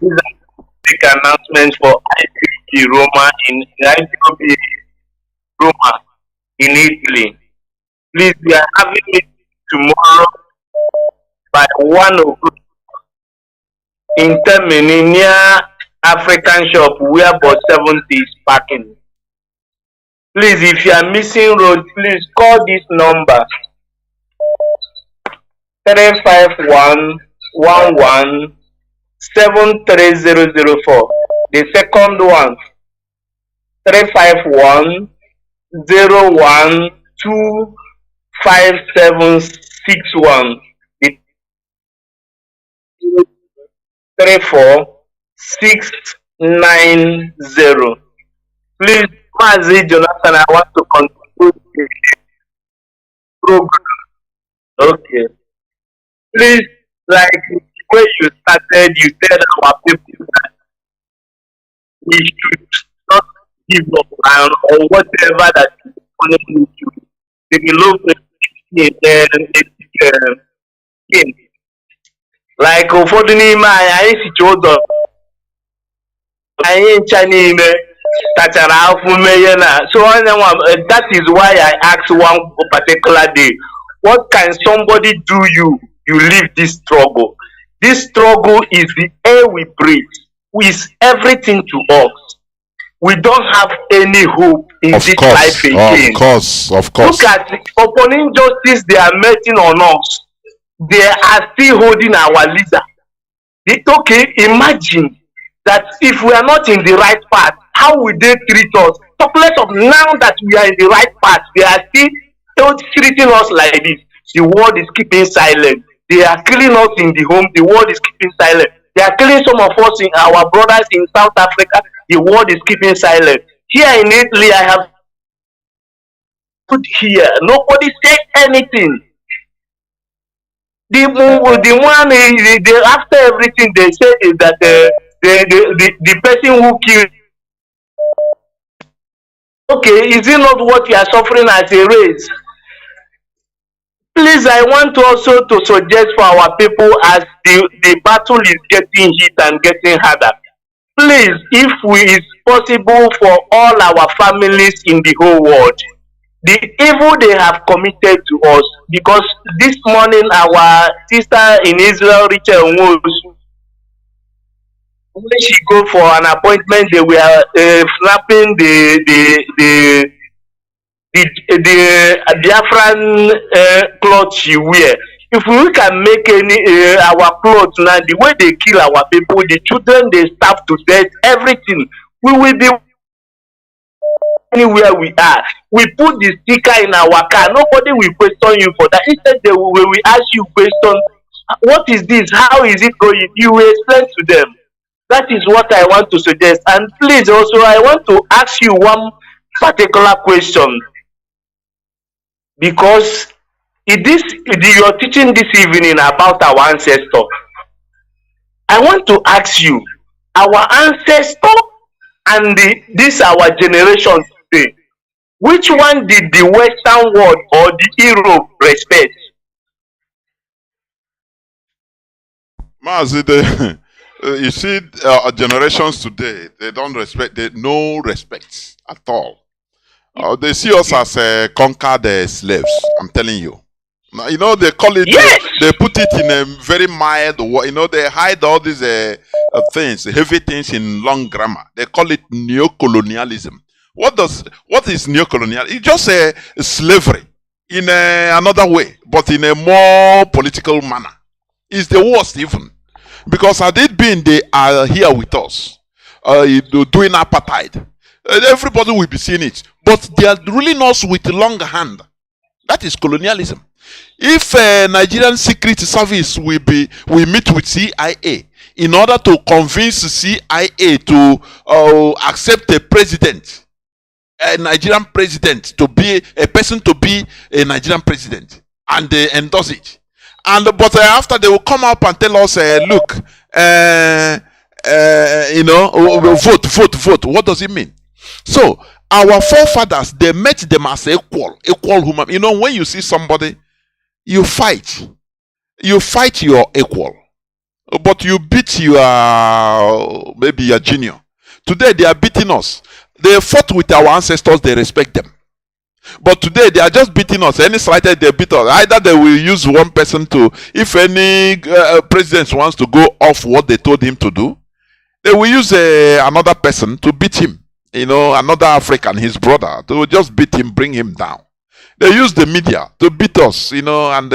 This is a big announcement for IPOB Roma in Italy. Please, we are having it tomorrow by 1 o'clock in Termini near African shop where bus 70 is parking. Please, if you are missing road, please call this number 35111-73004. The second one 351-012-5761. The 34690. Please, Mazi Jonathan, I want to conclude the program. Okay. Please, like the way you started, you said our people that we should not give up or whatever that is happening to develop game. Like ụfọdụ n'ime anyị si chi ụzọ anyị ncha n'ime So that is why I asked one particular day, what can somebody do you leave this struggle? This struggle is the air we breathe, is everything to us. We don't have any hope in this life again. Of course. Look at upon injustice they are making on us. They are still holding our leader. Okay, imagine that if we are not in the right path, how will they treat us? Talk less of now that we are in the right path, they are still treating us like this. The world is keeping silent. They are killing us in the home. The world is keeping silent. They are killing some of us, in our brothers in South Africa. The world is keeping silent. Here in Italy, I have put here. Nobody said anything. The one after everything they said is that the person who killed. Okay, is it not what you are suffering as a race? Please, I want also to suggest for our people as the battle is getting heat and getting harder. Please, if it's possible for all our families in the whole world, the evil they have committed to us, because this morning our sister in Israel, Rachel Nwos, when she go for an appointment, they were snapping the Biafran clothes she wear. If we can make any our clothes now, the way they kill our people, the children they starve to death, everything, we will be anywhere we are. We put the sticker in our car. Nobody will question you for that. Instead, they will ask you question. What is this? How is it going? You will explain to them. That is what I want to suggest. And please, also, I want to ask you one particular question, because you're teaching this evening about our ancestors. I want to ask you, our ancestors and this our generation today, which one did the Western world or the Europe respect? Mazi, you see, generations today, they don't respect, no respect at all. They see us as conquered slaves. I'm telling you. Now, you know, they call it. Yes. They put it in a very mild. You know, they hide all these things, heavy things in long grammar. They call it neocolonialism. What is neocolonial? It's just a slavery in another way, but in a more political manner. It's the worst even, because had it been they are here with us, doing apartheid, everybody will be seeing it. But they are ruling us with a long hand. That is colonialism. If Nigerian Secret Service will meet with CIA in order to convince CIA to accept a president, a Nigerian president, to be a person to be a Nigerian president, and they endorse it, but after they will come up and tell us, look, you know, vote. What does it mean? So our forefathers, they met them as equal human. You know, when you see somebody, you fight your equal, but you beat your maybe your junior. Today they are beating us. They fought with our ancestors, they respect them. But today they are just beating us. Any slighted, they beat us. Either they will use one person to, if any president wants to go off what they told him to do, they will use another person to beat him. You know, another African, his brother, to just beat him, bring him down. They use the media to beat us, you know, and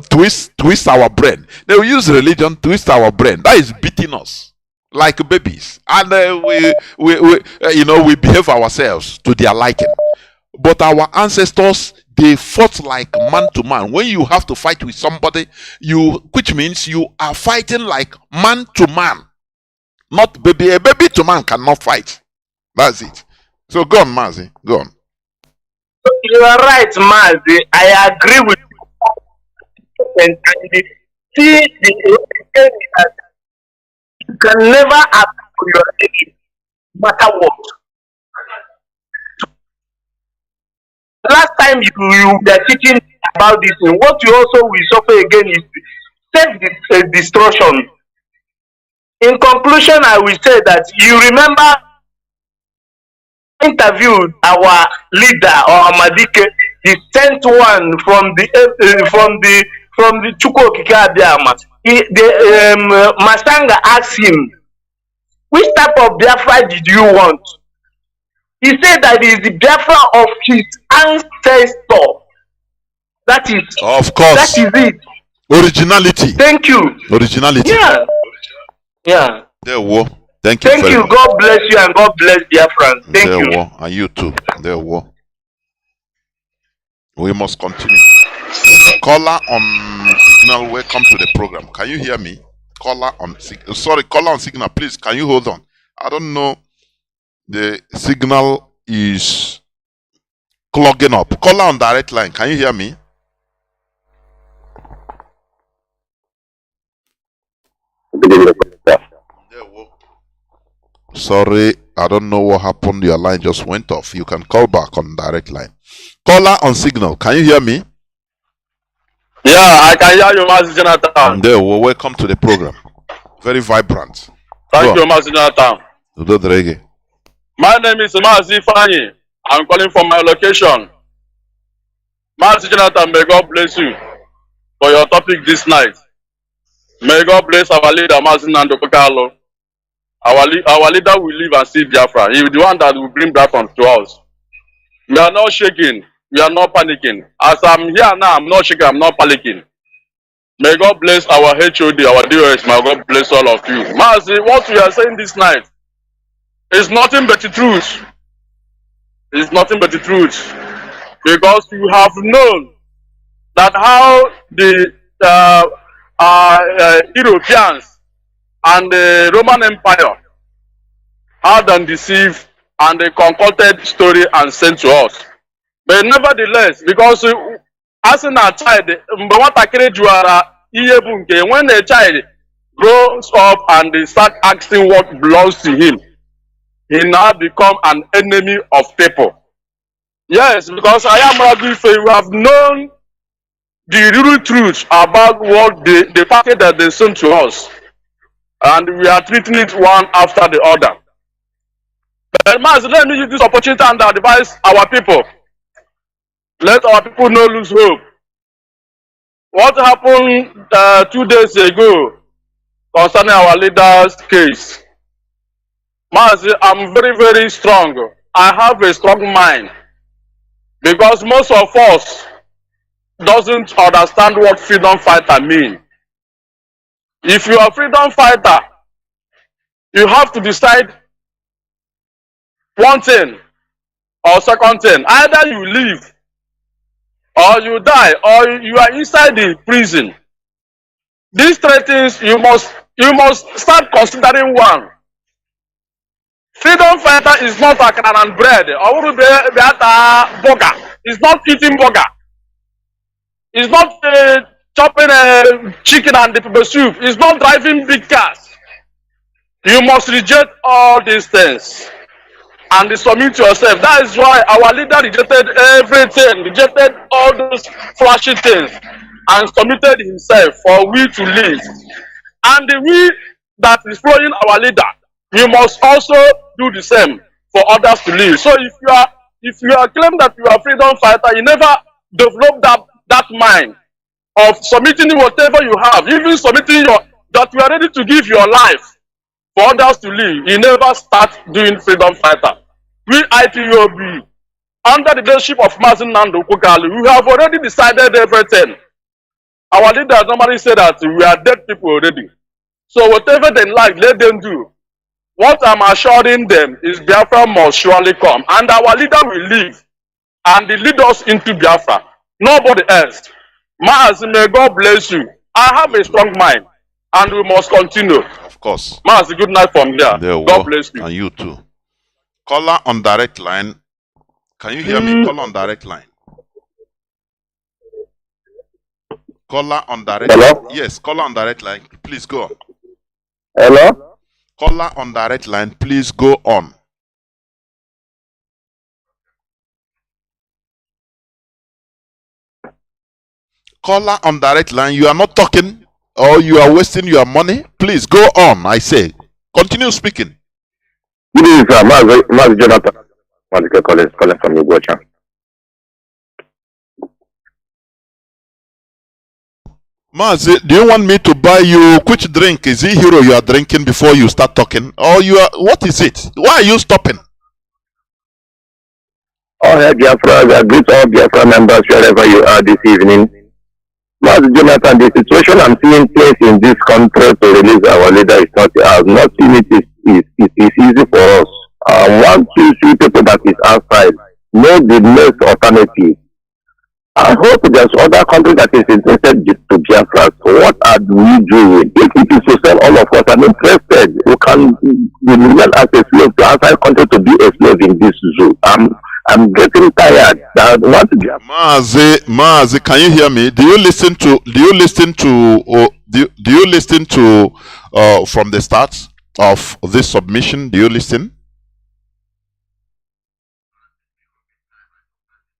twist our brain. They will use religion to twist our brain. That is beating us like babies, and we behave ourselves to their liking. But our ancestors, they fought like man to man. When you have to fight with somebody, which means you are fighting like man to man, not baby. A baby to man cannot fight. That's it. So go on, Mazi. Go on. You are right, Mazi. I agree with you. And see, you can never ask for your enemy, no matter what. Last time you were teaching about this, what you also will suffer again is self-destruction. In conclusion, I will say that you remember interviewed our leader or Amadike, he sent one from the Chukwokike Abiyama. Masanga asked him, which type of Biafra did you want? He said that it is the Biafra of his ancestor. That is, of course, that is it. Originality. Thank you. Originality. Yeah. Yeah. There were. Thank you. Thank you. Much. God bless you and God bless Biafrans. Thank there you. Were. And you too. There were. We must continue. Caller on signal, welcome to the program. Can you hear me? Caller on signal. Sorry, caller on signal, please. Can you hold on? I don't know. The signal is clogging up. Caller on direct line. Can you hear me? Sorry, I don't know what happened. Your line just went off. You can call back on direct line. Caller on signal. Can you hear me? Yeah, I can hear you, Mazi Jonathan. There, well, welcome to the program. Very vibrant. Thank you, Mazi Jonathan. My name is Mazi Fanyi. I'm calling from my location. Mazi Jonathan, may God bless you for your topic this night. May God bless our leader, Mazi Nnamdi. Our leader will live and see Biafra. He is the one that will bring Biafra to us. We are not shaking. We are not panicking. As I'm here now, I'm not shaking. I'm not panicking. May God bless our HOD, our DOS. May God bless all of you. Mazi, what we are saying this night is nothing but the truth. It's nothing but the truth. Because you have known that how the Europeans and the Roman Empire had and deceived and they concocted story and sent to us. But nevertheless, because as in a child, when a child grows up and they start asking what belongs to him, he now become an enemy of people. Yes, because I am Rabife, you have known the real truth about what the packet that they sent to us. And we are treating it one after the other. But Mazi, let me use this opportunity and advise our people. Let our people not lose hope. What happened 2 days ago concerning our leader's case? Mazi, I'm very, very strong. I have a strong mind. Because most of us doesn't understand what freedom fighter mean. If you are a freedom fighter, you have to decide one thing or second thing. Either you live or you die or you are inside the prison. These three things you must start considering one. Freedom fighter is not akara and bread or burger. It's not eating burger. It's not chopping chicken and the pepper soup. It's not driving big cars. You must reject all these things and submit yourself. That is why our leader rejected everything, rejected all those flashy things and submitted himself for we to live. And the we that is following our leader, you must also do the same for others to live. So if you are claiming that you are a freedom fighter, you never develop that mind of submitting whatever you have, even submitting that you are ready to give your life for others to live. You never start doing freedom fighter. We IPOB, under the leadership of Mazi Nnamdi, we have already decided everything. Our leaders normally say that we are dead people already. So whatever they like, let them do. What I'm assuring them is Biafra must surely come, and our leader will live and lead us into Biafra. Nobody else. Mazi, may God bless you. I have a strong mind, and we must continue. Of course. Mazi, good night from there. God bless you. And you too. Caller on direct line. Can you hear me? Caller on direct line. Caller on direct line. Yes, caller on direct line. Please go on. Hello? Caller on direct line. Please go on. Caller on direct line. You are not talking or you are wasting your money. Please go on. I say. Continue speaking. Good evening, sir. Mazi Jonathan. Mazi Iyke calling from Ugbocha. Mazi, do you want me to buy you which drink? Is it Hero you are drinking before you start talking? Or you are what is it? Why are you stopping? All right, Biafra, I greet all Biafra members wherever you are this evening. Mazi Jonathan, the situation I'm seeing place in this country to release our leader is not, I've not seen it is easy for us. One, two, three people that is outside know the next alternative. I hope there's other country that is interested to Biafra. So what are we doing? If it is to sell all of us, I'm interested. We can remain as a slave to outside country to be a slave in this zoo. I'm getting tired. I want to be Mazi, can you hear me? Do you listen to from the start of this submission? Do you listen?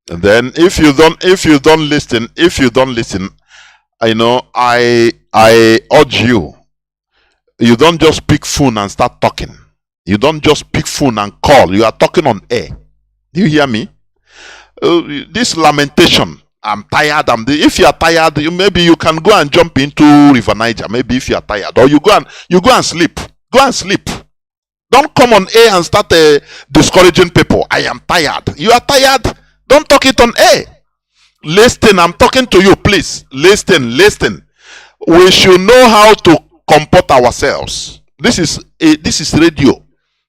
And then if you don't listen, I know I urge you. You don't just pick phone and start talking. You don't just pick phone and call. You are talking on air. Do you hear me? This lamentation, I'm tired. If you are tired, maybe you can go and jump into River Niger. Maybe if you are tired, or you go and sleep. Go and sleep. Don't come on air and start discouraging people. I am tired. You are tired. Don't talk it on air. Listen, I'm talking to you, please. Listen. We should know how to comport ourselves. This is radio.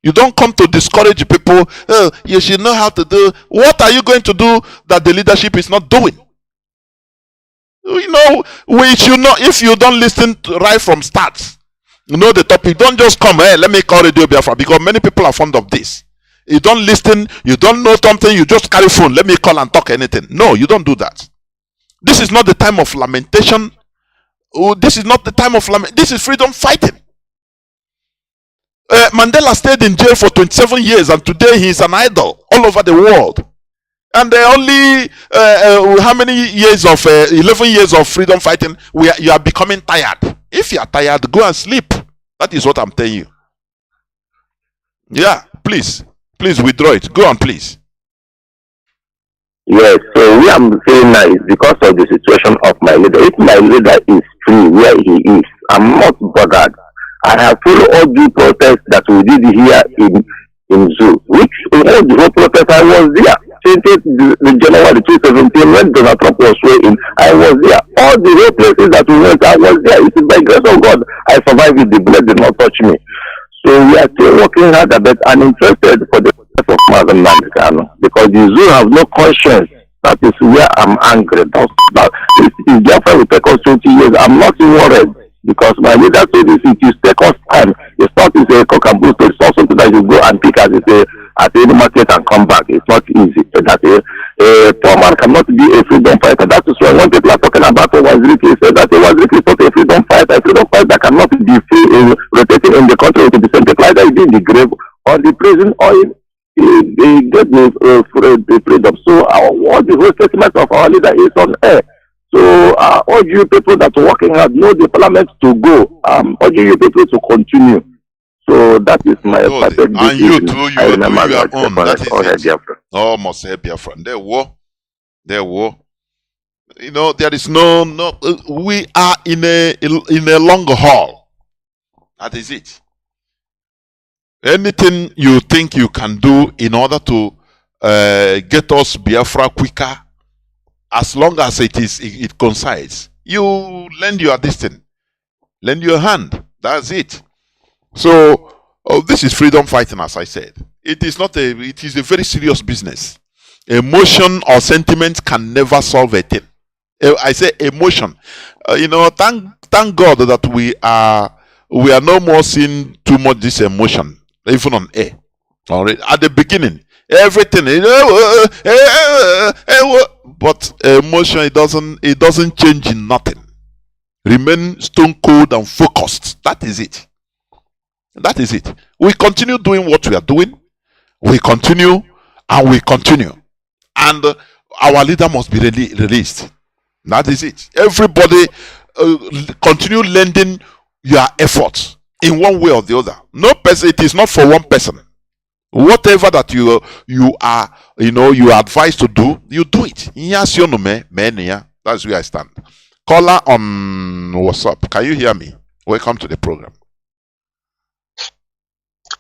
You don't come to discourage people. Oh, you should know how to do. What are you going to do that the leadership is not doing? We should know. If you don't listen right from start, you know the topic. Don't just come. Hey, let me call Radio Biafra, because many people are fond of this. You don't listen. You don't know something. You just carry phone. Let me call and talk anything. No, you don't do that. This is not the time of lamentation. Oh, this is not the time of lament. This is freedom fighting. Mandela stayed in jail for 27 years, and today he is an idol all over the world. And only how many years of 11 years of freedom fighting? You are becoming tired. If you are tired, go and sleep. That is what I'm telling you. Yeah, please withdraw it. Go on, please. Yes, so we are saying now is because of the situation of my leader. If my leader is free where he is, I'm not bothered. I have followed all the protests that we did here in Zoo, which in all the whole protest I was there. Since the January 2017 when Donald Trump was swearing, I was there. All the whole places that we went, I was there. It is by grace of God I survived it. The blood did not touch me. So we are still working hard, but I'm interested for the death of Nnamdi Kanu, because the Zoo have no conscience. That is where I'm angry. If Biafra will take us 20 years, I'm not worried. Because my leader said this, it will take us time. It's not a cock and bull. It's not something that you go and pick at any market and come back. It's not easy. That a poor man cannot be a freedom fighter. That is why when people are talking about Waziriki, say that Waziriki is not a freedom fighter. A freedom fighter cannot be free, rotating in the country with the same people. Either he be in the grave or the prison, or they get the freedom. So what the whole statement of our leader is on air. So all you people that are working hard, know the parliament to go. All you people to continue. So that is my perspective. And you too, you are on. That is it. Oh, must help Biafra. There were. There is no. We are in a long haul. That is it. Anything you think you can do in order to get us Biafra quicker, as long as it coincides, you lend your distance, lend your hand. That's it. So this is freedom fighting, as I said. It is a very serious business. Emotion or sentiment can never solve a thing. I say emotion. Thank God that we are no more seeing too much this emotion, even on air. All right. At the beginning, everything, but emotion, it doesn't change in nothing. Remain stone cold and focused. That is it. We continue doing what we are doing. We continue. And our leader must be released. That is it. Everybody continue lending your efforts in one way or the other. No person, it is not for one person. Whatever that you are, you are advised to do, you do it. That's where I stand. Caller on WhatsApp. Can you hear me? Welcome to the program.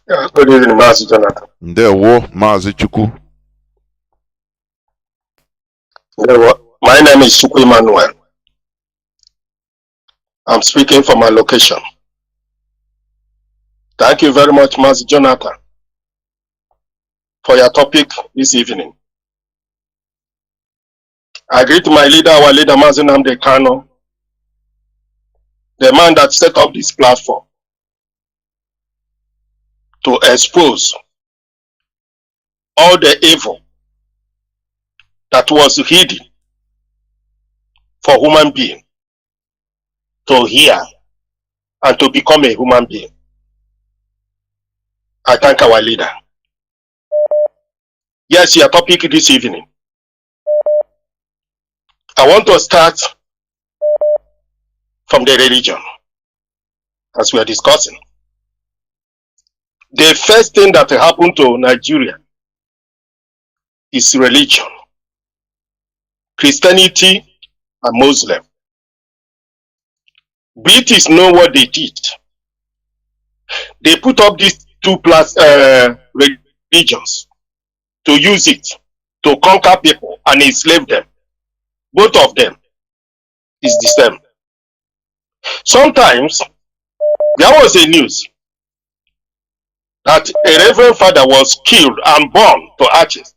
Yeah, good evening, Mazi Jonathan. Mazi Chuku. My name is Chuku Emmanuel. I'm speaking from my location. Thank you very much, Mazi Jonathan, for your topic this evening. I greet my leader, our leader, Mazi Kanu, the man that set up this platform to expose all the evil that was hidden for human being to hear and to become a human being. I thank our leader. Yes, your topic this evening. I want to start from the religion, as we are discussing. The first thing that happened to Nigeria is religion, Christianity and Muslim. British know what they did. They put up these two religions to use it to conquer people and enslave them. Both of them is the same. Sometimes there was a news that a reverend father was killed and burned to ashes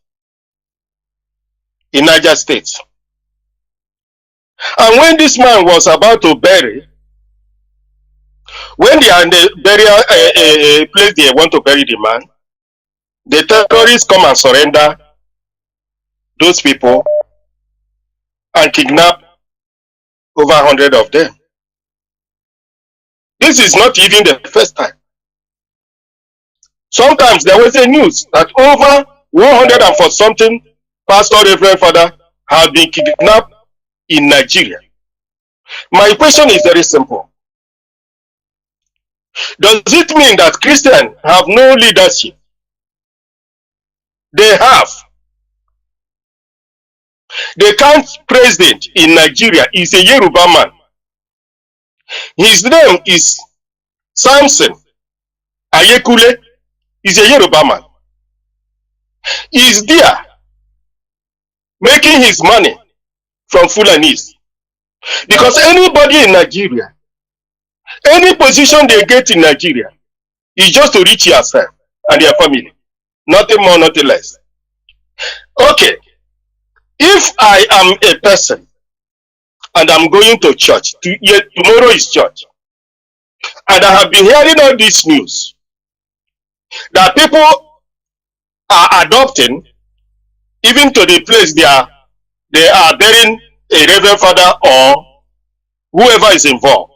in Niger State. And when this man was about to bury, when they are in the burial place they want to bury the man, the terrorists come and surrender those people and kidnap over 100 of them. This is not even the first time. Sometimes there was a news that over 100 and for something pastor reverend father have been kidnapped in Nigeria. My question is very simple. Does it mean that Christians have no leadership? They have. The current president in Nigeria is a Yoruba man. His name is Samson Ayekule. He's a Yoruba man. He's there making his money from Fulanis. Because anybody in Nigeria, any position they get in Nigeria is just to reach yourself and your family. Nothing more, nothing less. Okay. If I am a person and I'm going to church, tomorrow is church, and I have been hearing all this news that people are adopting, even to the place they are burying a reverend father or whoever is involved,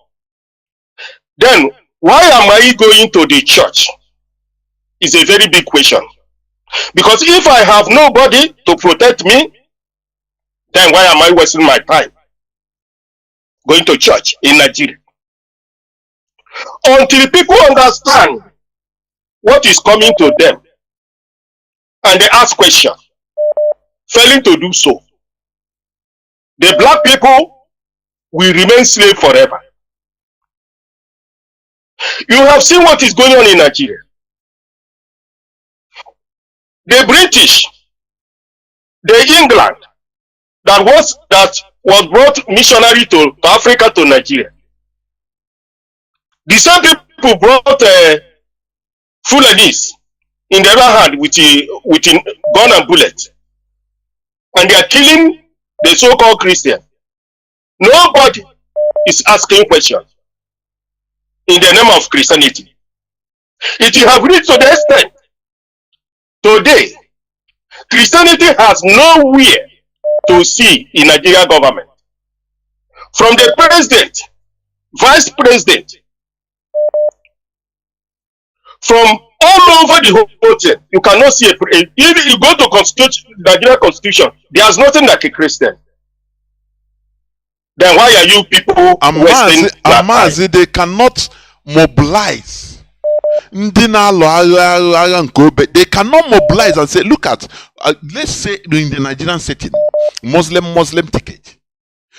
then why am I going to the church? Is a very big question. Because if I have nobody to protect me, then why am I wasting my time going to church in Nigeria? Until people understand what is coming to them and they ask questions, failing to do so, the black people will remain slaves forever. You have seen what is going on in Nigeria. The British, the England, that was brought missionary to Africa to Nigeria. The same people brought Fulanis in the other hand with gun and bullet, and they are killing the so-called Christian. Nobody is asking questions in the name of Christianity. It have reached to the extent today Christianity has nowhere to see in Nigeria government. From the president, vice president, from all over the whole thing, you cannot see if you go to Nigeria Constitution, there's nothing like a Christian. Then why are you people wasting Mazi, they cannot mobilize. They cannot mobilize and say, look at, let's say in the Nigerian setting, Muslim ticket.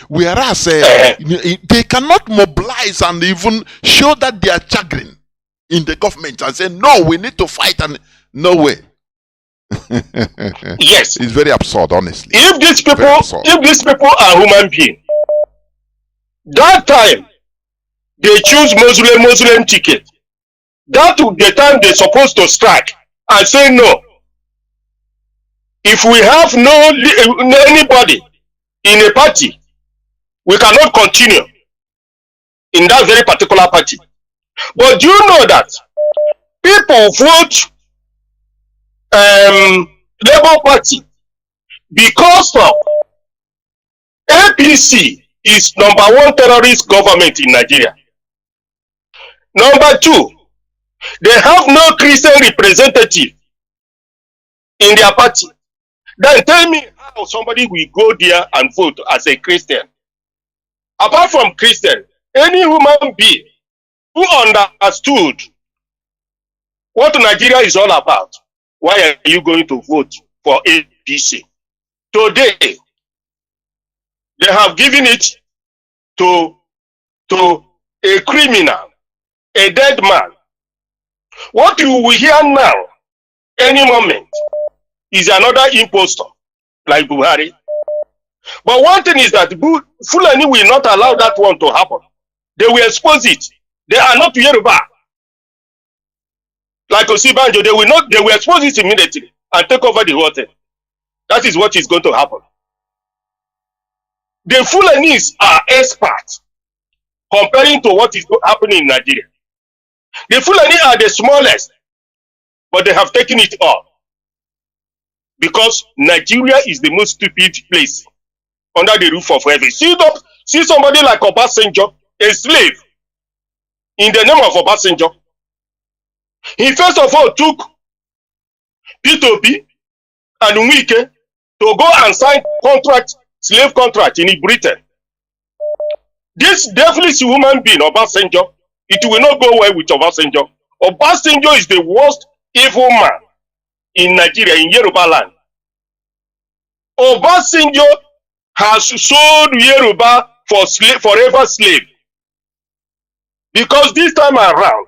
Whereas they cannot mobilize and even show that they are chagrin in the government and say, no, we need to fight, and no way. Yes. It's very absurd, honestly. If these people are human beings, that time they choose Muslim ticket. That would the time they're supposed to strike and say no. If we have anybody in a party, we cannot continue in that very particular party. But do you know that people vote Labour Party because of APC is #1 terrorist government in Nigeria. Number 2, they have no Christian representative in their party. Then tell me how somebody will go there and vote as a Christian. Apart from Christian, any human being who understood what Nigeria is all about, why are you going to vote for APC? Today, they have given it to a criminal, a dead man. What you will hear now, any moment, is another impostor, like Buhari. But one thing is that Fulani will not allow that one to happen. They will expose it. They are not Yoruba. Like Osibanjo, they will expose it immediately and take over the whole thing. That is what is going to happen. The Fulanis are experts comparing to what is happening in Nigeria. The Fulani are the smallest, but they have taken it all. Because Nigeria is the most stupid place under the roof of heaven. See somebody like Obasanjo, a slave, in the name of Obasanjo. He first of all took P2P and Nnamdi to go and sign slave contract in Britain. This devilish human being, Obasanjo, it will not go well with Obasanjo. Obasanjo is the worst evil man in Nigeria, in Yoruba land. Obasanjo has sold Yoruba for forever slave. Because this time around,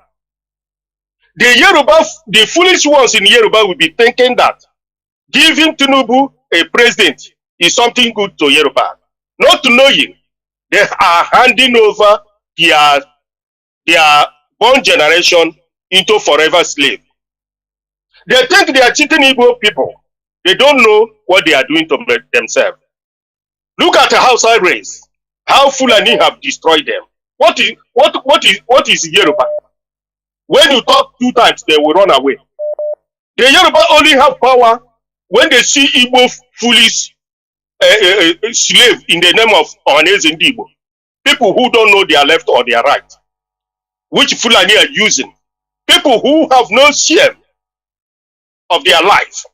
the foolish ones in Yoruba will be thinking that giving Tinubu a president is something good to Yoruba. Not knowing they are handing over their born generation into forever slave. They think they are cheating Igbo people. They don't know what they are doing to themselves. Look at the Hausa race. How Fulani have destroyed them. What is Yoruba? When you talk 2 times, they will run away. The Yoruba only have power when they see Igbo foolish slave in the name of Ohaneze Igbo. People who don't know their left or their right, which Fulani are using. People who have no shame of their life.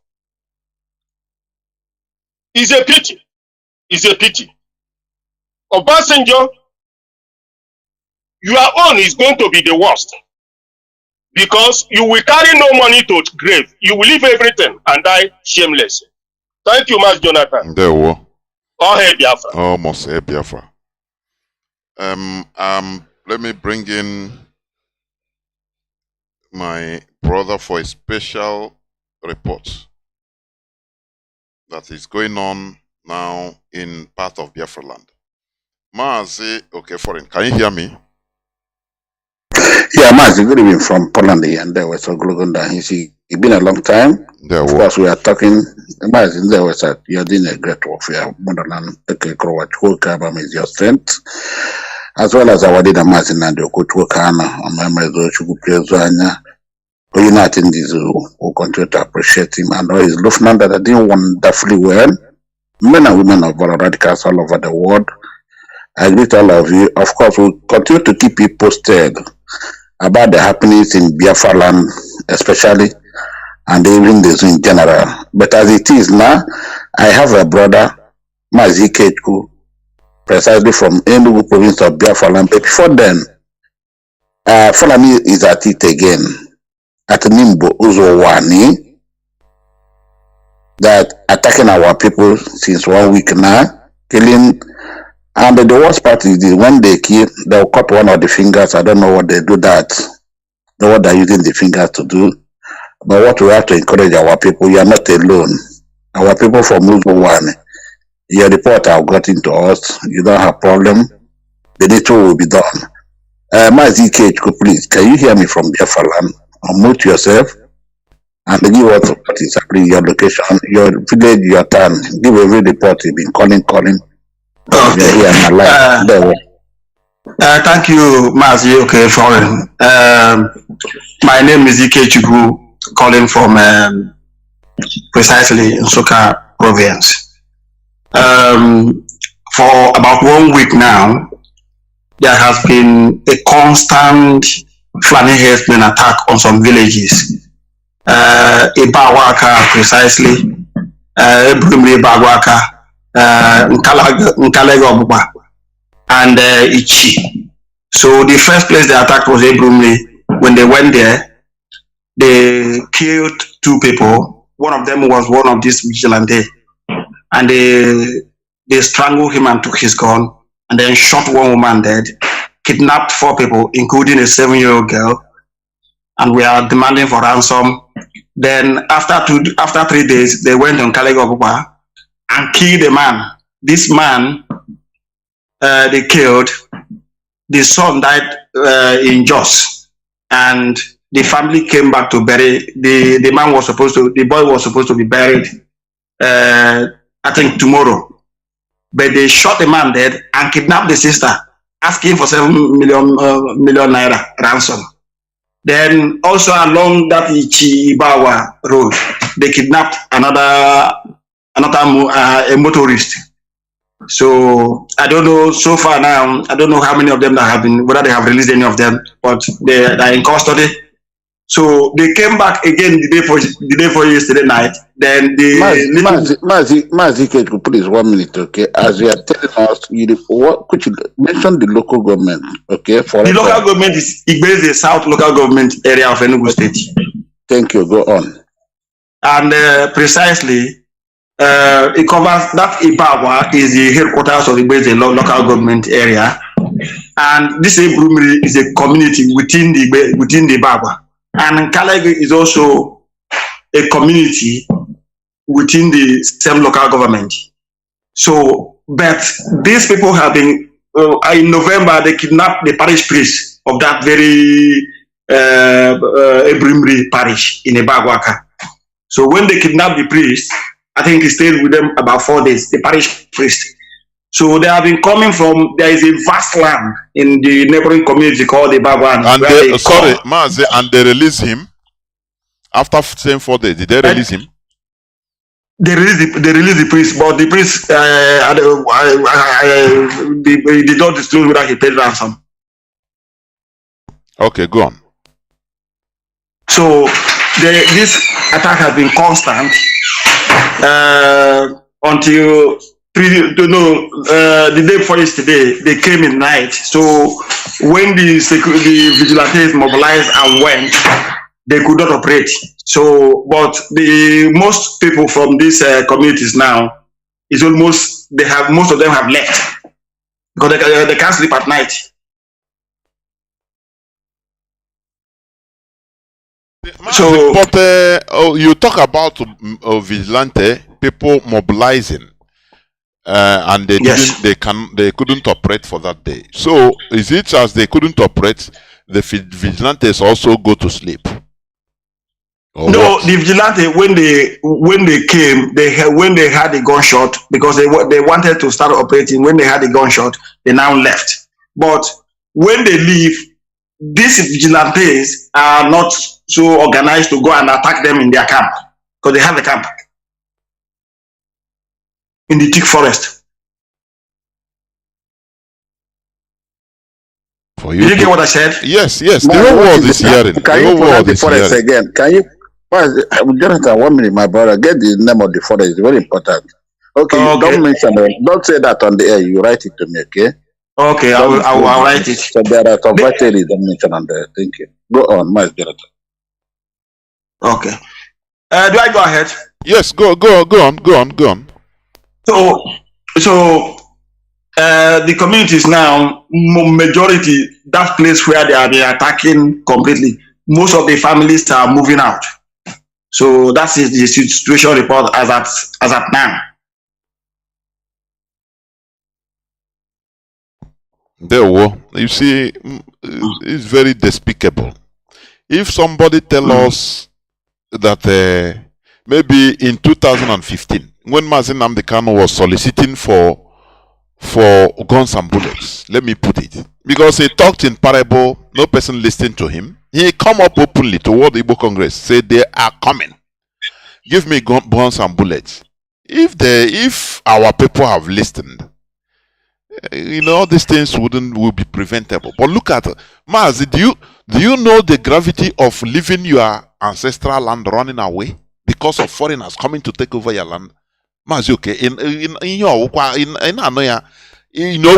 It's a pity. It's a pity. Obasanjo, your own is going to be the worst. Because you will carry no money to grave. You will leave everything and die shameless. Thank you, Mas Jonathan. There we go. All hail Biafra. Almost hail Biafra. Let me bring in my brother for a special report that is going on now in part of Biafra land. Mazi, okay, foreign. Can you hear me? Yeah, Mazi, good evening from Poland here, and there was a Glogunda. It's been a long time. Of course, we are talking. Mazi, there was you're doing a great work for your motherland. Okay, Krowach, who Kabam is your strength, as well as our leader Mazi Nando, Kutuakana, and my mother, Chukupiazanya, who united this who continue to appreciate him and all his lieutenant that are doing wonderfully well. Men and women of our radicals all over the world. I greet all of you. Of course, we'll continue to keep you posted about the happenings in Biafra land, especially, and even the zoo in general. But as it is now, I have a brother, Mazi Iyke, precisely from Enugu province of Biafra land. But before then, Fulani is at it again. at Nimbo Uzowani that attacking our people since 1 week now, killing. And the worst part is when they kill, they'll cut one of the fingers. I don't know what they do that. Know what they're using the fingers to do. But what we have to encourage our people, you are not alone. Our people from Uzowani, your report have gotten to us. You don't have problem. The little will be done. Mazi Iyke, please, can you hear me from Biafra land? Unmute yourself and give us what is happening, your location, your village, your town. Give every report you've been calling. Okay. Here, my life. There. Thank you, Mazi Iyke, for my name is Iyke, calling from precisely in Soka province. For about 1 week now, there has been a constant Fulani herdsmen attack on some villages. Ibawaka precisely, Ebrumri Ibawaka, Nkalega and Ichi. So the first place they attacked was Ebrumri. When they went there, they killed 2 people. One of them was one of these vigilantes, and they strangled him and took his gun, and then shot one woman dead, kidnapped 4 people, including a 7-year-old girl, and we are demanding for ransom. Then after 3 days, they went on Kalega and killed a man. This man they killed. The son died in Jos, and the family came back to bury the boy was supposed to be buried I think tomorrow. But they shot the man dead and kidnapped the sister, asking for 7 million naira ransom. Then also along that Ichibawa road, they kidnapped another a motorist. So I don't know so far now. I don't know how many of them that have been, whether they have released any of them, but they are in custody. So they came back again the day before yesterday night. Then Mazi Iyke, please 1 minute, okay? As you are telling us, could you mention the local government, okay? The local government is Igbeze South local government area of Enugu State. Thank you. Go on. And precisely, it covers that Ibawa is the headquarters of Igbeze local government area, and this Ebrumri is a community within the Ibawa. And Kalegi is also a community within the same local government. So, but these people have been, in November, they kidnapped the parish priest of that very Ebrumri parish in Ebagwaka. So when they kidnapped the priest, I think he stayed with them about 4 days, the parish priest. So they have been coming from, there is a vast land in the neighboring community called the Bagwan. And Mazi, and they released him after same 4 days. Did they release him? They released the priest, but the priest they did not disclose whether he paid ransom. Okay, go on. So this attack has been constant until the day before yesterday. They came in night. So when the vigilantes mobilized and went, they could not operate. So, but most people from these communities now is almost most of them have left because they can't sleep at night. So, but you talk about vigilante people mobilizing, and they they couldn't operate for that day. So, is it as they couldn't operate, the vigilantes also go to sleep? No, what? The vigilante when they came, when they had a gunshot, because they wanted to start operating. When they had a gunshot, they now left. But when they leave, these vigilantes are not so organized to go and attack them in their camp, because they have a camp in the thick forest. For you, did you get what I said? Yes. The whole world is hearing. Can you put the forest again? Can you? Jonathan, 1 minute, my brother. Get the name of the forest. It's very important. Okay, don't mention it. Don't say that on the air. You write it to me, okay? Okay, I'll write it. So there are some batteries don't mention on there. Thank you. Go on, Jonathan. Okay. Do I go ahead? Yes, go on. So the communities now, majority, that place where they are attacking completely, most of the families are moving out. So that is the situation report as at now. There were. You see, it's very despicable. If somebody tell us that maybe in 2015, when Mazi Nnamdi Kanu was soliciting for guns and bullets, let me put it, because he talked in parable, no person listened to him. He come up openly to World Igbo Congress, said they are coming. Give me guns and bullets. If our people have listened, all these things will be preventable. But look at Mazi. Do you know the gravity of leaving your ancestral land running away because of foreigners coming to take over your land? Mazi, okay.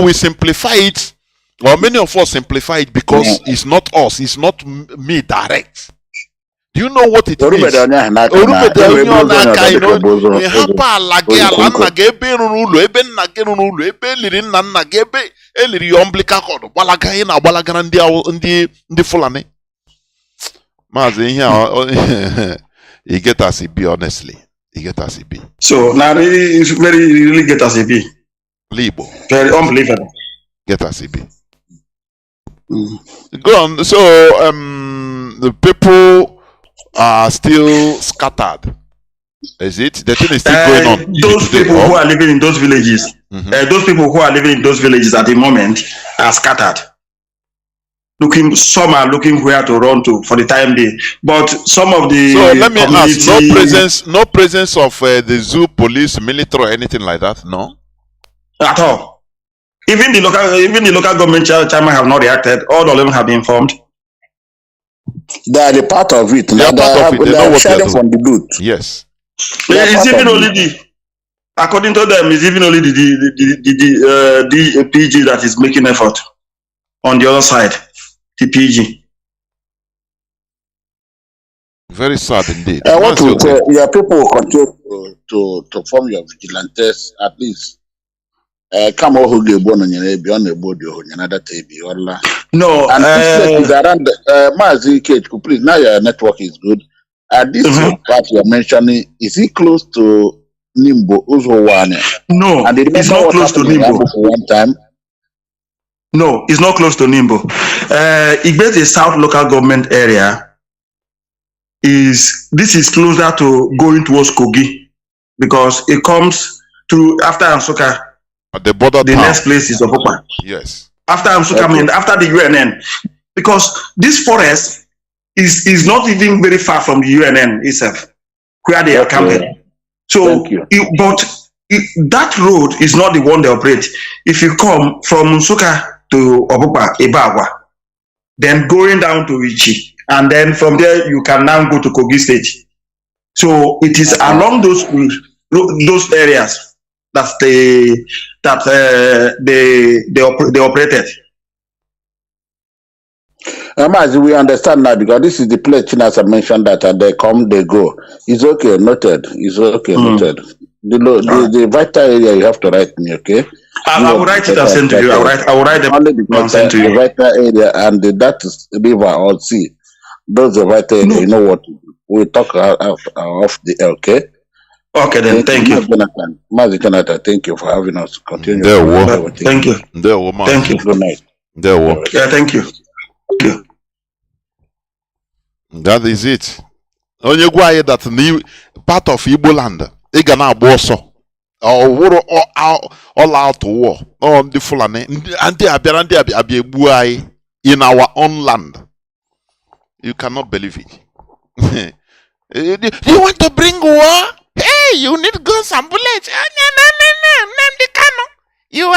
We simplify it, or many of us simplify it because it's not us, it's not me direct. Do you know what it means? He get as he be, honestly. He get as he be. So now it's really get as he be. Libo. Very unbelievable. Get as he be. Go on. So the people are still scattered. Is it? The thing is still going on. Those people who are living in those villages, those people who are living in those villages at the moment are scattered. Some are looking where to run to for the time being. But some of the so let me ask, no presence of the zoo, police, military, or anything like that, no? At all. Even the local government chairman have not reacted. All of them have been informed. They are the part of it. They are part of it. They know what they are doing. From the good. Yes. It's even only according to them, it's even only the PG that is making effort on the other side. The PG. Very sad indeed. I want to tell your people will continue to form your vigilantes at least. Come on, who get born on your beyond the body or another baby or la. No, and this place is around Mazi Iyke, please. Now your network is good. This part you're mentioning, is it close to Nimbo Uzowane? No, and it's not close to Nimbo. For one time. No, it's not close to Nimbo. Igbe, the South local government area, this is closer to going towards Kogi because it comes through after Ansoka. At the border. The next place is Obopa. Yes. After Ansoka, after the UNN, because this forest is not even very far from the UNN itself, where they are camping. So, that road is not the one they operate. If you come from Nsuka to Obopa, Ibagwa, then going down to Ichi, and then from there you can now go to Kogi State. So it is along those areas that they operated. Mazi, we understand now because this is the place Chinas have mentioned that they come, they go. It's okay, noted. It's okay, noted. The vital area you have to write me, okay? I will write it and send to you. I will write them only because and send to you. The vital area and that is river or sea. Those are vital area. You know what? We talk off the air, okay? Okay, then thank you. Mazi Jonathan, thank you for having us continue. Thank you. Thank you. Good night. Yeah, thank you. That is it. Onye gwa anyị that part of Igbo land, ị ga na-agba ọsọ. All out war. Ndị Fulani, ndị abịa egbu anyị in our own land. You cannot believe it. You want to bring war? Hey, you need guns and bullets. No, Nnamdi Kanu. You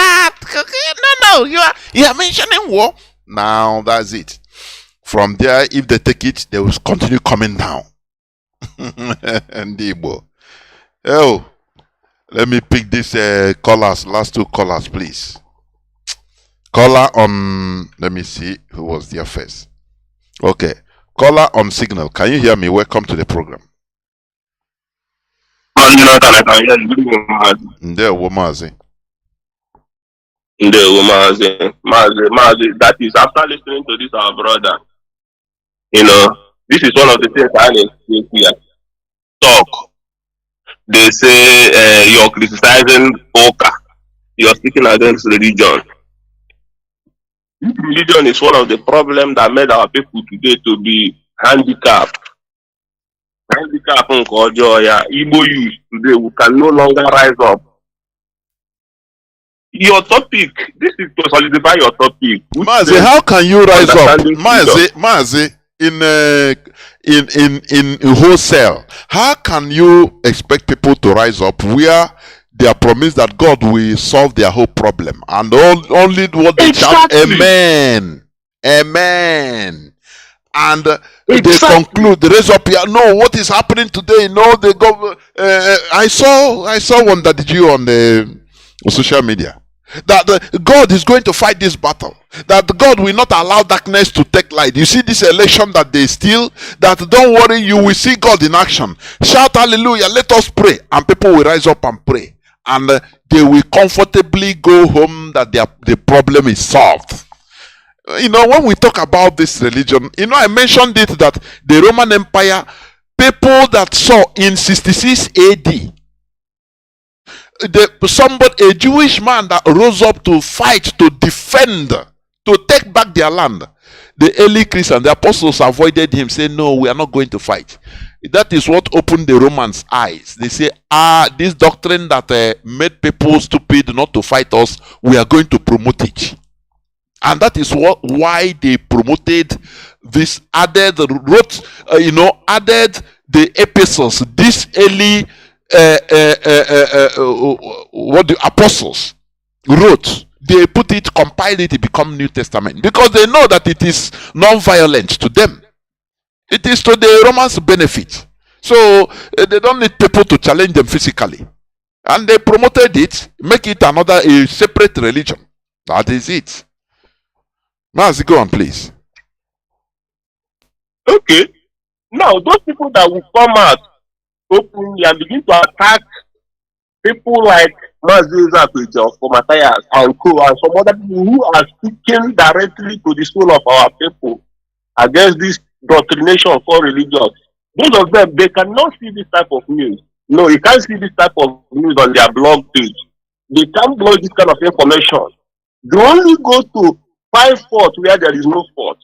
are mentioning war. Now that's it. From there, if they take it, they will continue coming down. And oh, let me pick these callers, last two callers, please. Caller on, let me see who was there first. Okay, Caller on signal. Can you hear me? Welcome to the program. Ndewo Mazi. Mazi, that is after listening to this our brother. This is one of the things I talk. They say you're criticizing Oka. You're speaking against religion. Religion is one of the problems that made our people today to be handicapped. Handicap in Igbo youth today, we can no longer rise up. Your topic, this is to solidify your topic. Mazi, how can you rise up? Mazi, in wholesale, how can you expect people to rise up where they are promised that God will solve their whole problem and only what they shout, amen, amen, and they conclude, raise up here. No, what is happening today? No, they go. I saw one that you on the social media. That God is going to fight this battle. That God will not allow darkness to take light. You see this election that they steal. That don't worry, you will see God in action. Shout hallelujah, let us pray. And people will rise up and pray. And they will comfortably go home that the problem is solved. When we talk about this religion, I mentioned it that the Roman Empire, people that saw in 66 AD, a Jewish man that rose up to fight, to defend, to take back their land. The early Christians, the apostles avoided him, saying, no, we are not going to fight. That is what opened the Romans' eyes. They say, this doctrine that made people stupid not to fight us, we are going to promote it. And that is why they promoted this, added the epistles, this early what the apostles wrote. They put it, compiled it, it become New Testament, because they know that it is non-violent to them. It is to the Romans' benefit. So they don't need people to challenge them physically. And they promoted it, make it a separate religion. That is it. Mazi, go on, please. Okay. Now, those people that will come out openly and begin to attack people like Mazi Iyke or Matthias and Co. and some other people who are speaking directly to the soul of our people against this doctrination for religion. Those of them, they cannot see this type of news. No, you can't see this type of news on their blog page. They can't blog this kind of information. They only go to find fault where there is no fault.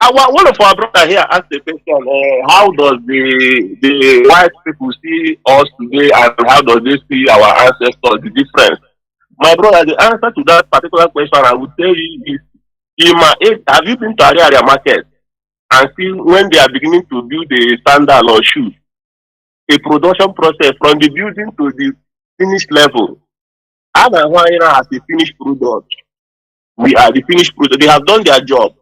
One of our brothers here asked the question, how does the white people see us today and how does they see our ancestors, the difference? My brother, the answer to that particular question I would tell you is, have you been to area market and see when they are beginning to build a sandal or shoe, a production process from the building to the finished level? As a finished product, we are the finished product. They have done their job.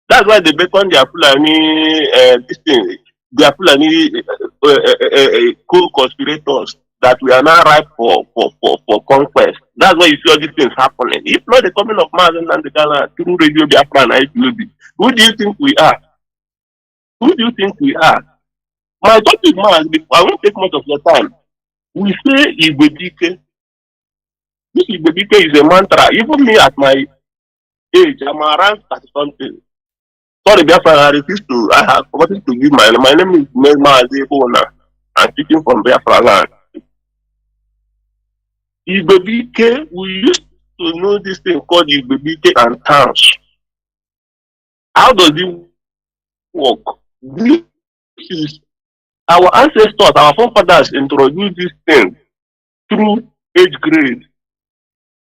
That's why they beckon their Fulani, their Fulani co-conspirators that we are now ripe for conquest. That's why you see all these things happening. If not the coming of Mazi Iyke through Radio Biafra and IPOB, who do you think we are? Who do you think we are? My topic, man, I won't take much of your time. We say Igbo Iyke. This Igbo Iyke is a mantra. Even me at my age, I'm around 30 something. Sorry, Biafra, I have forgotten to give my name is Mazi Iyke. I'm speaking from Biafra land. Igbo Iyke, we used to know this thing called Igbo Iyke and towns. How does it work? This is our ancestors, our forefathers introduced this thing through age grade.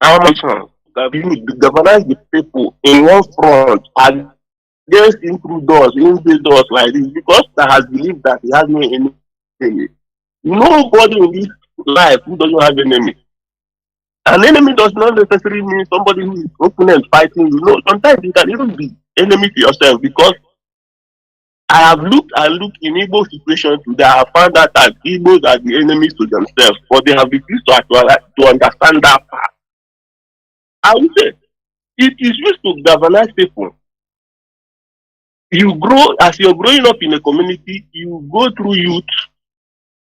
Our mission that we galvanize the people in one front and against intruders, invaders like this, because that has believed that he has no enemy. Nobody in this life who doesn't have an enemy. An enemy does not necessarily mean somebody who is opponent fighting you. No, sometimes you can even be enemy to yourself, because I have looked in Igbo situation today. I have found out that Igbos are the enemies to themselves, but they have refused to understand that part. I would say it is used to galvanize people. You grow, as you're growing up in a community, you go through youth.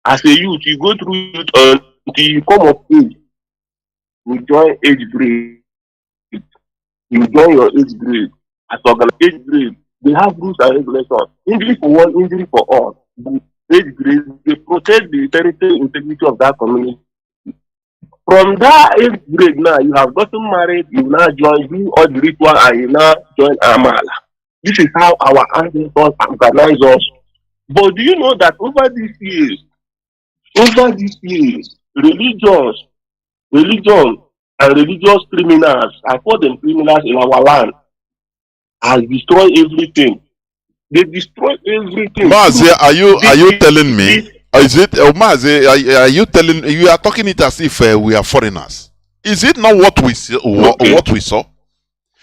As a youth, you go through youth until you come of age. You join age grade. You join your age grade. As organized age grade, they have rules and regulations. Injury for one, injury for all. The age grade, they protect the territorial integrity of that community. From that age grade now, you have gotten married, you now join, you all the ritual, and you now join Amala. This is how our ancestors organize us. But do you know that over these years, religion and religious criminals, I call them criminals in our land, has destroyed everything. They destroy everything. Mazi, are you telling me? Is it Mazi? Are you telling? You are talking it as if we are foreigners. Is it not what we see, what we saw?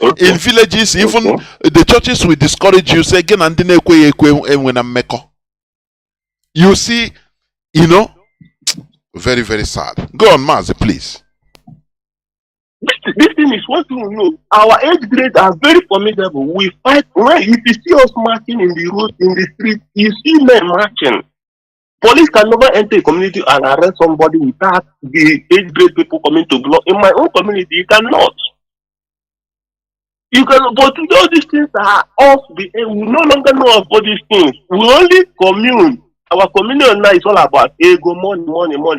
In villages, even the churches will discourage you. Say again, you see, you know, very, very sad. Go on, Mazi, please. This thing is what you know. Our age grades are very formidable. We fight. When if you see us marching in the road, in the street, you see men marching. Police can never enter a community and arrest somebody without the age grade people coming to block. In my own community, you cannot. You can, but all these things are off the air. We no longer know about these things. We only commune. Our communion now is all about ego, money.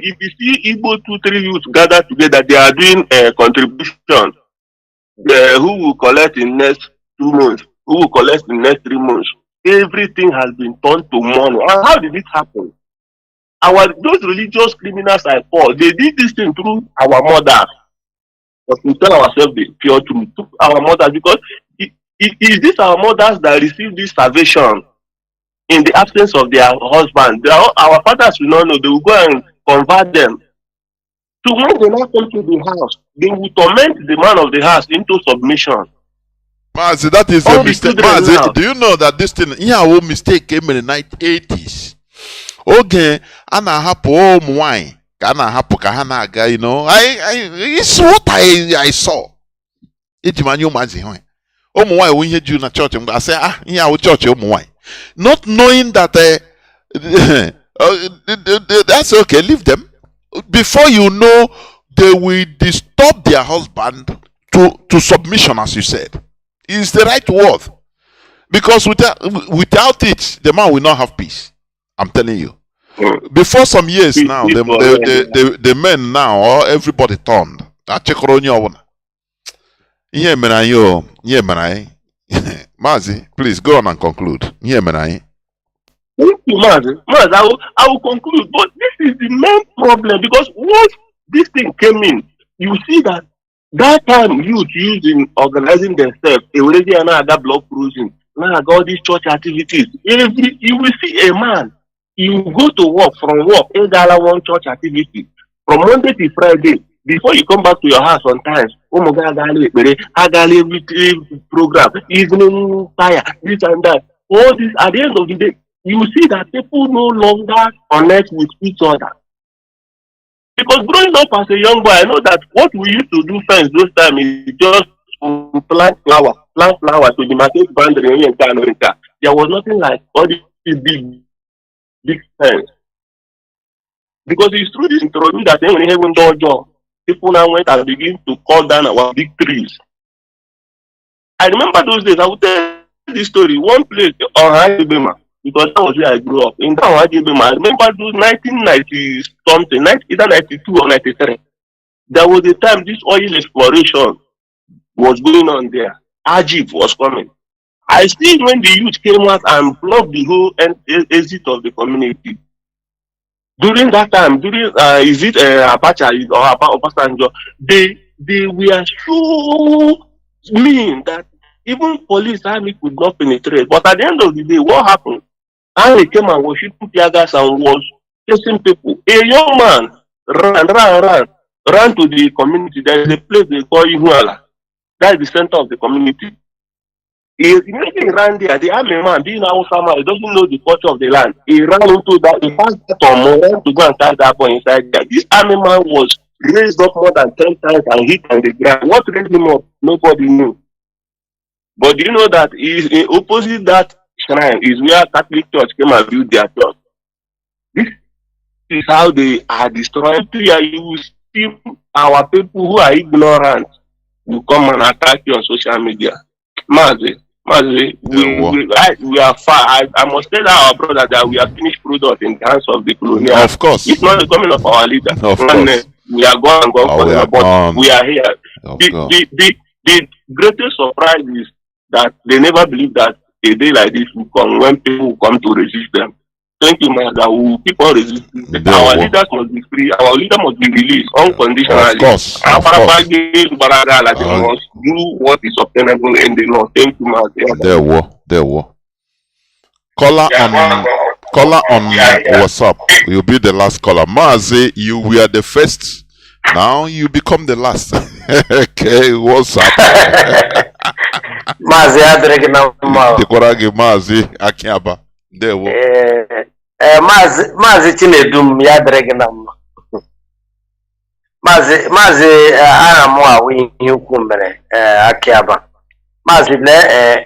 If you see Igbo 2-3 youths gather together, they are doing a contribution. Who will collect in next 2 months? Who will collect in next 3 months? Everything has been turned to money. And how did it happen? Those religious criminals I call, they did this thing through our mothers. But we tell ourselves the pure truth, through our mothers, because it is this our mothers that receive this salvation in the absence of their husband. Our fathers will not know. They will go and convert them. So when they now come to the house, they will torment the man of the house into submission. Mazi, that is a mistake. Mazi, do you know that this thing, mistake came in the 1980s? Okay, Anna Hapo wine. Kana Hapo Kahana, you know. It's what I saw. It's my new Mazi. Why when you do in a church, I say, church, not knowing that that's okay, leave them. Before you know, they will disturb their husband to submission, as you said. It's the right word. Because without it, the man will not have peace. I'm telling you. Before some years now, the men now, or everybody turned. Mazi, please go on and conclude. Thank you, Mazi. Mazi, I will conclude. But this is the main problem, because once this thing came in, you see that time youth used in organizing themselves, already another block cruising, now all these church activities. You will see a man, you go to work, from work, one church activity, from Monday to Friday. Before you come back to your house on time, program, evening fire, this and that. All this, at the end of the day, you see that people no longer connect with each other. Because growing up as a young boy, I know that what we used to do first those times is just plant flower to demarcate boundary in Kanu. There was nothing like all these big fence. Because it's through this introduction that when heaven door, people now went and began to cut down our big trees. I remember those days. I would tell this story. One place on Hajibema, because that was where I grew up. In that Hajibema, I remember those 1990 something, either 92 or 93. There was a time this oil exploration was going on there. Ajib was coming. I see when the youth came out and blocked the whole exit of the community. During that time, is it Abacha or Obasanjo? They were so mean that even police army could not penetrate. But at the end of the day, what happened? Army came and was shooting tear gas and was chasing people. A young man ran to the community. There is a place they call Ihuala. That is the center of the community. He ran there. The army man, being Hausa, he doesn't know the culture of the land. He ran into that. He passed that to go and tie that boy inside there. This army man was raised up more than 10 times and hit on the ground. What raised him up? Nobody knew. But you know that he opposite that shrine is where Catholic Church came and built their church. This is how they are destroying. You will see our people who are ignorant will come and attack you on social media. Mazi, we are far. I must tell our brother that we are finished product in the hands of the colonial. Of course. It's not the coming of our leader. Of course. We are gone and gone forever, but we are here. The greatest surprise is that they never believe that a day like this will come when people will come to resist them. Thank you, man. That we will keep on resisting. Our leaders must be free. Our leader must be released unconditionally. Of course. Do what is obtainable in the law. Thank you, man. There were. Caller on WhatsApp. You'll be the last caller. Mazi, you were the first. Now you become the last. Okay, what's up? Mazi Adregina Mazi Akiaba. There were. Mazi Chinedum Yadregina. Mazi Aramu Yukumere Akiaba. Mazi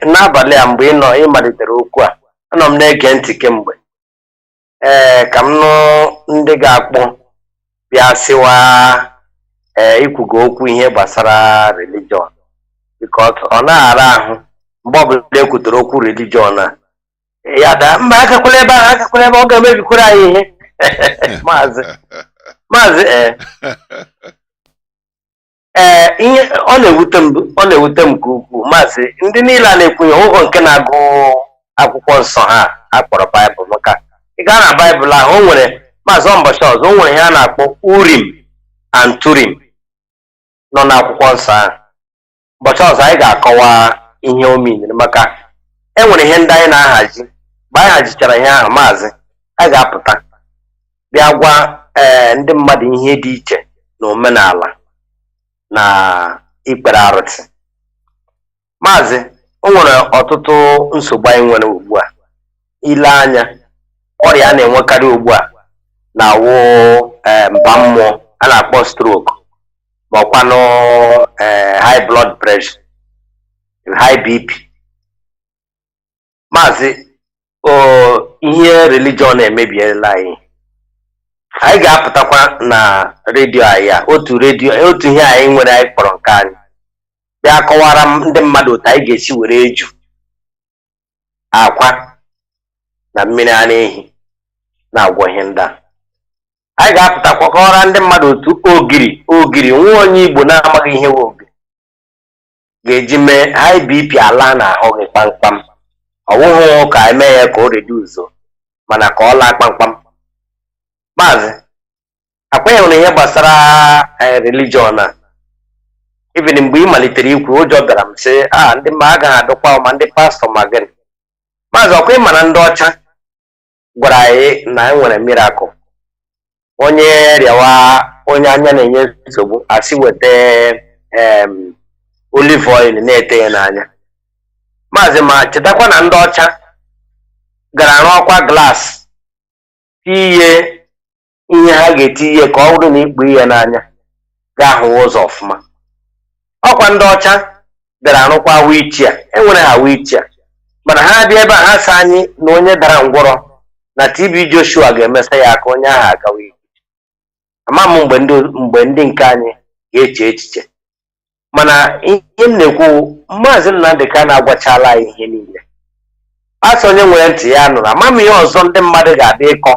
n'abalị a mgbe ị nọ ịmalitere okwu a anọ m na-ege ntị kemgbe ka m nụ ndị ga-akpọ bịa sịwa ikwugo okwu ihe gbasara religion because ọ na-ara ahụ mgbe ọbụla ekwutere okwu religion a ya da mba akakwala ebe ọ ga-emebikwara anyị ihe maazị ihe ọ na-ewute m nke ukwuu maazị ndị niile a na-ekwenye ụgwọ nke na-agụ akwụkwọ nsọ ha akpọrọ baịbụl maka ị gaa na baịbụl ahụ o nwere maazị ụbọchị ọzọ o nwere ihe a na-akpọ urim and turim nọ n'akwụkwọ nsọ ahụ ụbọchị ọzọ anyị ga-akọwa ihe o minere maka enwere ihe ndị anyị na-ahazi mgbe anyị hazichara ihe ahụ maazị anyị ga-apụta bịa gwa ndị mmadụ ihe dị iche na omenala na ikpere arụsị maazị o nwere ọtụtụ nsogbu anyị nwere ugbu a ile anya ọrịa a na-enwekarị ugbu a na-awụ mba mmụọ a na-akpọ stroke ma ọkwanụ high blood pressure high BP maazị ihe religion emebiela anyị ga-apụtakwa na redio anyị otu ihe anyị nwere anyị kpọrọ nke anyị bịa kọwara ndị mmadụ otu anyị ga-esi were eju akwa na mmiri ara ehi na-agwọ ihe ndị a anyị ga-apụtakwa kọwara ndị mmadụ otu ogiri nwa onye Igbo na-amaghị ihe ogiri ga-eji mee high BP ala na-ahụ gị kpamkpam ọ bụghị ka eme ya ka o reduzo mana ka ọ laa kpamkpam maazị akwenyeghị na ihe gbasara religion a even mgbe ị malitere ikwu ụjọ bịara m sị ndị mma agaghị adụkwa ma ndị pastọ ma gịnị maazị ọkwa ịma na ndị ọcha gwara anyị na enwere miracle onye rịawa onye anya na-enye nsogbu asị weta olive oil na-ete ya n'anya maazị ma chetakwa na ndị ọcha gara rụọkwa glaasị tinye ihe ha ga-etinye ka ọ bụrụ na ikpu ihe n'anya ga-ahụ ụzọ ọfụma ọkwa ndị ọcha bịara arụkwa wichia enwere ha wichia mana ha bịa ebe a ha sị anyị na onye dara ngwọrọ na TB Joshua ga-emesa ya aka onye ahụ agawa ije ama m mgbe ndị nke anyị ga-eche echiche mana ihe m na-ekwu maazị Nnamdi ka na-agwachala anyị ihe niile asị onye nwere ntị ya nụrụ ama m ihe ọzọ ndị mmadụ ga-abịa ịkọ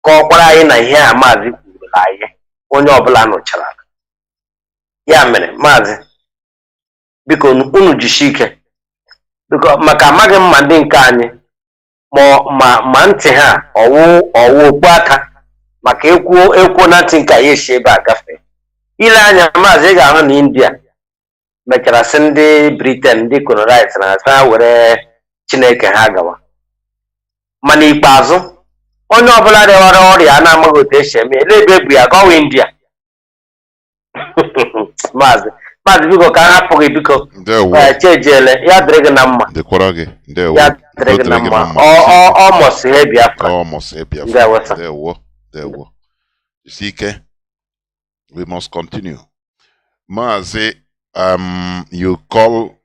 ka ọ kwara anyị na ihe a maazị kwurula anyị onye ọbụla nụchara ya mere maazị biko unu jisie ike biko maka amaghị m ma ndị nke anyị ma ntị ha ọwụ okpu aka maka ekwuo na ntị nke anyị esi ebe a gafee ile anya maazị ị ga-ahụ na India mechara sị ndị Britain ndị colonize na asa were Chineke ha gawa mana ikpeazụ onye ọbụla rịawara ọrịa na-amaghị otu esi eme ele ebe ebu ya gawa India maazị biko ka a hapụ gị biko chejele ya dịrị gị na mma ya dịrị gị na mma almost here Biafra Iyke, we must continue. Mazi, you call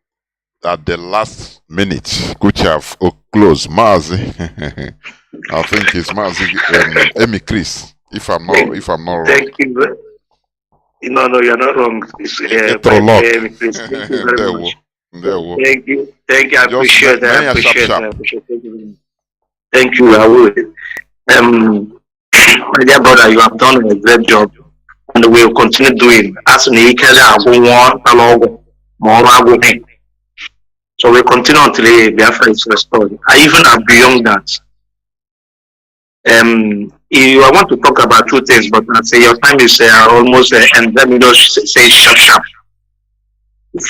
at the last minute, which have closed. Mazi, I think it's Mazi Emi Chris. If I'm not wrong. Thank you. No, you're not wrong. It's, Chris. Thank you very much. Thank you. Thank you. I appreciate it. I appreciate it. Thank you. I will. My dear brother, you have done a great job, and we will continue doing. As so we continue until Biafra is restored. I even am beyond that. I want to talk about two things, but I say your time is almost and let me just say sharp.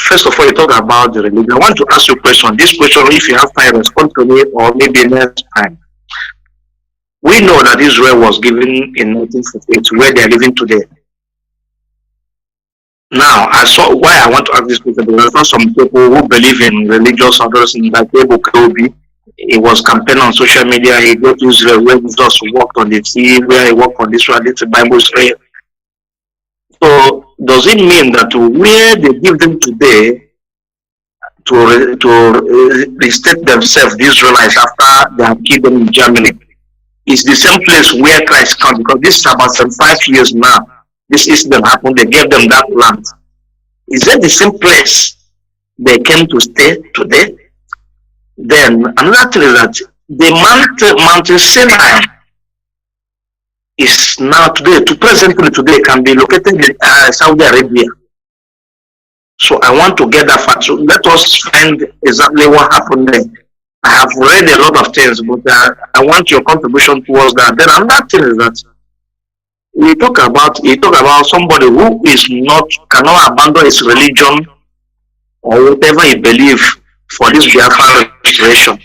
First of all, you talk about the religion. I want to ask you a question. This question, if you have time, respond to me, or maybe next time. We know that Israel was given in 1948 where they are living today. Now, I saw why I want to ask this question. There are some people who believe in religious others, like Abu Kobi. He was campaigning on social media. He go to Israel where he just worked on the sea, where he worked on this, the Bible Israel. So, does it mean that where they give them today to restate themselves, the Israelites, after they have killed them in Germany, is the same place where Christ comes? Because this is about 75 years now. This incident happened. They gave them that land. Is that the same place they came to stay today? Then another thing is that the mountain Sinai is now presently today can be located in Saudi Arabia. So I want to get that fact. So let us find exactly what happened there. I have read a lot of things, but I want your contribution towards that. Then another thing is that you talk about somebody who cannot abandon his religion or whatever he believes for this Biafra restoration.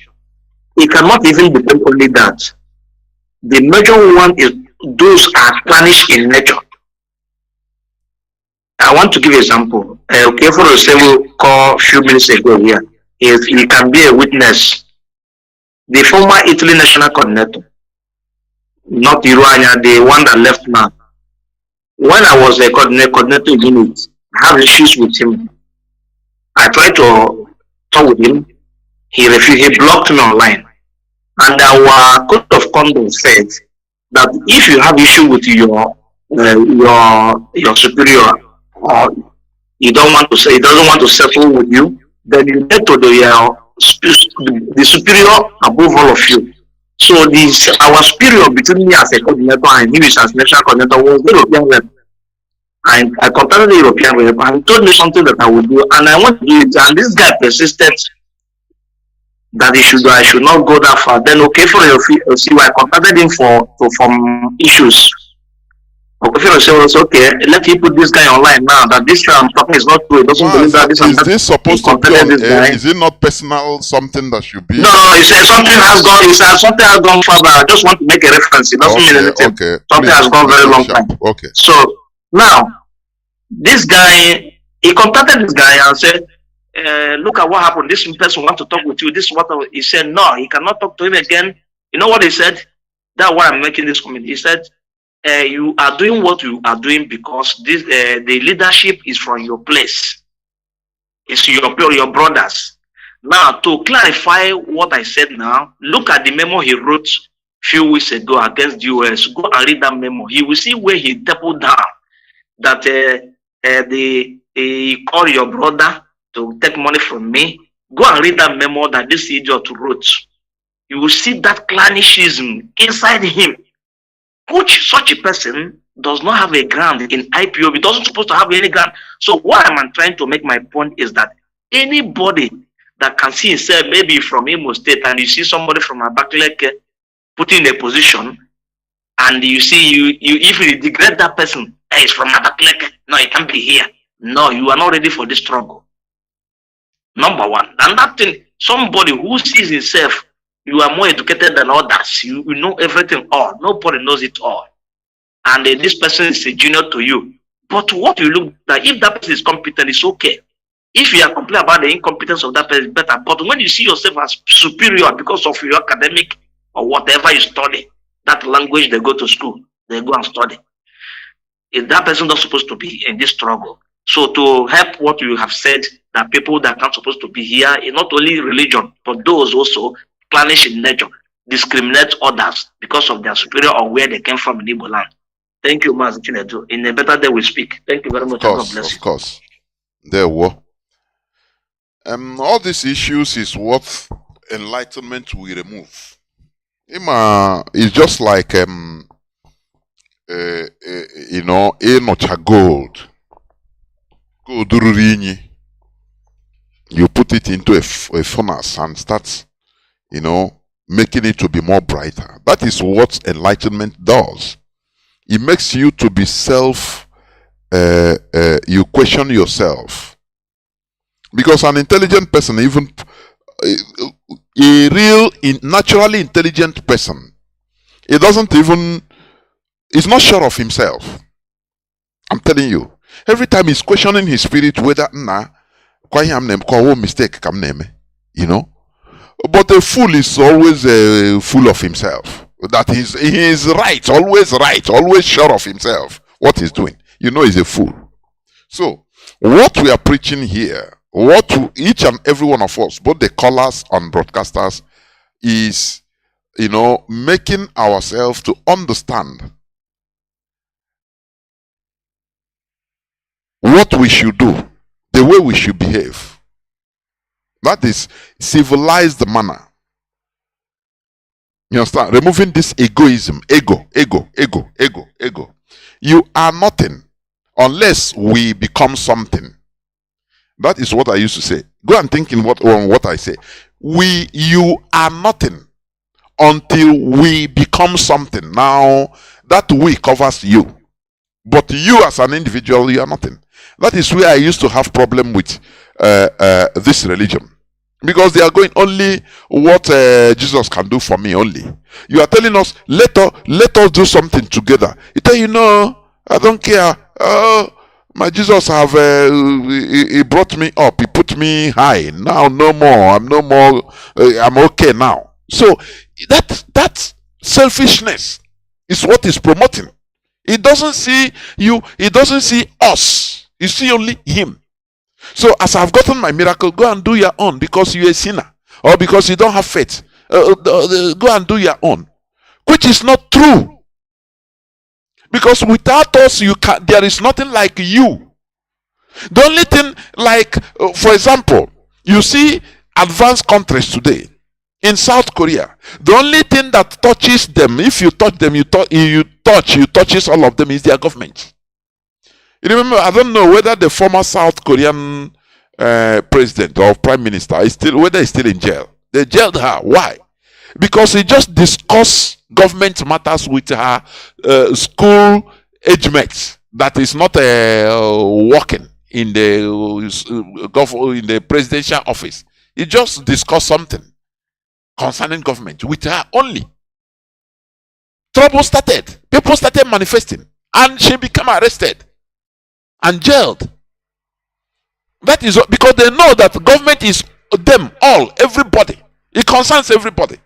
He cannot even depend only that. The major one is those are punished in nature. I want to give an example. Okay, for example, call a few minutes ago here. If he can be a witness, the former Italy national coordinator, not Iruanya, the one that left now. When I was a coordinator unit, I have issues with him. I tried to talk with him. He refused. He blocked me online. And our code of conduct said that if you have issue with your superior, or he doesn't want to settle with you, then you get to the superior above all of you. So our superior between me as a coordinator and him as national coordinator was the European rep. And I contacted the European rep and he told me something that I would do, and I want to do it. And this guy persisted that I should not go that far. Then okay, for your see, I contacted him for issues. Okay, so okay, let me put this guy online now. That this I'm talking is not true. It doesn't believe that this. Is this supposed to be on air? Is it not personal? Something that should be? No, he said something has gone. He said something has gone further. I just want to make a reference. It doesn't mean anything. Okay. Something has gone very long time. Okay. So now, this guy, he contacted this guy and said, "Look at what happened. This person wants to talk with you. This is what he said. No, he cannot talk to him again. You know what he said? That's why I'm making this comment. He said." You are doing what you are doing because this the leadership is from your place. It's your brothers. Now, to clarify what I said now, look at the memo he wrote a few weeks ago against the US. Go and read that memo. You will see where he doubled down that he called your brother to take money from me. Go and read that memo that this idiot wrote. You will see that clannishism inside him. Which such a person does not have a ground in IPOB, doesn't supposed to have any ground. So what I'm trying to make my point is that anybody that can see himself maybe from Imo State and you see somebody from Abakaleke put in a position and you see you if you degrade that person, hey, it's from Abakaleke, no, it can't be here. No, you are not ready for this struggle. Number one. And that thing, somebody who sees himself, you are more educated than others. You know everything all. Nobody knows it all. And this person is a junior to you. But what you look at, if that person is competent, it's okay. If you are complaining about the incompetence of that person, it's better. But when you see yourself as superior because of your academic or whatever you study, that language they go to school, they go and study. If that person not supposed to be in this struggle, So to help what you have said, that people that are not supposed to be here, not only religion, but those also clannish in nature, discriminate others because of their superior or where they came from in Igbo land. Thank you, Mazi Chinedu. In a better day we speak. Thank you very much. God bless you. Of course. There were. All these issues is what enlightenment will remove. It's just like enocha gold. Gold you put it into a furnace and start, making it to be more brighter. That is what enlightenment does. It makes you to be you question yourself. Because an intelligent person, even a real, naturally intelligent person, is not sure of himself. I'm telling you. Every time he's questioning his spirit whether, mistake, But a fool is always full of himself. That he is right, always sure of himself, what he's doing. He's a fool. So, what we are preaching here, what each and every one of us, both the callers and broadcasters, is, making ourselves to understand what we should do, the way we should behave. That is civilized manner. You understand? Removing this egoism, ego. You are nothing unless we become something. That is what I used to say. Go and think in what I say. You are nothing until we become something. Now, that we covers you. But you as an individual, you are nothing. That is where I used to have problem with this religion. Because they are going only what Jesus can do for me only. You are telling us, let us do something together. You tell I don't care. My Jesus he brought me up. He put me high. Now no more. I'm okay now. So that selfishness is what is promoting. He doesn't see you. He doesn't see us. You see only him. So as I've gotten my miracle, go and do your own because you're a sinner or because you don't have faith. Go and do your own, which is not true. Because without us, there is nothing like you. The only thing, like for example, you see advanced countries today in South Korea. The only thing that touches them, if you touch them, you touches all of them, is their government. You remember, I don't know whether the former South Korean president or prime minister is still in jail. They jailed her. Why? Because he just discussed government matters with her school age mates that is not working in the presidential office. He just discussed something concerning government with her only. Trouble started. People started manifesting, and she became arrested and jailed. That is because they know that government is them all, everybody. It concerns everybody.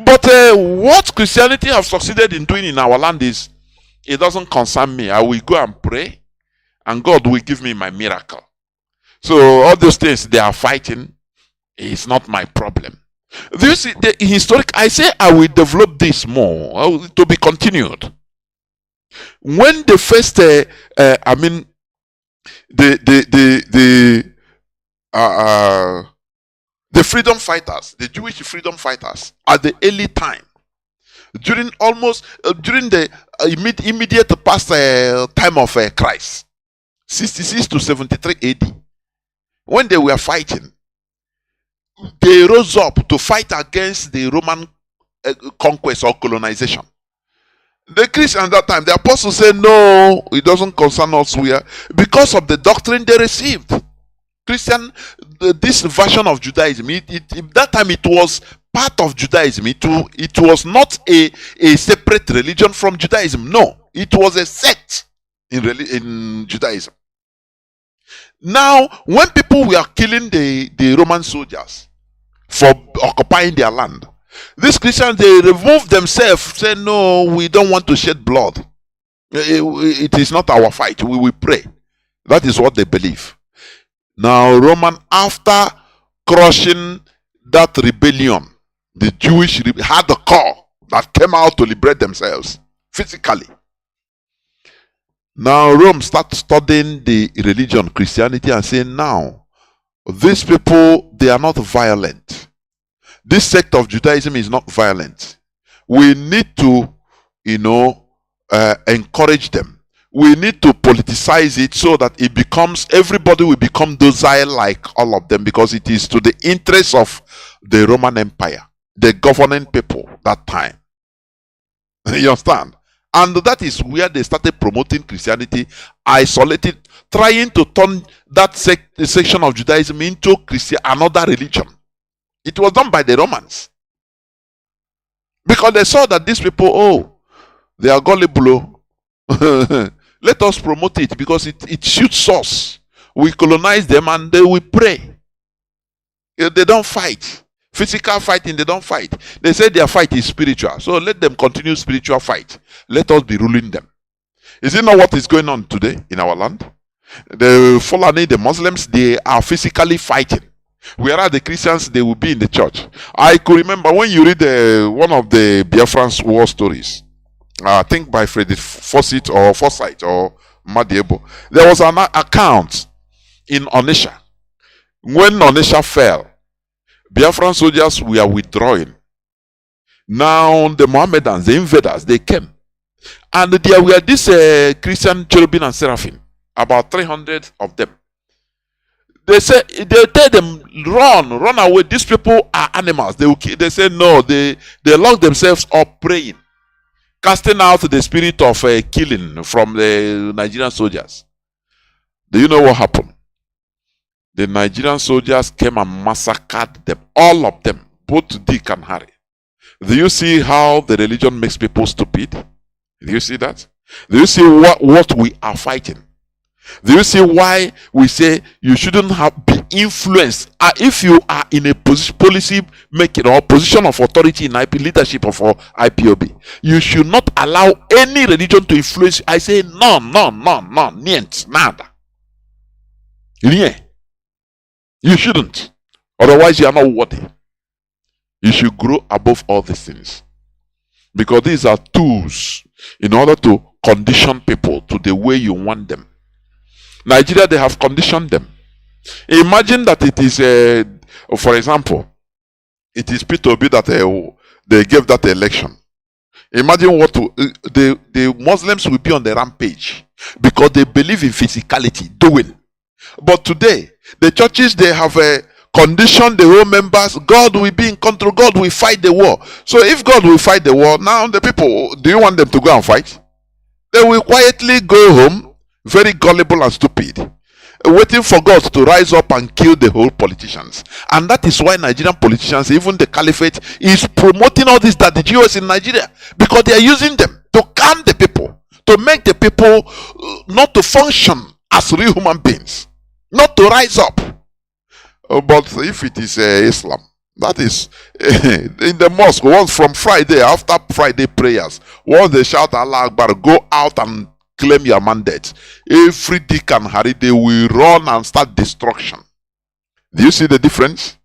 But what Christianity have succeeded in doing in our land is, it doesn't concern me. I will go and pray, and God will give me my miracle. So all those things they are fighting is not my problem. This is the historic. I say I will develop this more to be continued. When the first, the freedom fighters, the Jewish freedom fighters, at the early time, during the immediate past time of Christ, 66 to 73 AD, when they were fighting, they rose up to fight against the Roman conquest or colonization. The Christians at that time, the apostles said, no, it doesn't concern us. Because of the doctrine they received. This version of Judaism, that time it was part of Judaism. It was not a separate religion from Judaism. No, it was a sect in Judaism. Now, when people were killing the Roman soldiers for occupying their land, these Christians, they removed themselves, said, no, we don't want to shed blood. It is not our fight. We will pray. That is what they believe. Now, Roman, after crushing that rebellion, the Jewish had the core that came out to liberate themselves physically. Now, Rome started studying the religion, Christianity, and saying, now, these people, they are not violent. This sect of Judaism is not violent. We need to, encourage them. We need to politicize it so that it becomes, everybody will become docile like all of them, because it is to the interest of the Roman Empire, the governing people that time. You understand? And that is where they started promoting Christianity, isolated, trying to turn that section of Judaism into another religion. It was done by the Romans. Because they saw that these people, they are gullible. Let us promote it because it suits us. We colonize them and they will pray. They don't fight. Physical fighting, they don't fight. They say their fight is spiritual. So let them continue spiritual fight. Let us be ruling them. Is it not what is going on today in our land? The Fulani, the Muslims, they are physically fighting. Whereas the Christians, they will be in the church. I could remember when you read one of the Biafrans war stories, I think by Frederick Forsyth or Madiebo, there was an account in Onisha. When Onisha fell, Biafran soldiers were withdrawing. Now the Mohammedans, the invaders, they came. And there were these Christian cherubim and seraphim, about 300 of them. They tell them, run away. These people are animals. They say no, they lock themselves up praying, casting out the spirit of killing from the Nigerian soldiers. Do you know what happened? The Nigerian soldiers came and massacred them, all of them, both Dick and Harry. Do you see how the religion makes people stupid? Do you see that? Do you see what we are fighting? Do you see why we say you shouldn't be influenced? If you are in a policy making or position of authority in leadership of IPOB, you should not allow any religion to influence you. I say no, niet, nada. Yeah. You shouldn't. Otherwise, you are not worthy. You should grow above all these things. Because these are tools in order to condition people to the way you want them. Nigeria, they have conditioned them. Imagine that it is, for example, it is Peter Obi that they gave that election. Imagine what the Muslims will be on the rampage because they believe in physicality, doing. But today, the churches, they have conditioned the whole members. God will be in control. God will fight the war. So if God will fight the war, now the people, do you want them to go and fight? They will quietly go home, very gullible and stupid, waiting for God to rise up and kill the whole politicians. And that is why Nigerian politicians, even the caliphate, is promoting all this that the Jews in Nigeria, because they are using them to calm the people, to make the people not to function as real human beings, not to rise up. But if it is Islam, that is in the mosque, once from Friday, after Friday prayers, once they shout Allah Akbar, go out and claim your mandate. Every Dick and Harry, they will run and start destruction. Do you see the difference?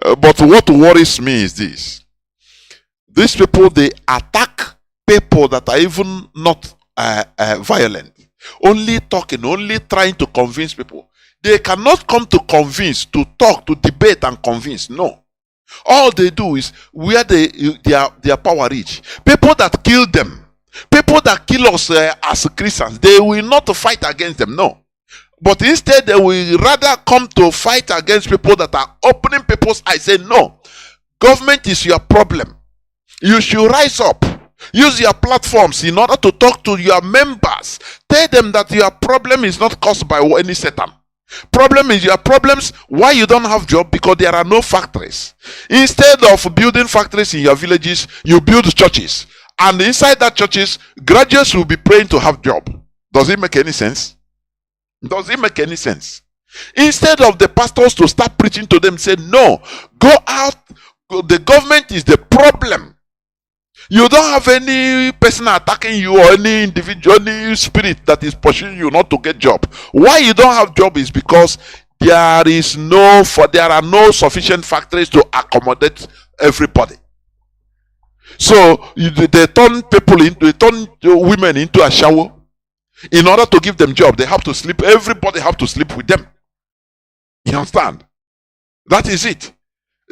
But what worries me is this. These people, they attack people that are even not violent. Only talking, only trying to convince people. They cannot come to convince, to talk, to debate and convince. No. All they do is where their power reach. People that kill them, people that kill us as Christians, they will not fight against them. No. But instead, they will rather come to fight against people that are opening people's eyes. Say, no. Government is your problem. You should rise up. Use your platforms in order to talk to your members. Tell them that your problem is not caused by any Satan. Problem is your problems why you don't have job, because there are no factories. Instead of building factories in your villages, you build churches. And inside that churches, graduates will be praying to have job. Does it make any sense? Does it make any sense? Instead of the pastors to start preaching to them, say, no, go out. The government is the problem. You don't have any person attacking you or any individual, any spirit that is pushing you not to get job. Why you don't have job is because there are no sufficient factories to accommodate everybody. So they turn women into a shower. In order to give them job, they have to sleep. Everybody have to sleep with them. You understand? That is it.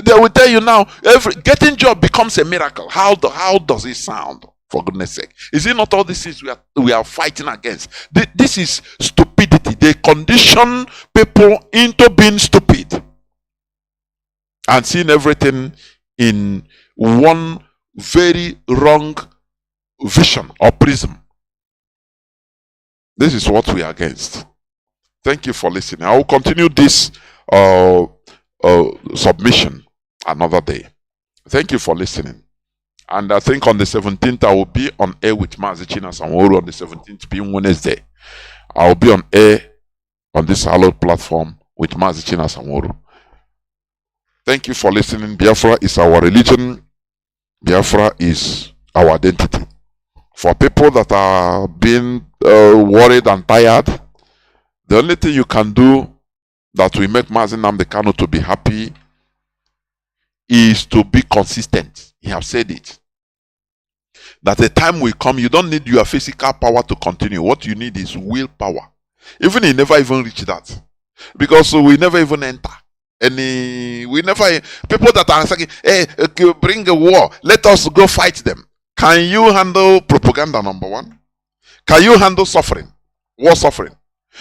They will tell you now, getting job becomes a miracle. How does it sound? For goodness sake, is it not all these things we are fighting against? This is stupidity. They condition people into being stupid and seeing everything in one very wrong vision or prism. This is what we are against. Thank you for listening. I will continue this submission another day. Thank you for listening. And I think on the 17th, I will be on air with Mazi Iyke on the 17th, being Wednesday. I will be on air on this hallowed platform with Mazi Iyke. Thank you for listening. Biafra is our religion. Biafra is our identity. For people that are being worried and tired, the only thing you can do that will make Mazi Kanu to be happy is to be consistent. He has said it. That the time will come, you don't need your physical power to continue. What you need is willpower. Even he never even reach that. Because we never even enter. People that are saying, hey, bring a war, let us go fight them. Can you handle propaganda, number one? Can you handle suffering? War suffering.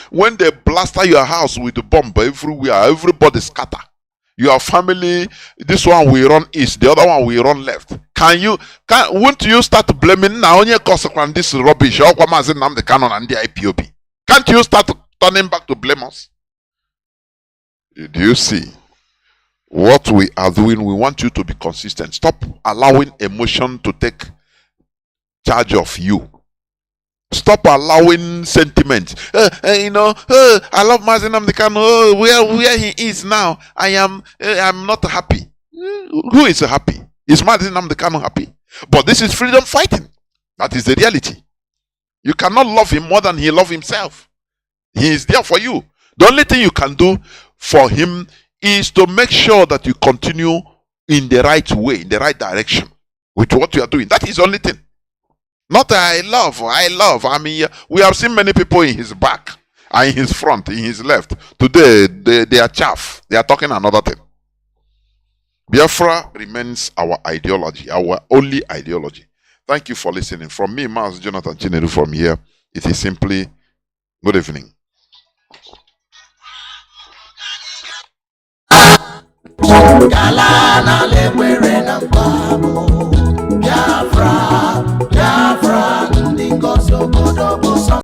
When they blaster your house with the bomb everywhere, everybody scatter. Your family, this one will run east, the other one will run left. Won't you start blaming now on your consequence this rubbish? The Kanu and the IPOB. Can't you start turning back to blame us? Do you see what we are doing? We want you to be consistent. Stop allowing emotion to take charge of you. Stop allowing sentiment. I love Mazi Nnamdi. Where he is now, I'm not happy. Who is happy? Is Mazi Nnamdi happy? But this is freedom fighting. That is the reality. You cannot love him more than he loves himself. He is there for you. The only thing you can do for him is to make sure that you continue in the right way, in the right direction with what you are doing. That is the only thing. Not I love. I mean, we have seen many people in his back, and in his front, in his left. Today, they are chaff. They are talking another thing. Biafra remains our ideology, our only ideology. Thank you for listening. From me, Mazi Jonathan Chinedu, from here, it is simply good evening. Kala na le kwere na mba